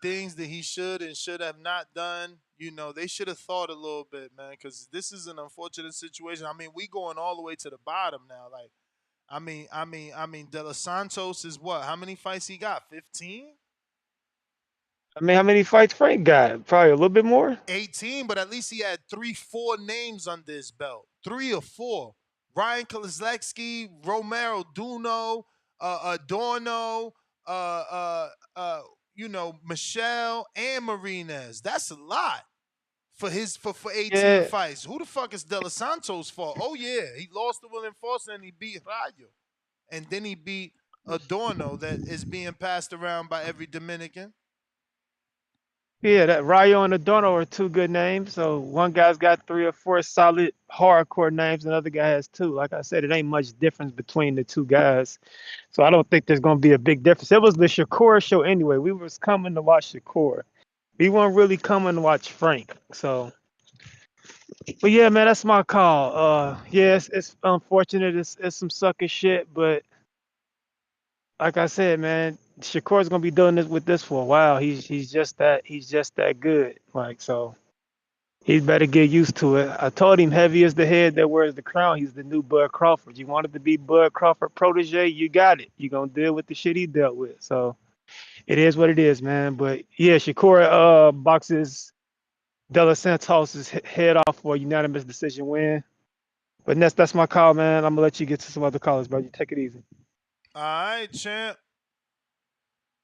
things that he should and should have not done. They should have thought a little bit, man, because this is an unfortunate situation. I mean, we going all the way to the bottom now. Like, De Los Santos is what? How many fights he got? 15? I mean, how many fights Frank got? Probably a little bit more. 18, but at least he had 3-4 names under his belt. 3 or 4. Ryan Koleslecki, Romero Duno, Adorno, Michelle and Marinez. That's a lot for 18 Yeah, fights. Who the fuck is De Los Santos for? Oh yeah, he lost to William Foster and he beat Rayo. And then he beat Adorno that is being passed around by every Dominican. yeah. That Rayo and Adorno are two good names. So one guy's got 3 or 4 solid hardcore names, and the other guy has 2. Like I said, it ain't much difference between the two guys. So I don't think there's gonna be a big difference. It was the Shakur show anyway. We was coming to watch Shakur. We weren't really coming to watch Frank. So, but yeah, man, that's my call. Yeah, it's unfortunate. It's some sucker shit, but like I said, man, Shakur's gonna be doing this with this for a while. He's just that good. Like, so he better get used to it. I told him heavy is the head that wears the crown. He's the new Bud Crawford. You wanted to be Bud Crawford protege, you got it. You're gonna deal with the shit he dealt with. So it is what it is, man. But yeah, Shakur boxes De Los Santos' head off for a unanimous decision win. But that's my call, man. I'm gonna let you get to some other callers, bro. You take it easy. All right, champ.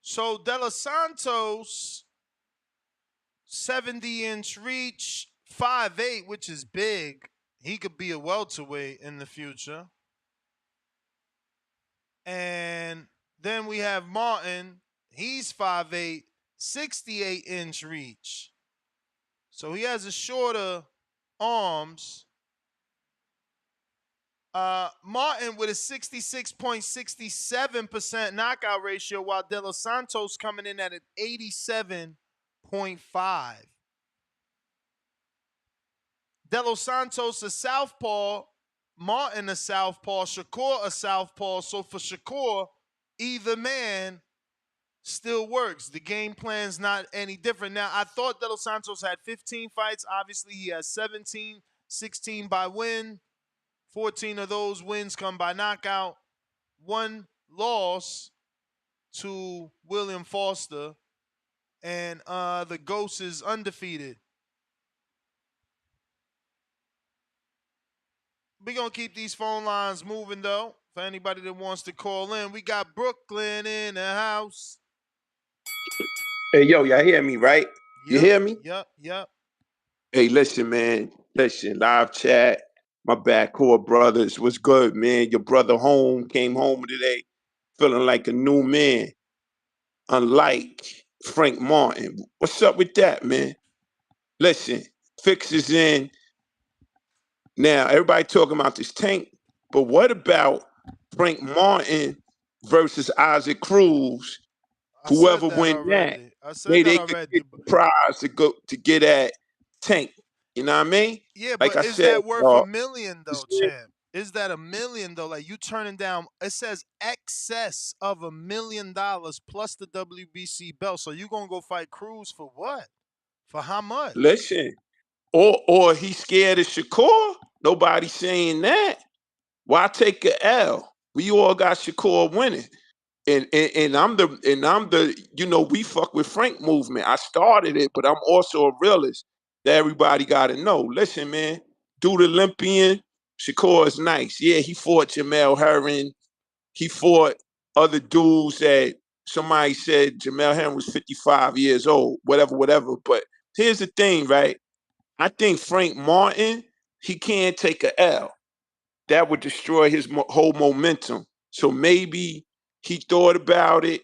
So De Los Santos, 70-inch reach, 5'8", which is big. He could be a welterweight in the future. And then we have Martin. He's 5'8", 68-inch reach. So he has a shorter arms. Martin with a 66.67% knockout ratio, while De Los Santos coming in at an 87.5. De Los Santos a southpaw, Martin a southpaw, Shakur a southpaw. So for Shakur, either man still works. The game plan's not any different. Now, I thought De Los Santos had 15 fights. Obviously, he has 17, 16 by win. 14 of those wins come by knockout. 1 loss to William Foster. And the Ghost is undefeated. We're going to keep these phone lines moving, though. For anybody that wants to call in, we got Brooklyn in the house. Hey, yo, y'all hear me, right? You Yep, hear me? yep. Hey, listen, man. Listen, live chat. My backcourt brothers. What's good, man? Your brother came home today feeling like a new man, unlike Frank Martin. What's up with that, man? Listen, Fix is in. Now, everybody talking about this Tank, but what about Frank Martin versus Isaac Cruz? I said Whoever that win that, already. I said they that could already. get the prize to go to get at Tank. You know what I mean? Yeah, Like but I is said, that worth y'all, $1 million though, champ? Is that $1 million though? Like you turning down? It says excess of $1 million plus the WBC belt. So you gonna go fight Cruz for what? For how much? listen, or he's scared of Shakur. Nobody's saying that. Why take a L? We all got Shakur winning. And I'm the we fuck with Frank movement. I started it, but I'm also a realist that everybody gotta know. Listen, man, dude Olympian, Shakur is nice. Yeah, he fought Jamel Herring. He fought other dudes that somebody said Jamel Herring was 55 years old, whatever. But here's the thing, right? I think Frank Martin, he can't take a L. That would destroy his whole momentum. So maybe he thought about it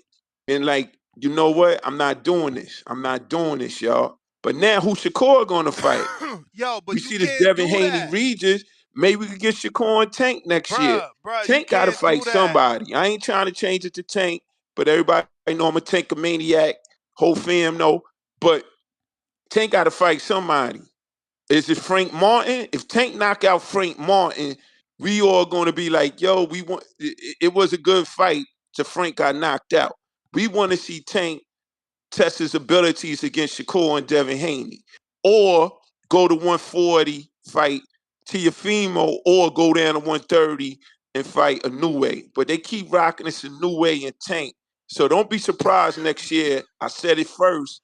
and like, you know what? I'm not doing this. I'm not doing this, y'all. But now who's Shakur gonna fight? Yo, but We you see this can't Devin do Haney that, Regis. Maybe we could get Shakur and Tank next year. bruh. You Tank gotta can't fight do that. somebody. I ain't trying to change it to Tank, but everybody know I'm a Tank maniac. Whole fam know. But Tank gotta fight somebody. Is it Frank Martin? If Tank knock out Frank Martin, we all going to be like, yo, we want. It was a good fight till Frank got knocked out. We want to see Tank test his abilities against Shakur and Devin Haney, or go to 140 fight Tiafimo, or go down to 130 and fight a new way. But they keep rocking this a new way and Tank. So don't be surprised next year. I said it first.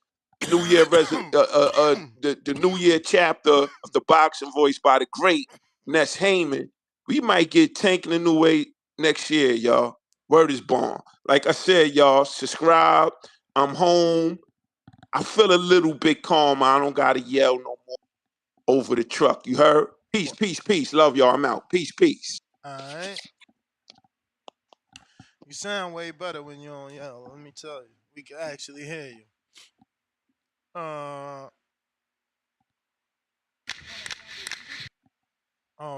New Year the New Year chapter of the boxing voice by the great Ness Heyman. We might get Tank in a new way next year, y'all. Word is born. Like I said, y'all, subscribe. I'm home. I feel a little bit calm. I don't gotta yell no more over the truck. You heard? Peace. Love y'all. I'm out. Peace. All right. You sound way better when you don't yell. Let me tell you, we can actually hear you. All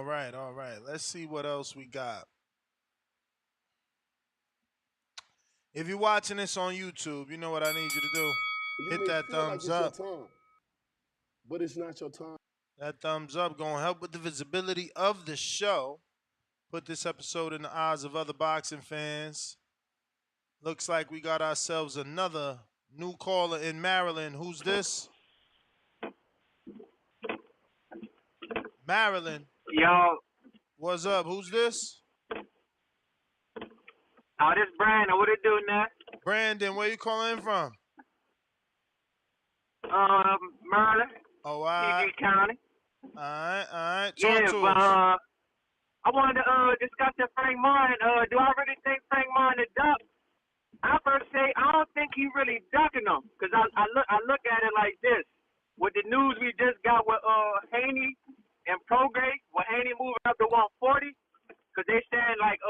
right. Let's see what else we got. If you're watching this on YouTube, you know what I need you to do. You Hit may that feel like thumbs it's your up. time, but it's not your time. That thumbs up gonna help with the visibility of the show. Put this episode in the eyes of other boxing fans. Looks like we got ourselves another new caller in Maryland. Who's this? Maryland. Yo. What's up? Who's this? Oh, this Brandon. What it do, now? Brandon, where you calling from? Maryland. Oh, PG County. All right. Talk Yeah, to but us. I wanted to discuss that Frank Martin. Do I really think Frank Martin is duck? I first say I don't think he really ducking them, cause I look at it like this. With the news we just got with Haney and Prograde, with Haney moving up to 140, cause they saying like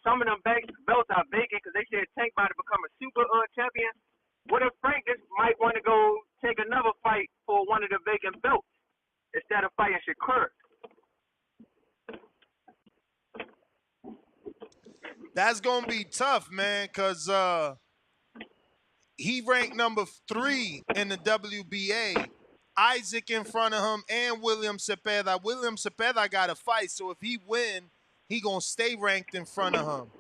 some of them belts are vacant, cause they said Tank about to become a super champion. What if Frank just might want to go take another fight for one of the vacant belts instead of fighting Shakur? That's gonna be tough, man, cause he ranked number 3 in the WBA. Isaac in front of him and William Cepeda. William Cepeda got a fight, so if he win, he gonna stay ranked in front of him.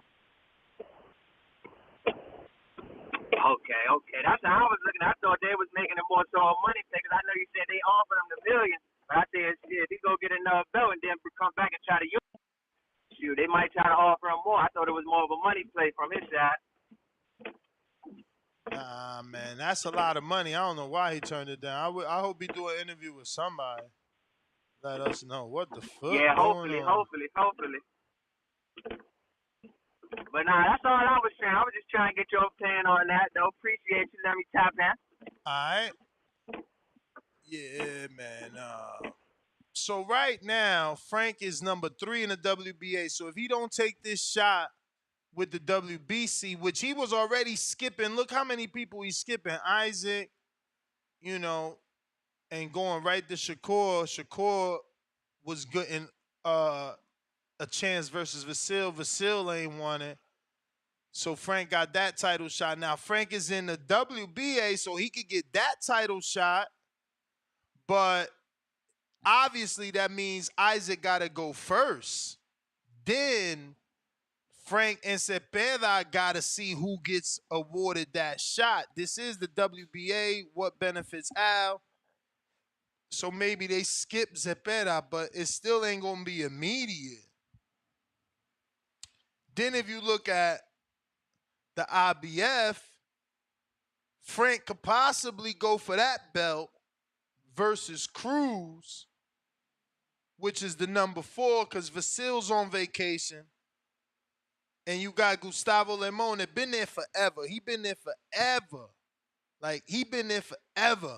Okay. That's how I was looking. I thought they was making it more so a money thing, because I know you said they offered him the million. But I said, shit, he go get another belt and then come back and try to use it. Shoot, they might try to offer him more. I thought it was more of a money play from his side. Man, that's a lot of money. I don't know why he turned it down. I hope he do an interview with somebody. Let us know what the fuck Yeah, going hopefully. on. But nah, that's all I was saying. I was just trying to get your opinion on that, though. Appreciate you. Let me tap in. All right. Yeah, man. So right now, Frank is number 3 in the WBA. So if he don't take this shot with the WBC, which he was already skipping, look how many people he's skipping. Isaac, and going right to Shakur. Shakur was getting a chance versus Vasil. Vasil ain't won it. So Frank got that title shot. Now Frank is in the WBA, so he could get that title shot. But obviously that means Isaac got to go first. Then Frank and Cepeda got to see who gets awarded that shot. This is the WBA. What benefits Al? So maybe they skip Cepeda, but it still ain't going to be immediate. Then if you look at the IBF, Frank could possibly go for that belt versus Cruz, which is the number 4, because Vasil's on vacation. And you got Gustavo Lemon that been there forever. He been there forever. Like, he been there forever.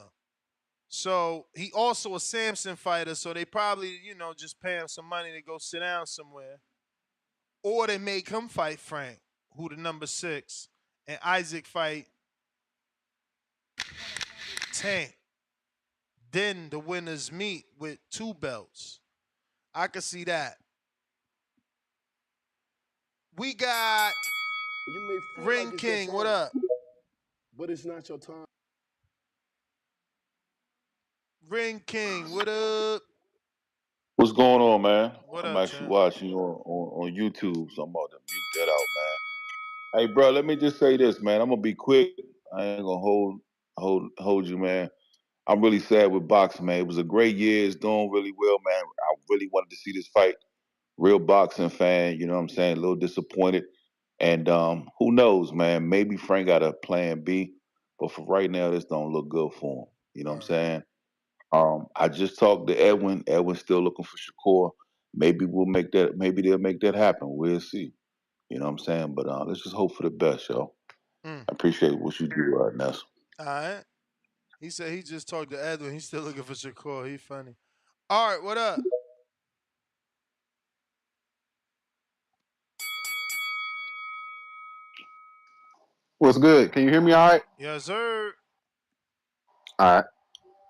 So he also a Samson fighter, so they probably, just pay him some money to go sit down somewhere. Or they make him fight Frank, who the number 6, and Isaac fight Tank. Then the winners meet with 2 belts. I could see that. We got Ring like King. What up? But it's not your time. Ring King, what up? What's going on, man? What I'm up, actually champ? watching you on YouTube, so I'm about to mute that out, man. Hey, bro, let me just say this, man. I'm gonna be quick. I ain't gonna hold you, man. I'm really sad with boxing, man. It was a great year. It's doing really well, man. I really wanted to see this fight. Real boxing fan, you know what I'm saying? A little disappointed. And who knows, man? Maybe Frank got a plan B, but for right now, this don't look good for him. You know what I'm saying? I just talked to Edwin. Edwin's still looking for Shakur. Maybe we'll make that. Maybe they'll make that happen. We'll see. You know what I'm saying? But let's just hope for the best, yo. I appreciate what you do, Ness. All right. He said he just talked to Edwin. He's still looking for Shakur. He funny. All right, what up? What's good? Can you hear me all right? Yes, sir. All right.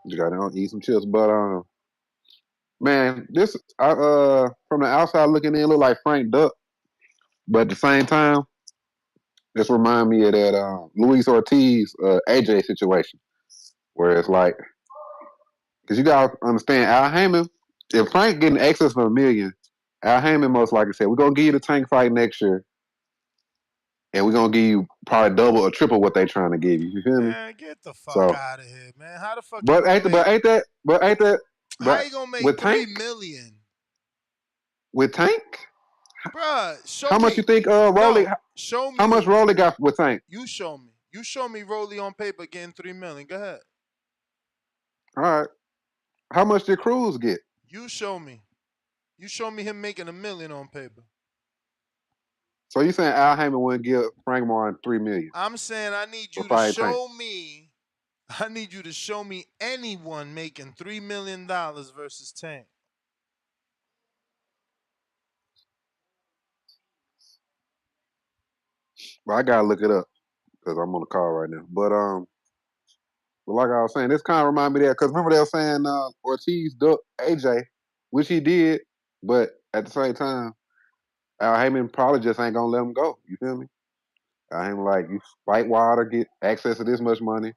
You gotta eat some chips, but man, this from the outside looking in look like Frank Duck, but at the same time, this remind me of that Luis Ortiz AJ situation, where it's like, because you gotta understand Al Heyman, if Frank getting excess of $1 million, Al Heyman most likely said, we're gonna give you the Tank fight next year, and we're gonna give you probably double or triple what they trying to give you. You feel me? Man, get the fuck So, out of here, man. How the fuck you but gonna ain't that how you gonna make with $3 Tank? million? With Tank? Bruh, How much you think Rolly? No, show me. How much Rolly got with Tank? You show me. You show me Rolly on paper getting $3 million. Go ahead. All right. How much did Cruz get? You show me. You show me him making $1 million on paper. So you saying Al Heyman wouldn't give Frank Martin $3 million? I'm saying I need you to Tank. show me. I need you to show me anyone making $3 million versus Tank. Well, I gotta look it up because I'm on the call right now. But like I was saying, this kind of remind me of that because remember they were saying Ortiz ducked AJ, which he did, but at the same time, Al Heyman probably just ain't gonna let him go. You feel me? Al Heyman like, you fight Wilder, get access to this much money.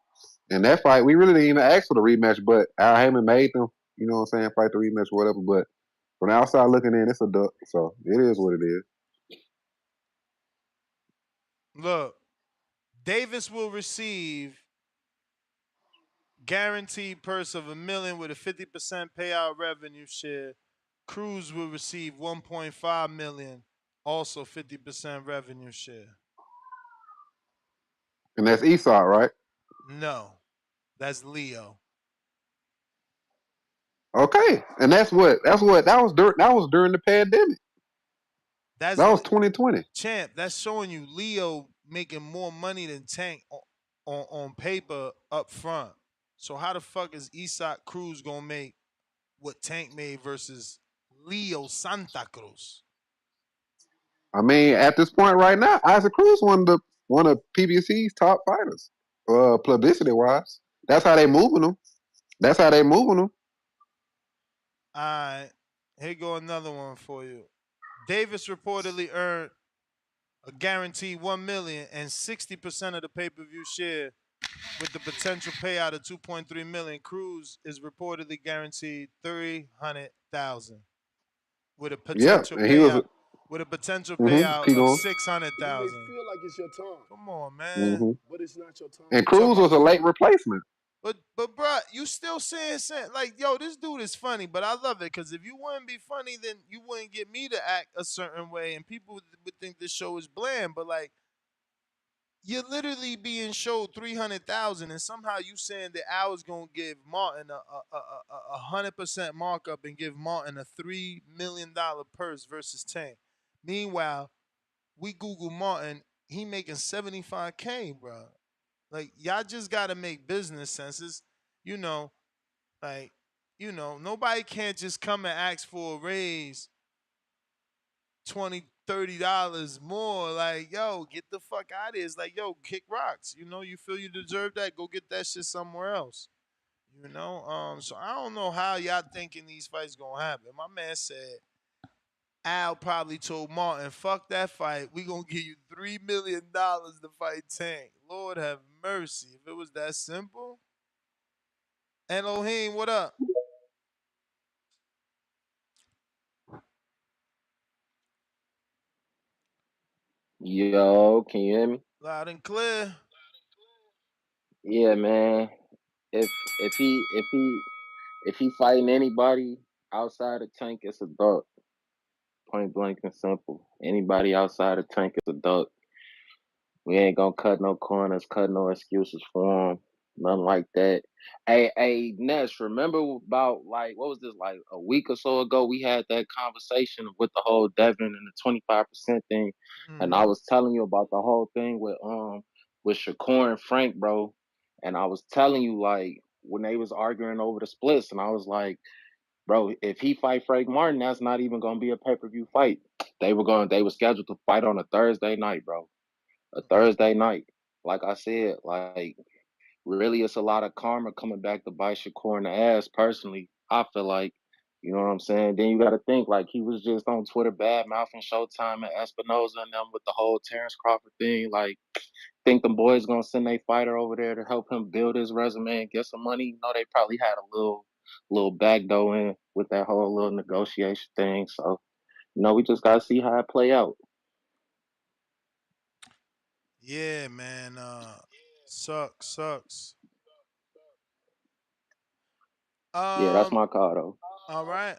And that fight, we really didn't even ask for the rematch, but Al Heyman made them, you know what I'm saying, fight the rematch or whatever. But from the outside looking in, it's a duck. So it is what it is. Look, Davis will receive guaranteed purse of $1 million with a 50% payout revenue share. Cruz will receive $1.5 million, also 50% revenue share. And that's Esau, right? No, that's Leo. Okay, and that was during the pandemic. That's That was 2020. Champ. That's showing you Leo making more money than Tank on paper up front. So how the fuck is Isak Cruz gonna make what Tank made versus Leo Santa Cruz? I mean, at this point right now, Isaac Cruz one of PBC's top fighters, publicity wise. That's how they moving him. That's how they moving him. All right, here go another one for you. Davis reportedly earned a guaranteed $1 million and 60% of the pay-per-view share, with the potential payout of $2.3 million. Cruz is reportedly guaranteed $300,000, with a Yeah, potential and he was. payout Keep of going. You may $600,000. feel like it's your time, Come on, man. hmm but it's not your time. And You talking Cruz about? was a late replacement. But bruh, you still saying like, yo, this dude is funny, but I love it because if you wouldn't be funny, then you wouldn't get me to act a certain way, and people would think this show is bland. But like, you're literally being showed 300,000, and somehow you saying that I was gonna give Martin a 100% markup and give Martin a $3 million purse versus Tank. Meanwhile, we Google Martin, he making 75K, bro. Like, y'all just gotta make business senses, you know. Like, nobody can't just come and ask for a raise $20-$30 more. Like, yo, get the fuck out of here. It's like, yo, kick rocks. You feel you deserve that, go get that shit somewhere else. So I don't know how y'all thinking these fights gonna happen. My man said Al probably told Martin, fuck that fight. We gonna give you $3 million to fight Tank. Lord have mercy. If it was that simple. Elohim, what up? Yo, can you hear me? Loud and clear. Yeah, man. If he fighting anybody outside of Tank, it's a duck. Point blank and simple. Anybody outside of Tank is a duck. We ain't gonna cut no corners, cut no excuses for him. Nothing like that. Hey, Ness, remember about like what was this like a week or so ago? We had that conversation with the whole Devin and the 25% thing, and I was telling you about the whole thing with Shakur and Frank, bro. And I was telling you like when they was arguing over the splits, and I was like, bro, if he fight Frank Martin, that's not even gonna be a pay-per-view fight. They were scheduled to fight on a Thursday night, bro. A Thursday night. Like I said, like really it's a lot of karma coming back to bite Shakur in the ass personally. I feel like, you know what I'm saying? Then you gotta think like he was just on Twitter bad mouthing Showtime and Espinoza and them with the whole Terrence Crawford thing. Like think the boys gonna send a fighter over there to help him build his resume and get some money. You know, they probably had a little back door in with that whole little negotiation thing. So, we just gotta see how it play out. Yeah, man. Sucks. Yeah, that's my call though. All right.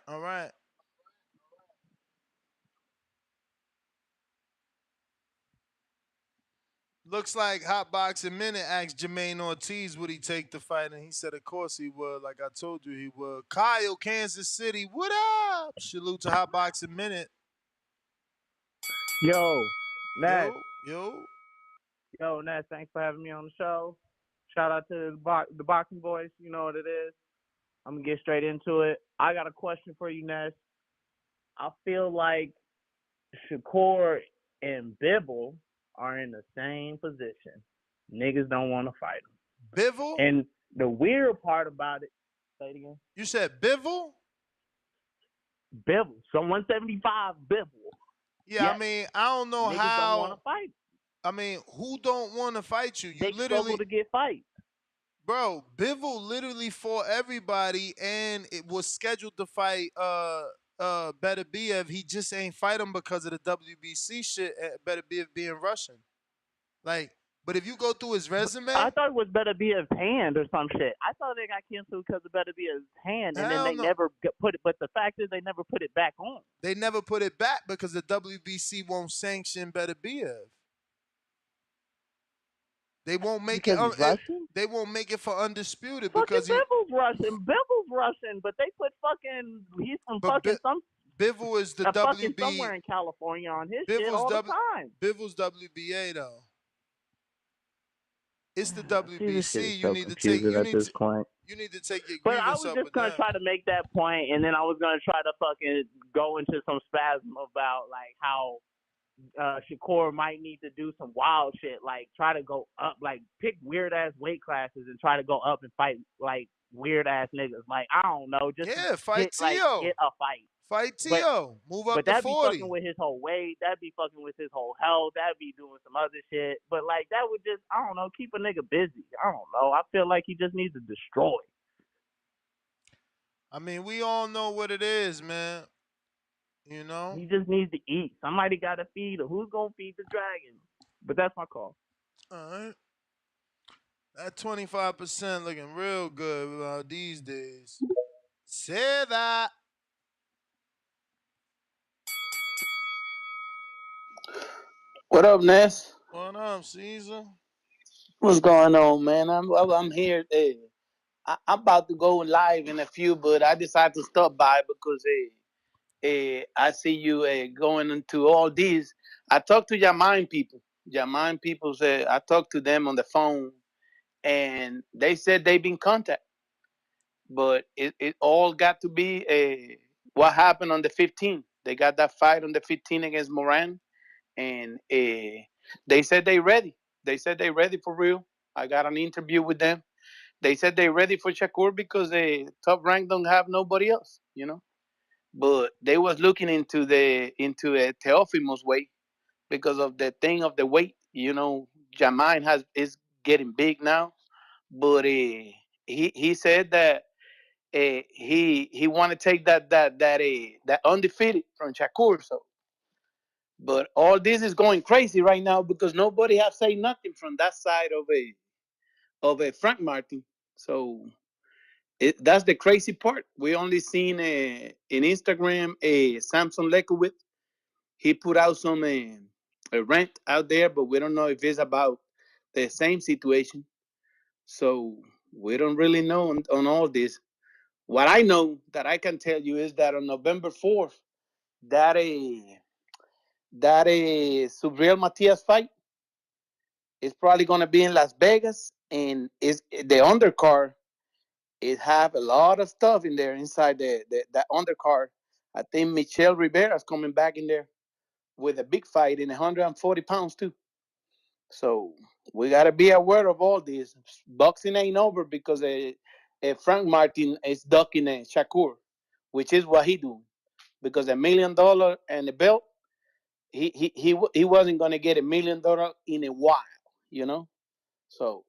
Looks like Hot Boxing Minute asked Jermaine Ortiz would he take the fight, and he said, of course he would. Like I told you, he would. Kyle, Kansas City, what up? Salute to Hot Boxing Minute. Yo, Ness. Yo, Ness, thanks for having me on the show. Shout out to the Boxing Boys. You know what it is. I'm going to get straight into it. I got a question for you, Ness. I feel like Shakur and Bibble are in the same position. Niggas don't want to fight them. Bivol? And the weird part about it, say it again. You said Bivol? Bibble. So 175 Bibble. Yeah, yes. I mean, I don't know Niggas how. Don't want to fight. I mean, who don't want to fight you? You they literally struggle to get fights. Bro, Bivol literally fought everybody and it was scheduled to fight Beterbiev. He just ain't fight him because of the WBC shit, Beterbiev being Russian. Like, but if you go through his resume, I thought it was Beterbiev's hand or some shit. I thought they got canceled because of Beterbiev's hand, and then they never put it. But the fact is, they never put it back on. They never put it back because the WBC won't sanction Beterbiev. They won't make because it. Russian? They won't make it for undisputed fucking because Bibel's Russian. Bibel's Russian, but they put fucking. He's from fucking some Bivol is the fucking WB. somewhere in California on his shit Bivol's all the time. Bivol's WBA though. It's the See, this shit is WBC. You so need to take. confusing at this point. You need to take your But I grievance was up just with gonna them. try to make that point, and then I was gonna try to fucking go into some spasm about like how Shakur might need to do some wild shit, like try to go up, like pick weird ass weight classes and try to go up and fight like weird ass niggas. Like I don't know, just fight Tio. get a fight. Fight Tio. Move up But to that'd be 40. fucking with his whole weight. That'd be fucking with his whole health. That'd be doing some other shit. But like that would just, I don't know, keep a nigga busy. I don't know. I feel like he just needs to destroy. I mean, we all know what it is, man. You know? He just needs to eat. Somebody got to feed him. Who's going to feed the dragon? But that's my call. All right. That 25% looking real good these days. Say that. What up, Ness? What up, Caesar? What's going on, man? I'm here. I'm about to go live in a few, but I decided to stop by because I see you going into all these. I talked to Jamaican people. Jamaican people said I talked to them on the phone, and they said they've been contact, but it all got to be what happened on the 15th. They got that fight on the 15th against Moran, and they said they ready. They said they ready for real. I got an interview with them. They said they ready for Shakur because Top Rank don't have nobody else, you know. But they was looking into a Teofimo's weight because of the thing of the weight. You know, Jamine is getting big now, but he said that he want to take that undefeated from Shakur. So, but all this is going crazy right now because nobody have said nothing from that side of a Frank Martin. So that's the crazy part. We only seen in Instagram Samson Lekowitz. He put out some a rant out there, but we don't know if it's about the same situation. So we don't really know on all this. What I know that I can tell you is that on November 4th, that a Subriel Matias fight is probably going to be in Las Vegas, and is the undercard. It have a lot of stuff in there inside the undercard. I think Michelle Rivera is coming back in there with a big fight in 140 pounds too. So we gotta be aware of all this. Boxing ain't over because Frank Martin is ducking a Shakur, which is what he do. Because $1 million and the belt, he wasn't gonna get $1 million in a while, you know. So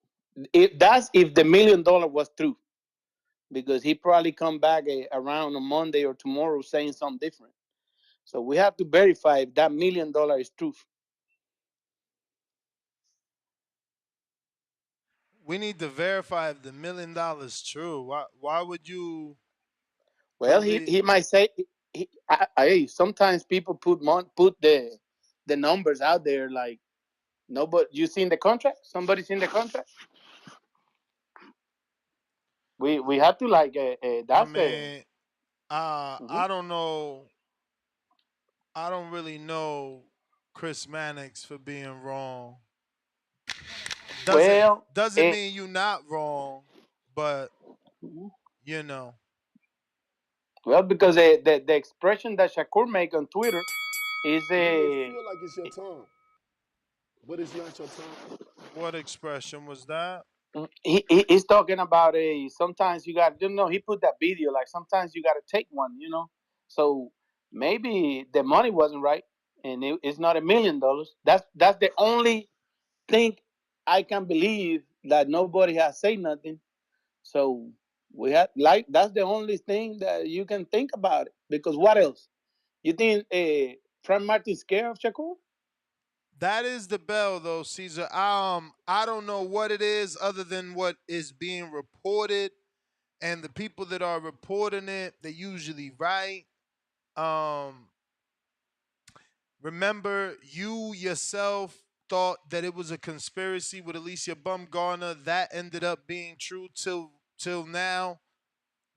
if the $1 million was true, because he probably come back around on Monday or tomorrow saying something different. So we have to verify if that $1 million is true. We need to verify if the $1 million is true. Why would you Well, believe? he might say. Sometimes people put the numbers out there like nobody. You seen the contract? Somebody seen the contract? We have to like I that's mean, I don't know. I don't really know Chris Mannix for being wrong. Doesn't mean you're not wrong, but you know. Well, because the expression that Shakur make on Twitter is You may feel like it's your time, but it's not your time. What expression was that? he's talking about sometimes you got he put that video like sometimes you got to take one, so maybe the money wasn't right and it's not $1 million. That's the only thing I can believe that nobody has said nothing. So we have like that's the only thing that you can think about it, because what else you think Frank Martin scared of Shakur? That is the bell, though, Caesar. I don't know what it is other than what is being reported, and the people that are reporting it, they usually right. Remember, you yourself thought that it was a conspiracy with Alicia Bumgarner. That ended up being true till now.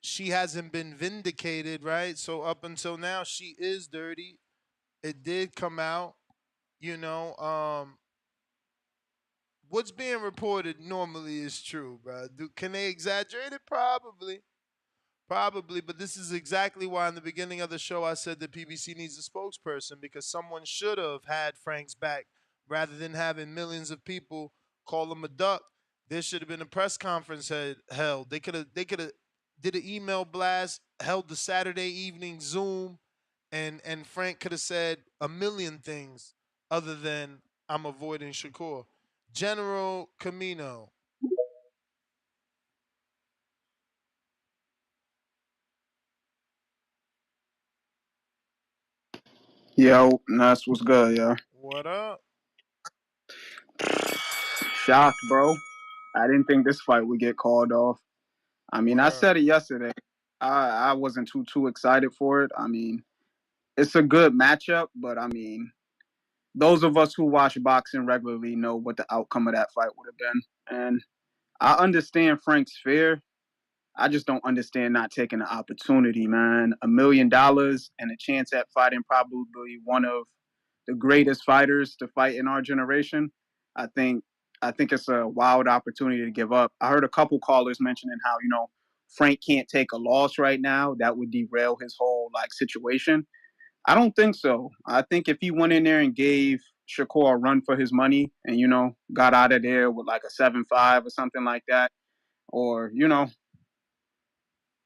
she hasn't been vindicated, right? So up until now, she is dirty. It did come out, you know. What's being reported normally is true, bro. Can they exaggerate it? Probably. Probably, but this is exactly why in the beginning of the show I said that PBC needs a spokesperson because someone should have had Frank's back rather than having millions of people call him a duck. There should have been a press conference held. They could have did an email blast, held the Saturday evening Zoom, and Frank could have said a million things other than I'm avoiding Shakur. General Camino. Yo, Nas, what's good, yo? What up? Shocked, bro. I didn't think this fight would get called off. I mean, I said it yesterday. I wasn't too excited for it. I mean, it's a good matchup, but I mean, those of us who watch boxing regularly know what the outcome of that fight would have been. And I understand Frank's fear. I just don't understand not taking the opportunity, man. $1 million and a chance at fighting probably one of the greatest fighters to fight in our generation. I think I think it's a wild opportunity to give up. I heard a couple callers mentioning how, Frank can't take a loss right now. That would derail his whole situation. I don't think so. I think if he went in there and gave Shakur a run for his money and, got out of there with like a 7-5 or something like that, or,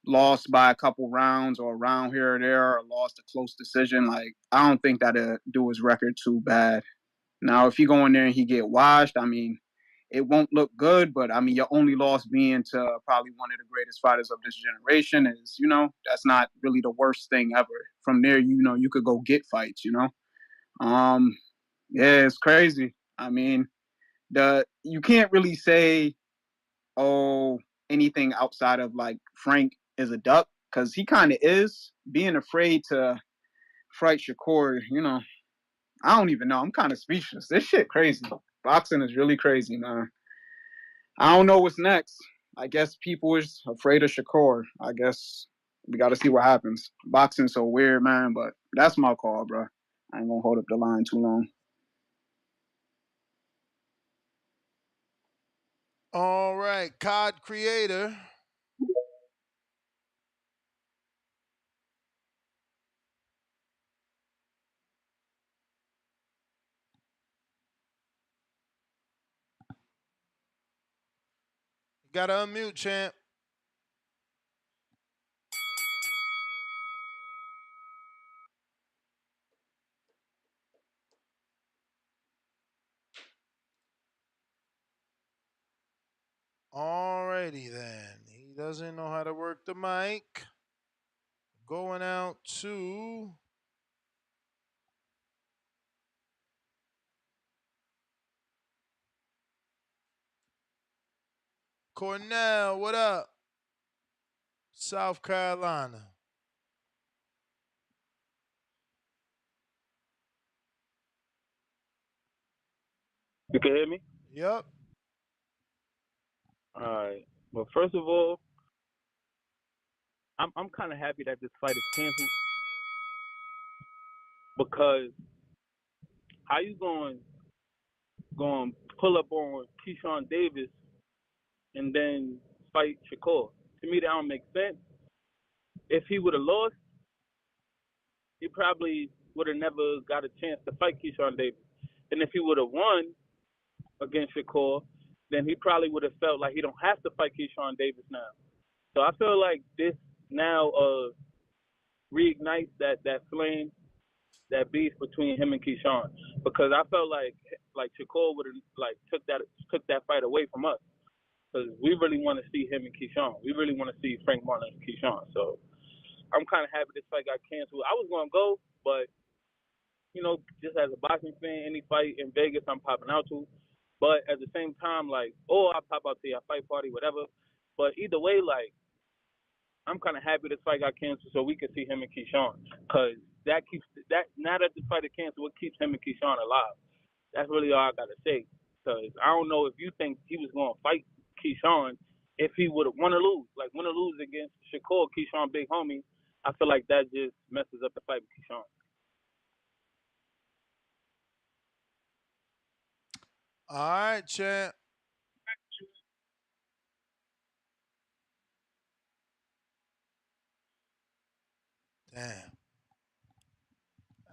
lost by a couple rounds or a round here or there or lost a close decision, I don't think that'd do his record too bad. Now, if he go in there and he get washed, I mean, it won't look good, but I mean, your only loss being to probably one of the greatest fighters of this generation is, that's not really the worst thing ever. From there, you could go get fights. Um, yeah, it's crazy. I mean, you can't really say, oh, anything outside of Frank is a duck because he kind of is. Being afraid to fight Shakur, I don't even know. I'm kind of speechless. This shit crazy. Boxing is really crazy, man. I don't know what's next. I guess people is afraid of Shakur. I guess we got to see what happens. Boxing's so weird, man, but that's my call, bro. I ain't gonna hold up the line too long. All right, COD creator. Gotta unmute, champ. Alrighty then. He doesn't know how to work the mic. Going out to Cornell. What up? South Carolina. You can hear me? Yep. All right. Well, first of all, I'm kind of happy that this fight is canceled because how you going pull up on Keyshawn Davis and then fight Shakur? To me, that don't make sense. If he would have lost, he probably would have never got a chance to fight Keyshawn Davis. And if he would have won against Shakur, then he probably would have felt like he don't have to fight Keyshawn Davis now. So I feel like this now reignites that flame, that beef between him and Keyshawn, because I felt like Shakur would have took that fight away from us, because we really want to see him and Keyshawn. We really want to see Frank Martin and Keyshawn. So I'm kind of happy this fight got canceled. I was gonna go, but just as a boxing fan, any fight in Vegas I'm popping out to. But at the same time, or I pop out to your fight party, whatever. But either way, I'm kind of happy this fight got canceled so we can see him and Keyshawn, because that keeps that now that the fight is canceled, what keeps him and Keyshawn alive. That's really all I gotta say. Because I don't know if you think he was gonna fight Keyshawn if he would win or lose, like win or lose against Shakur, Keyshawn, big homie, I feel like that just messes up the fight with Keyshawn. All right, champ. Damn.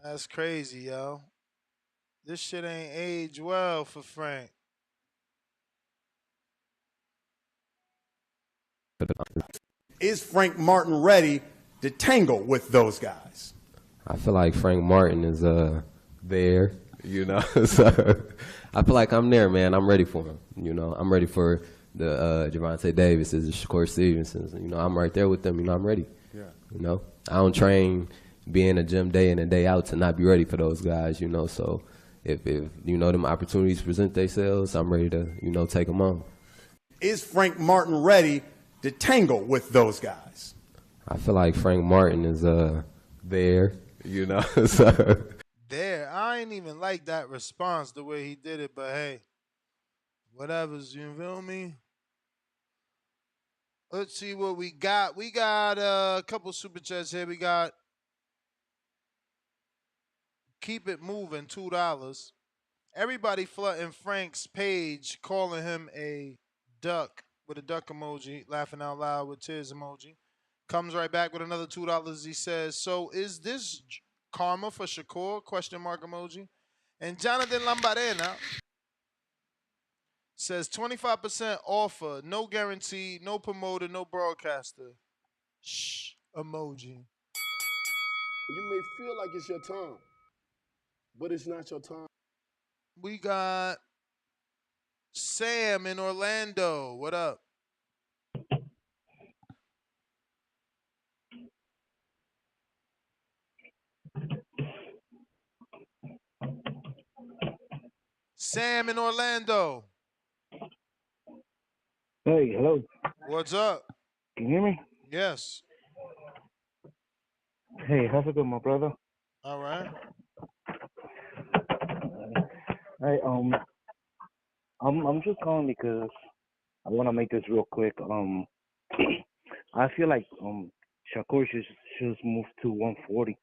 That's crazy, yo. This shit ain't age well for Frank. Is Frank Martin ready to tangle with those guys? I feel like Frank Martin is there, you know. So I feel like I'm there, man. I'm ready for him. You know, I'm ready for the Gervonta Davises, the Shakur Stevensons. You know, I'm right there with them. You know, I'm ready. Yeah. You know, I don't train, be in the gym day in and day out to not be ready for those guys. You know, so if you know them opportunities present themselves, I'm ready to take them on. Is Frank Martin ready to tangle with those guys? I feel like Frank Martin is there, you know. So There, I ain't even like that response the way he did it, but hey, whatever's, you feel me? Let's see what we got. We got a couple super chats here. We got Keep It Moving, $2. Everybody flooding Frank's page, calling him a duck with a duck emoji, laughing out loud with tears emoji. Comes right back with another $2. He says, "So is this karma for Shakur?" Question mark emoji. And Jonathan Lambarena says 25% offer, no guarantee, no promoter, no broadcaster. Shh emoji. You may feel like it's your time, but it's not your time. We got Sam in Orlando. What up? Sam in Orlando. Hey, hello. What's up? Can you hear me? Yes. Hey, how's it going, my brother? All right. Hey, I'm just calling because I want to make this real quick. I feel like Shakur should move to 140,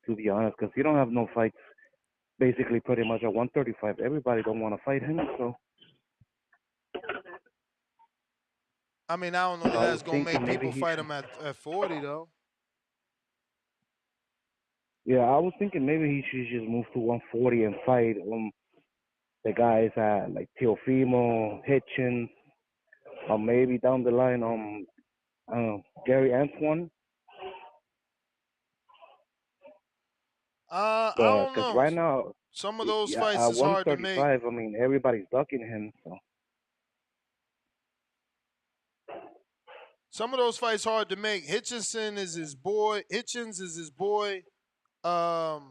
to be honest, because he don't have no fights. Basically, pretty much at 135. Everybody don't want to fight him, so. I mean, I don't know that I that's was gonna thinking make maybe people he fight should. him at 40 though. Yeah, I was thinking maybe he should just move to 140 and fight the guys at like Teofimo, Hitchens, or maybe down the line Gary Antoine. I But don't because know. right now, Some of those yeah, fights at is hard to make. 135, I mean everybody's ducking him. So Some of those fights hard to make. Hitchinson is his boy. Hitchens is his boy. Teofimo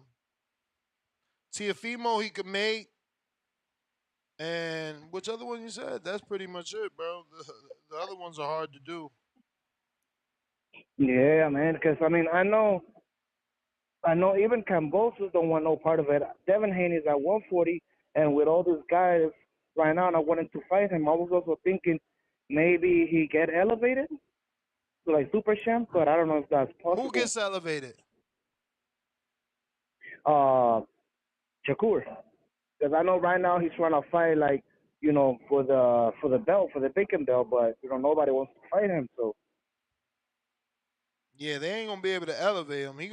he could make. And which other one you said? That's pretty much it, bro. The other ones are hard to do. yeah, man. Because I mean I know even Cambosos don't want no part of it. Devin Haney's at 140, and with all these guys right now not wanting to fight him, I was also thinking maybe he get elevated to like super champ, but I don't know if that's Who possible. gets elevated? Shakur, because I know right now he's trying to fight like for the belt, for the bacon belt, but nobody wants to fight him. So Yeah, they ain't gonna be able to elevate him. He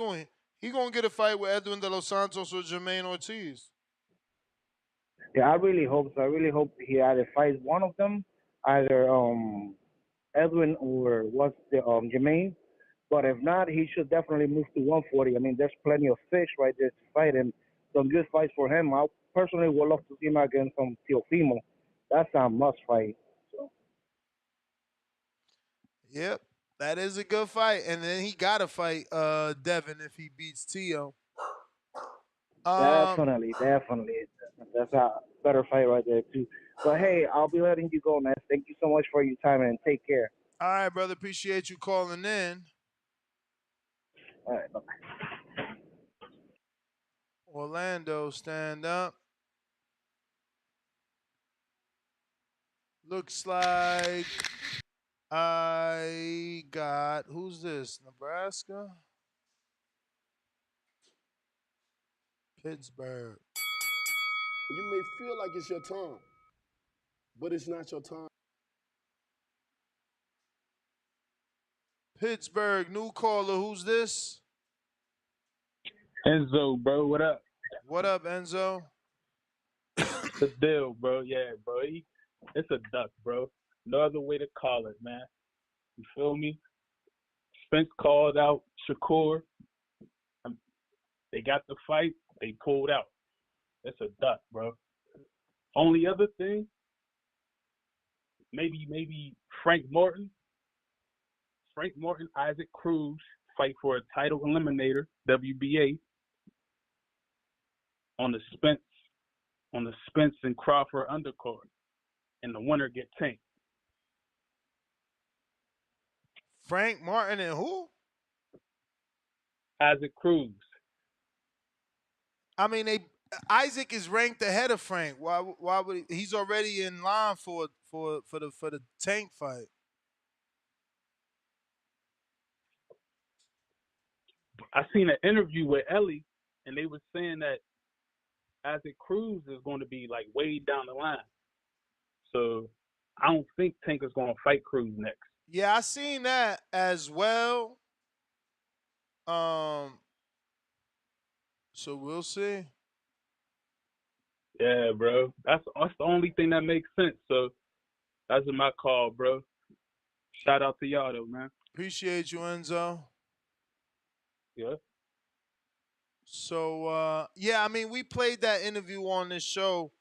gonna get a fight with Edwin De Los Santos or Jermaine Ortiz. yeah, I really hope so. I really hope he either fights one of them, either Edwin or what's the Jermaine. But if not, he should definitely move to 140. I mean, there's plenty of fish right there to fight him. Some good fights for him. I personally would love to see him against some Teofimo. That's a must fight. So. Yep, that is a good fight. And then he gotta fight Devin if he beats Tio. Definitely. That's a better fight right there too. But hey, I'll be letting you go, man. Thank you so much for your time and take care. All right, brother. Appreciate you calling in. All right, bye. Orlando, stand up. Looks like I got who's this? Nebraska, Pittsburgh. You may feel like it's your time, but it's not your time. Pittsburgh, new caller. Who's this? Enzo, bro, what up? What up, Enzo? The deal, bro. Yeah, bro. It's a duck, bro. No other way to call it, man. You feel me? Spence called out Shakur. They got the fight. They pulled out. It's a duck, bro. Only other thing, maybe Frank Martin, Isaac Cruz fight for a title eliminator, WBA, on the Spence and Crawford undercard, and the winner get Tank. Frank Martin and who? Isaac Cruz. I mean, Isaac is ranked ahead of Frank. Why would he's already in line for the Tank fight? I seen an interview with Ellie, and they were saying that Isaac Cruz is going to be like way down the line. So I don't think Tank is going to fight Cruz next. Yeah, I seen that as well. So we'll see. Yeah, bro. That's the only thing that makes sense. So that's my call, bro. Shout out to y'all though, man. Appreciate you, Enzo. Yeah. So yeah, I mean, we played that interview on this show,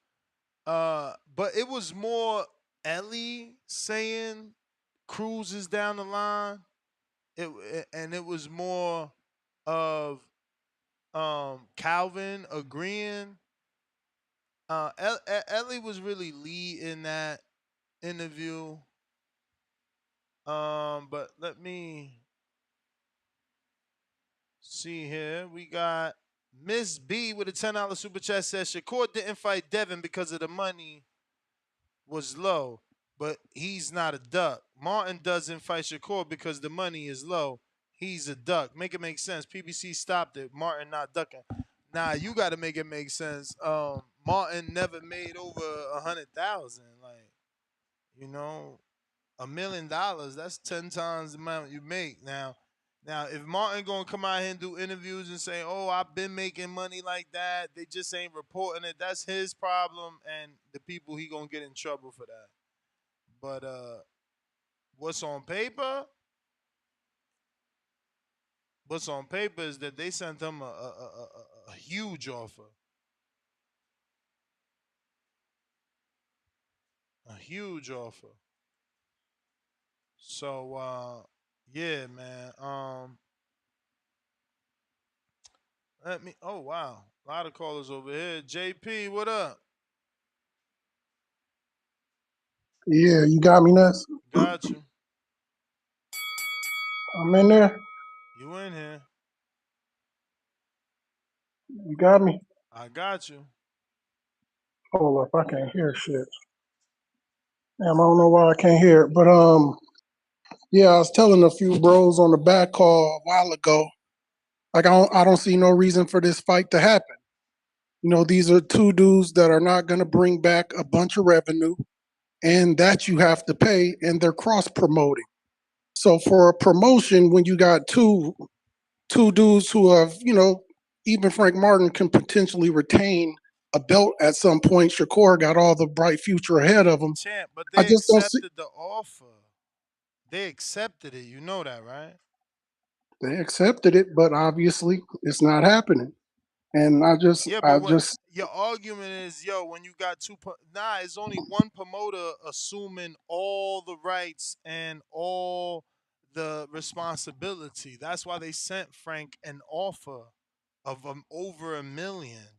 but it was more Ellie saying Cruz is down the line. And it was more of Calvin agreeing. Ellie was really leading that interview. But let me see here. We got Miss B with a $10 super chat says Shakur didn't fight Devin because of the money was low, but he's not a duck. Martin doesn't fight Shakur because the money is low. He's a duck. Make it make sense. PBC stopped it. Martin not ducking. Nah, you got to make it make sense. Martin never made over 100,000. Like, you know, $1 million. That's 10 times the amount you make now. Now, if Martin gonna come out here and do interviews and say, "Oh, I've been making money like that," they just ain't reporting it. That's his problem, and the people he gonna get in trouble for that. But what's on paper? What's on paper is that they sent him a huge offer, a huge offer. So yeah, man. Let me. Oh wow, a lot of callers over here. JP, what up? Yeah, you got me, Nuts. Got you. I'm in there. You in here? You got me. I got you. Hold up, I can't hear shit. Damn, I don't know why I can't hear it. But yeah, I was telling a few bros on the back call a while ago. Like I don't see no reason for this fight to happen. You know, these are two dudes that are not going to bring back a bunch of revenue, and that you have to pay, and they're cross promoting. So for a promotion, when you got two dudes who have, you know, even Frank Martin can potentially retain a belt at some point. Shakur got all the bright future ahead of him. Champ, but I they just don't see. accepted the offer. They accepted it. You know that, right? They accepted it, but obviously it's not happening. And Yeah, but your argument is, yo, when you got it's only one promoter assuming all the rights and all the responsibility. That's why they sent Frank an offer of over $1 million.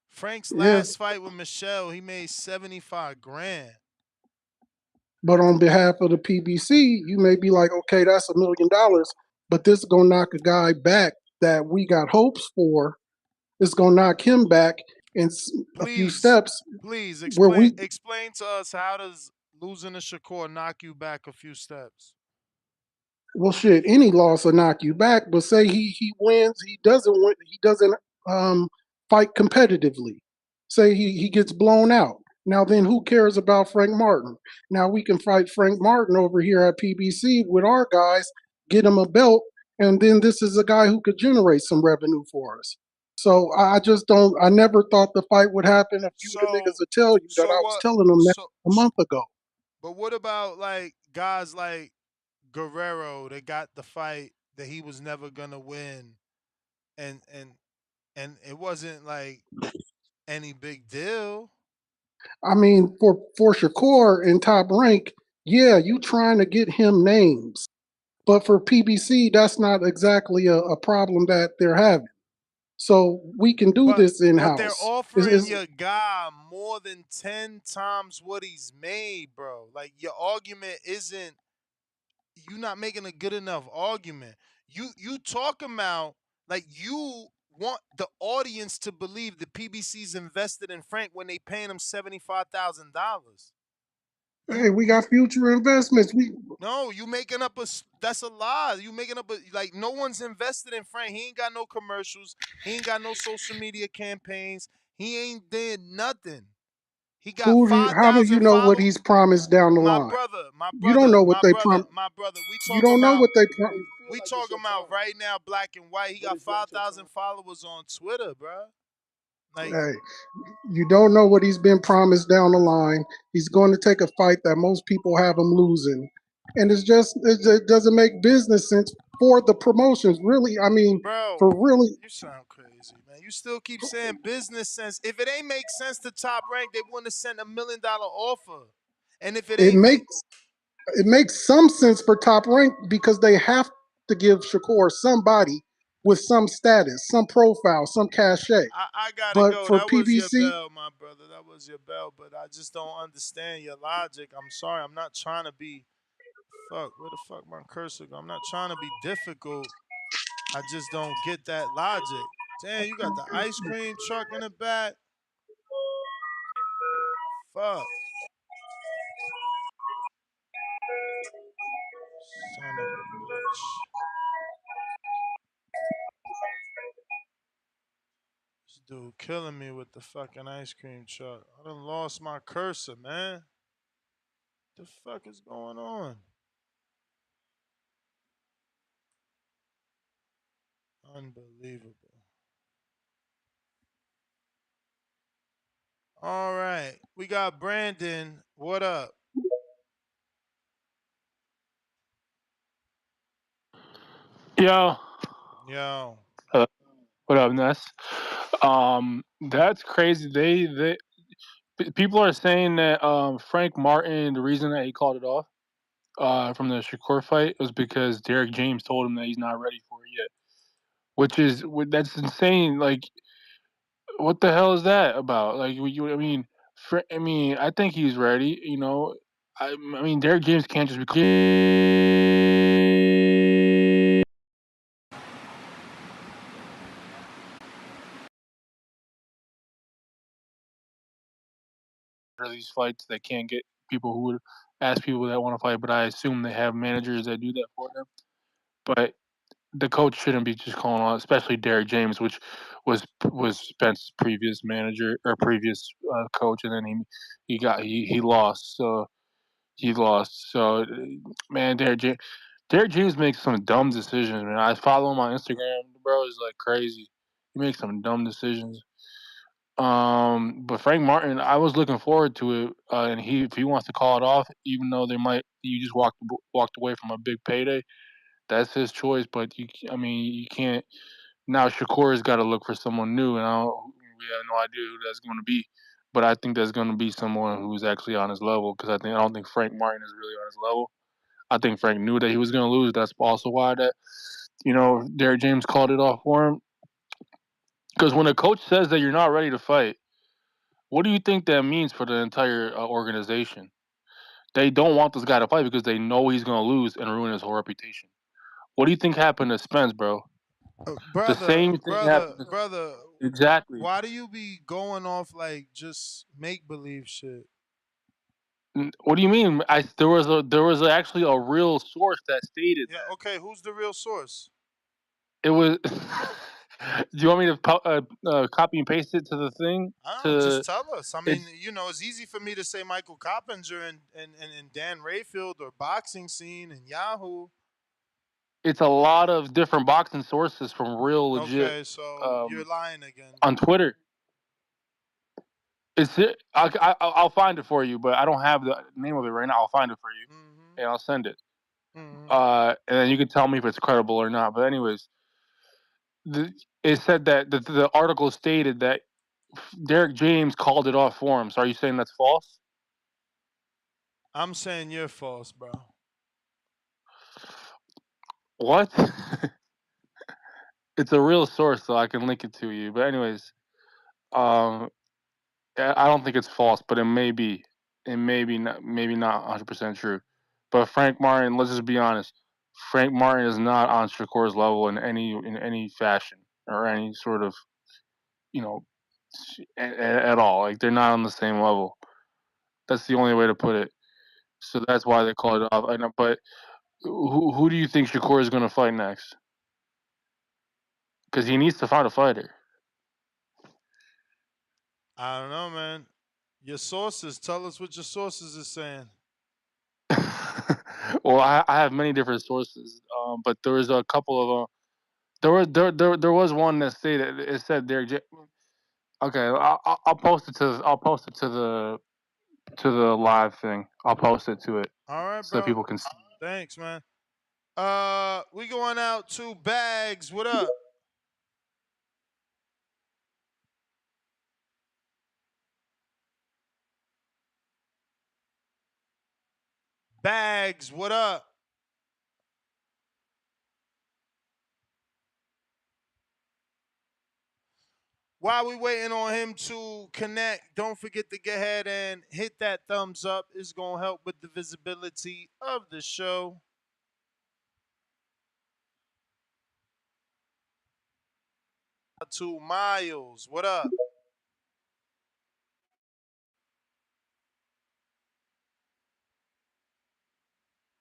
Frank's Yeah, last fight with Michelle, he made 75 grand. but on behalf of the PBC, you may be like, okay, that's $1 million, but this is gonna knock a guy back that we got hopes for. It's gonna knock him back in a few steps. Please Where explain to us, how does losing to Shakur knock you back a few steps? Well, shit, any loss will knock you back. But say he wins, he doesn't win, he doesn't fight competitively. Say he gets blown out. Now then, who cares about Frank Martin? Now we can fight Frank Martin over here at PBC with our guys, get him a belt, and then this is a guy who could generate some revenue for us. So I just don't. I never thought the fight would happen. A few of the niggas would tell you that So I was what? telling them that So, a month ago. but what about like guys like Guerrero that got the fight that he was never gonna win, and and and it wasn't like any big deal. I mean, for Shakur in Top Rank, yeah, you trying to get him names, but for PBC, that's not exactly a problem that they're having. So we can do this in But they're house. offering your guy more than 10 times what he's made, bro. Like your argument isn't you not making a good enough argument. You talking about like you want the audience to believe the PBC's invested in Frank when they paying him $75,000. Hey, we got future investments. No, you making up that's a lie. You making up like no one's invested in Frank. He ain't got no commercials. He ain't got no social media campaigns. He ain't did nothing. He got How do you 5,000 know what followers. he's promised down the My line? brother, my You don't brother, know what my they brother, prom. my brother. We You talking don't know about what they we talking about right now, black and white. He got 5,000 followers on Twitter, bro. Like, Hey, you don't know what he's been promised down the line. He's going to take a fight that most people have him losing, and it doesn't make business sense for the promotions. Really, I mean, bro, for really, you sound crazy, man. You still keep saying business sense. If it ain't make sense to Top Rank, they wouldn't have sent $1 million offer. And if it it ain't make makes some sense for Top Rank because they have to give Shakur somebody with some status, some profile, some cachet. I gotta But go. for That was your PBC, bell, my brother. That was your bell. But I just don't understand your logic. I'm sorry. I'm not trying to be fuck. Where the fuck my cursor go? I'm not trying to be difficult. I just don't get that logic. Damn, you got the ice cream truck in the back. Fuck. Son of a bitch. This dude killing me with the fucking ice cream truck. I done lost my cursor, man. The fuck is going on? Unbelievable. All right. We got Brandon. What up? Yo, Yo. what up, Ness? That's crazy. People are saying that Frank Martin, the reason that he called it off from the Shakur fight was because Derek James told him that he's not ready for it yet, that's insane. Like, what the hell is that about? Like, I mean, I think he's ready. You know, I mean, Derek James can't just be these fights that can't get people who would ask people that want to fight, but I assume they have managers that do that for them. But the coach shouldn't be just calling on, especially Derek James, which was Spence's previous manager or previous coach, and then he lost. So he lost. So man, Derek James makes some dumb decisions. Man, I follow him on Instagram, bro. Is like crazy. He makes some dumb decisions. But Frank Martin, I was looking forward to it, and if he wants to call it off, even though you just walked away from a big payday, that's his choice. But I mean, you can't. Now Shakur's got to look for someone new, and we have no idea who that's going to be. But I think there's going to be someone who's actually on his level because I don't think Frank Martin is really on his level. I think Frank knew that he was going to lose. That's also why Derek James called it off for him. Because when a coach says that you're not ready to fight, what do you think that means for the entire organization? They don't want this guy to fight because they know he's going to lose and ruin his whole reputation. What do you think happened to Spence, bro? The Brother, same thing brother, happened. brother. Exactly. Why do you be going off like just make believe shit? What do you mean? There was actually a real source that stated Yeah. that. Okay. Who's the real source? It was. Do you want me to copy and paste it to the thing? I don't know, To just tell us. I mean, it's it's easy for me to say Michael Coppinger and Dan Rayfield or Boxing Scene and Yahoo. it's a lot of different boxing sources from real legit Okay, so you're lying again. on Twitter. I'll find it for you, but I don't have the name of it right now. I'll find it for you, and I'll send it. And then you can tell me if it's credible or not. But anyways, it said that the article stated that Derek James called it off for him. So are you saying that's false? I'm saying you're false, bro. What? It's a real source, so I can link it to you. But anyways, I don't think it's false, but it may be. It may be not, maybe not 100% true. But Frank Martin, let's just be honest. Frank Martin is not on Shakur's level in any fashion or any sort of, you know, at all. Like they're not on the same level. That's the only way to put it. So that's why they call it off. I know, but who do you think Shakur is going to fight next? Because he needs to find a fighter. I don't know, man. Your sources. Tell us what your sources is saying. Well, I have many different sources, but there was a couple of them. There was one that stated it said Derek. Okay, I'll post it to the live thing. I'll post it to it All right, so that bro. people can see. Thanks, man. We going out to Bags. What up? Bags. What up? While we waiting on him to connect, don't forget to go ahead and hit that thumbs up. It's gonna help with the visibility of the show. To Miles. What up?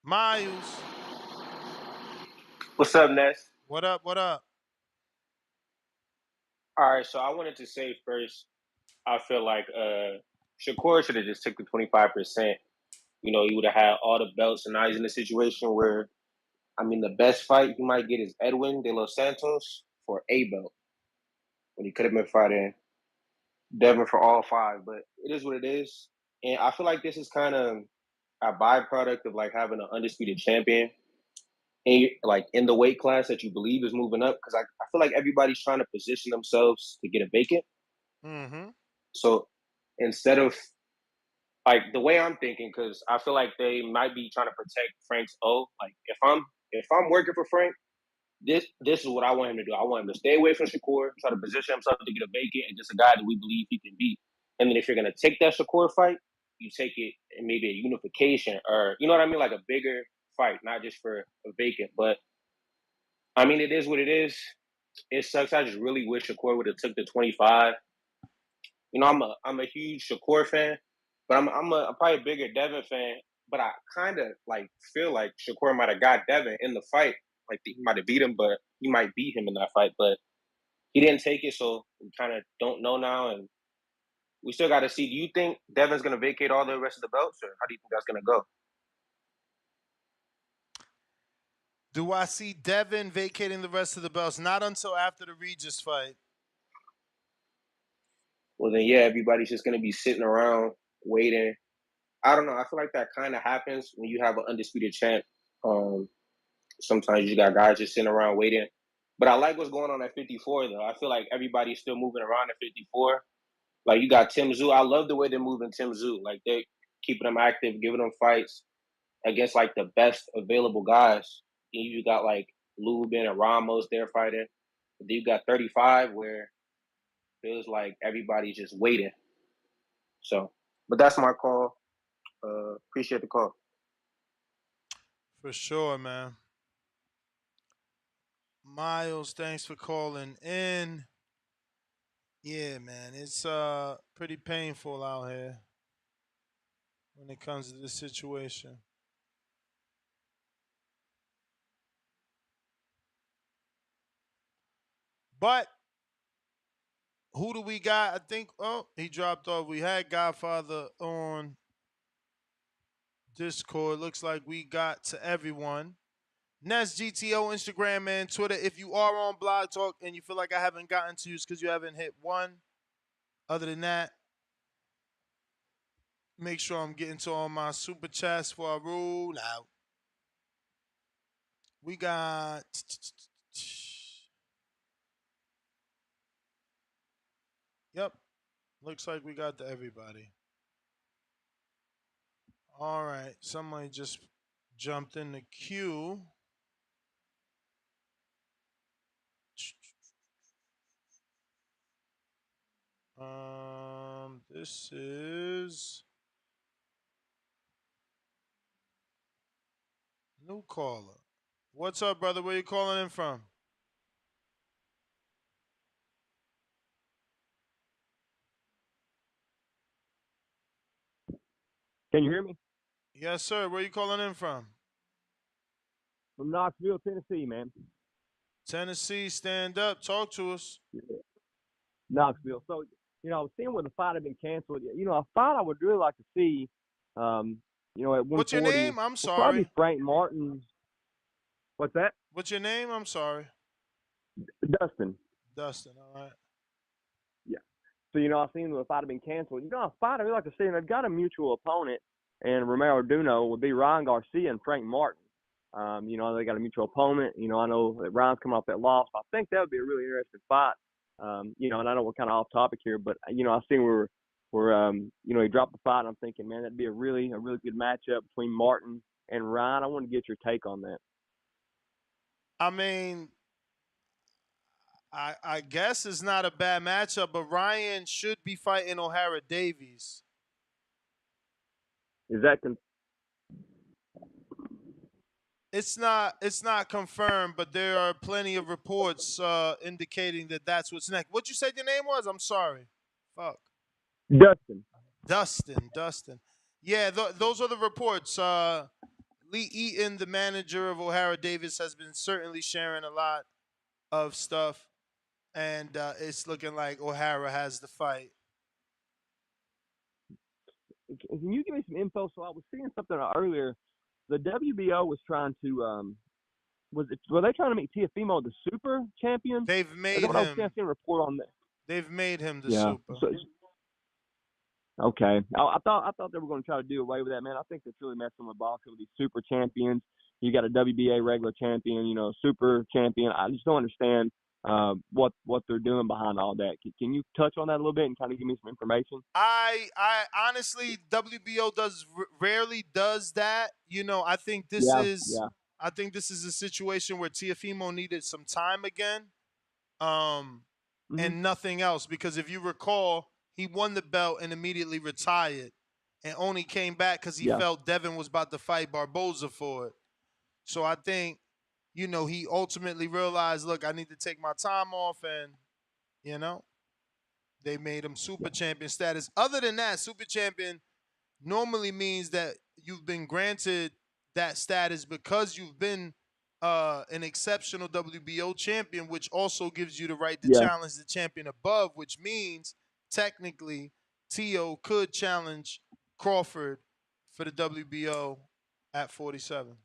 Miles. What's up, Ness? What up? What up? All right, so I wanted to say first, I feel like Shakur should have just took the 25%. He would have had all the belts, and now he's in a situation where, the best fight he might get is Edwin de los Santos for a belt, when he could have been fighting Devin for all five. But it is what it is, and I feel like this is kind of a byproduct of like having an undisputed champion, and like in the weight class that you believe is moving up, because I feel like everybody's trying to position themselves to get a vacant. Mm-hmm. So instead of like the way I'm thinking, because I feel like they might be trying to protect Frank's O. Like if I'm working for Frank, this is what I want him to do. I want him to stay away from Shakur, try to position himself to get a vacant, and just a guy that we believe he can beat. And then if you're gonna take that Shakur fight, you take it in maybe a unification, or you know what I mean, like a bigger fight, not just for a vacant. But it is what it is. It sucks. I just really wish Shakur would have took the 25. I'm a huge Shakur fan, but I'm probably a bigger Devin fan. But I kind of like feel like Shakur might have got Devin in the fight. Like he might have beat him, but he might beat him in that fight. But he didn't take it, so we kind of don't know now, and we still got to see. Do you think Devin's gonna vacate all the rest of the belts, or how do you think that's gonna go? Do I see Devin vacating the rest of the belts? Not until after the Regis fight. Well, then yeah, everybody's just gonna be sitting around waiting. I don't know. I feel like that kind of happens when you have an undisputed champ. Sometimes you got guys just sitting around waiting. But I like what's going on at 54, though. I feel like everybody's still moving around at 54. Like, you got Tim Zoo. I love the way they're moving Tim Zoo. Like, they're keeping him active, giving him fights against, like, the best available guys. And you got, like, Lubin and Ramos there fighting. But then you got 35, where it feels like everybody's just waiting. So, but that's my call. Appreciate the call. For sure, man. Miles, thanks for calling in. Yeah, man, it's pretty painful out here. when it comes to this situation. But who do we got? I think, oh, he dropped off. We had Godfather on Discord. Looks like we got to everyone. Nest GTO, Instagram, and Twitter. If you are on Blog Talk and you feel like I haven't gotten to you, it's because you haven't hit one. Other than that, make sure I'm getting to all my super chats before I roll out. We got. Yep. Looks like we got to everybody. All right. Somebody just jumped in the queue. This is new caller. What's up, brother? Where you calling in from? Can you hear me? Yes, sir. Where you calling in from? From Knoxville, Tennessee, man. Tennessee, stand up. Talk to us. Knoxville. So, I was seeing where the fight had been canceled. A fight I would really like to see, at 140. What's your name? I'm sorry. Probably Frank Martin. What's that? What's your name? I'm sorry. Dustin. Dustin, all right. Yeah. So, I seen where the fight had been canceled. A fight I really like to see, and they've got a mutual opponent, and Romero Duno would be Ryan Garcia and Frank Martin. They got a mutual opponent. I know that Ryan's coming off that loss. I think that would be a really interesting fight. And I know we're kind of off topic here, but I seen where he dropped the fight, and I'm thinking, man, that'd be a really good matchup between Martin and Ryan. I want to get your take on that. I mean, I guess it's not a bad matchup, but Ryan should be fighting O'Hara Davies. Is that It's not confirmed, but there are plenty of reports indicating that that's what's next. What you said your name was? I'm sorry. Fuck. Dustin. Yeah, those are the reports. Lee Eaton, the manager of O'Hara Davis, has been certainly sharing a lot of stuff, and it's looking like O'Hara has the fight. Can you give me some info? So I was seeing something earlier. The WBO was trying to were they trying to make Teofimo the super champion? They've made him. I was seeing a report on that. They've made him the super. So, okay, I thought they were going to try to do away with that, man. I think that's really messing with boxing with these super champions. You got a WBA regular champion, super champion. I just don't understand what they're doing behind all that. Can you touch on that a little bit and kind of give me some information? I honestly, WBO rarely does that. I think this I think this is a situation where Teofimo needed some time again, and nothing else. Because if you recall, he won the belt and immediately retired, and only came back because he felt Devin was about to fight Barboza for it. So I think, he ultimately realized, look, I need to take my time off, and they made him super champion status. Other than that, super champion normally means that you've been granted that status because you've been an exceptional WBO champion, which also gives you the right to challenge the champion above, which means technically Tio could challenge Crawford for the WBO at 47.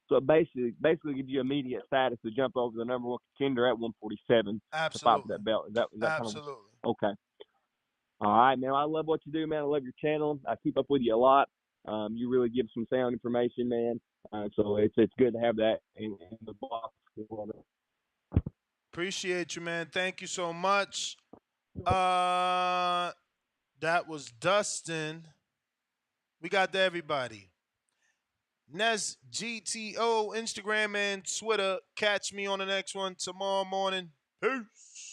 So basically gives you immediate status to jump over the number one contender at 147 Absolutely. to fight for that belt. Is that Absolutely. Kind of, okay. All right, man. I love what you do, man. I love your channel. I keep up with you a lot. You really give some sound information, man. So it's good to have that in the box. Appreciate you, man. Thank you so much. That was Dustin. We got to everybody. Nes GTO, Instagram and Twitter. Catch me on the next one tomorrow morning. Peace.